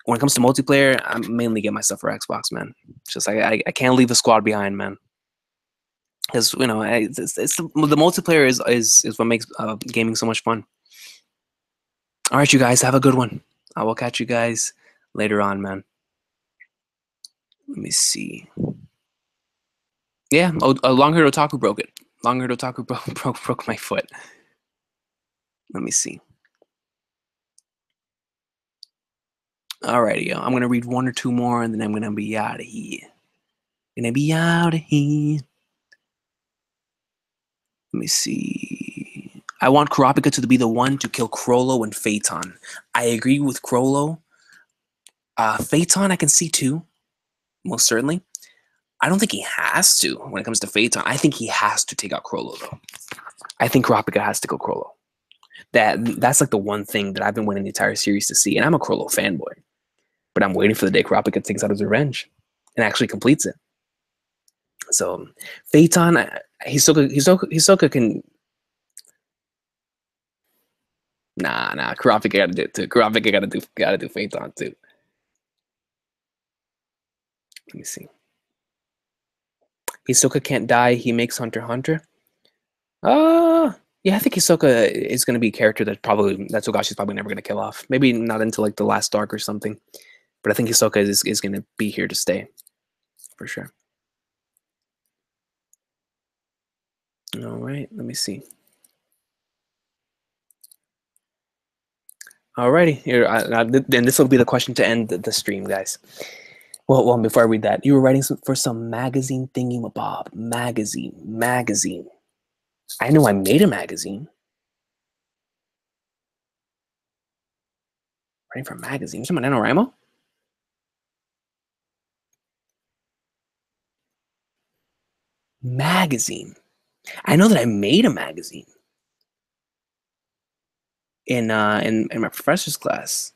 S1: When it comes to multiplayer, I mainly get my stuff for Xbox, man. It's just I can't leave the squad behind, man. Because it's the multiplayer is what makes gaming so much fun. All right, you guys have a good one. I will catch you guys later on, man. Let me see. Yeah, Long Haired Otaku broke it. Long Haired Otaku broke my foot. Let me see. Alrighty, yo. I'm gonna read one or two more, and then I'm gonna be out of here. Gonna be out of here. Let me see. I want Kurapika to be the one to kill Crollo and Phaeton. I agree with Crollo. Phaeton, I can see too, most certainly. I don't think he has to when it comes to Phaeton. I think he has to take out Crollo, though. I think Kurapika has to kill Crollo. That's like the one thing that I've been waiting the entire series to see, and I'm a Crollo fanboy. But I'm waiting for the day Kurapika takes out his revenge and actually completes it. So Phaeton, Hisoka can. Nah. Kurapika gotta do it too. Kurapika gotta do Phaeton too. Let me see. Hisoka can't die. He makes Hunter x Hunter. Yeah, I think Hisoka is going to be a character that Togashi's probably never going to kill off. Maybe not until like the last arc or something. But I think Hisoka is going to be here to stay for sure. All right, let me see. Alrighty, here, then this will be the question to end the stream, guys. Well, before I read that, you were writing for some magazine thingy-mabob. Magazine. I know I made a magazine. Writing for a magazine. Someone NaNoWriMo? Magazine. I know that I made a magazine in my professor's class.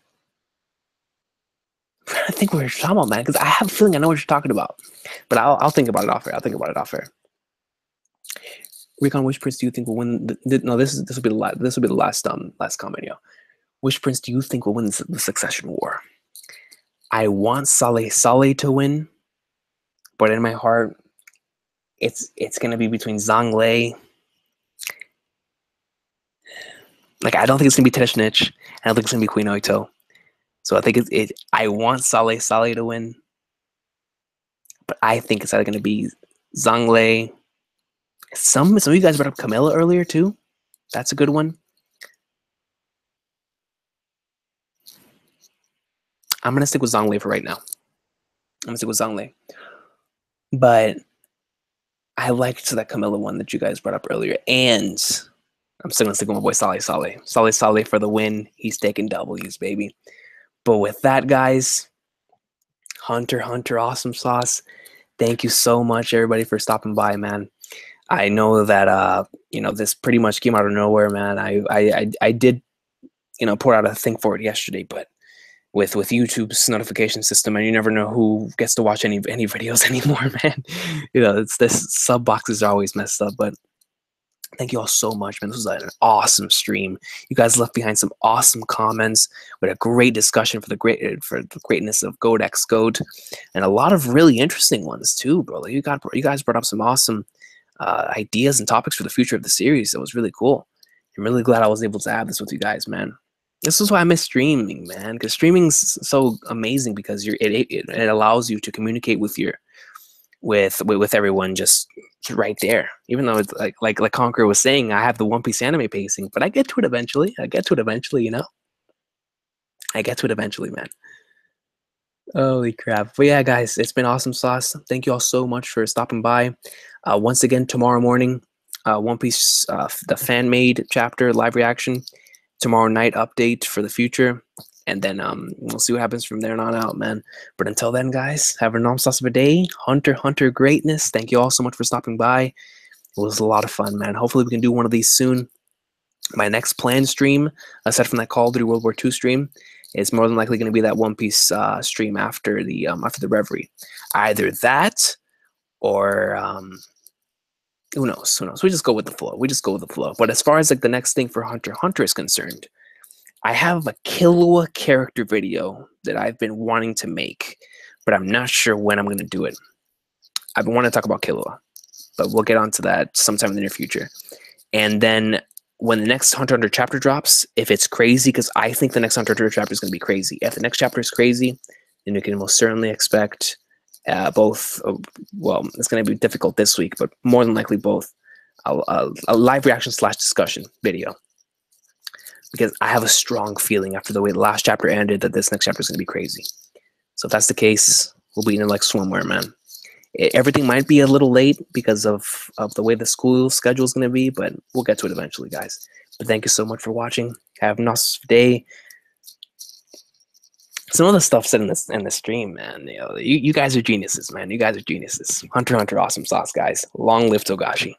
S1: I think we were talking about, man, because I have a feeling I know what you're talking about. But I'll think about it off air. I'll think about it off air. Recon, which prince do you think will win? No, this will be the last comment, yo. Which prince do you think will win the succession war? I want Saleh to win, but in my heart, it's gonna be between Zhang Lei. Like, I don't think it's gonna be Teshnich. I don't think it's gonna be Queen Oito. So I think I want Saleh to win, but I think it's either gonna be Zhang Lei. Some of you guys brought up Camilla earlier too. That's a good one. I'm gonna stick with Zhang Lei for right now. I'm gonna stick with Zhang Lei. But I liked that Camilla one that you guys brought up earlier. And I'm still gonna stick with my boy Saleh. Saleh for the win. He's taking W's, baby. But with that, guys, Hunter awesome sauce. Thank you so much, everybody, for stopping by, man. I know that this pretty much came out of nowhere, man. I did, pour out a thing for it yesterday, but with YouTube's notification system, and you never know who gets to watch any videos anymore, man. It's this sub boxes are always messed up, but thank you all so much, man. This was an awesome stream. You guys left behind some awesome comments with a great discussion for the greatness of Godex Code, and a lot of really interesting ones too, bro. You guys brought up some awesome ideas and topics for the future of the series. That was really cool. I'm really glad I was able to have this with you guys, man. This is why I miss streaming, man, because streaming's so amazing because it allows you to communicate with everyone just right there. Even though it's like Conqueror was saying, I have the One Piece anime pacing, but I get to it eventually. I get to it eventually, man. Holy crap. But yeah, guys, it's been awesome sauce. Thank you all so much for stopping by. Once again, tomorrow morning, One Piece, the fan-made chapter live reaction. Tomorrow night update for the future, and then we'll see what happens from there on out, man. But until then, guys, have a non-sauce of a day. Hunter greatness. Thank you all so much for stopping by. It was a lot of fun, man. Hopefully we can do one of these soon. My next planned stream, aside from that Call of Duty World War II stream, is more than likely going to be that One Piece stream after the Reverie. Either that or who knows? We just go with the flow. But as far as like the next thing for Hunter is concerned, I have a Killua character video that I've been wanting to make, but I'm not sure when I'm going to do it. I've been wanting to talk about Killua, but we'll get onto that sometime in the near future. And then when the next Hunter x Hunter chapter drops, if it's crazy, because I think the next Hunter x Hunter chapter is going to be crazy. If the next chapter is crazy, then you can most certainly expect both. Well, it's going to be difficult this week, but more than likely both a live reaction / discussion video. Because I have a strong feeling after the way the last chapter ended that this next chapter is going to be crazy. So if that's the case, we'll be in like swimwear, man. Everything might be a little late because of the way the school schedule is going to be, but we'll get to it eventually, guys. But thank you so much for watching. Have a nice day. Some of the stuff said in the stream, man. You guys are geniuses, man. You guys are geniuses. Hunter x Hunter, awesome sauce, guys. Long live Togashi.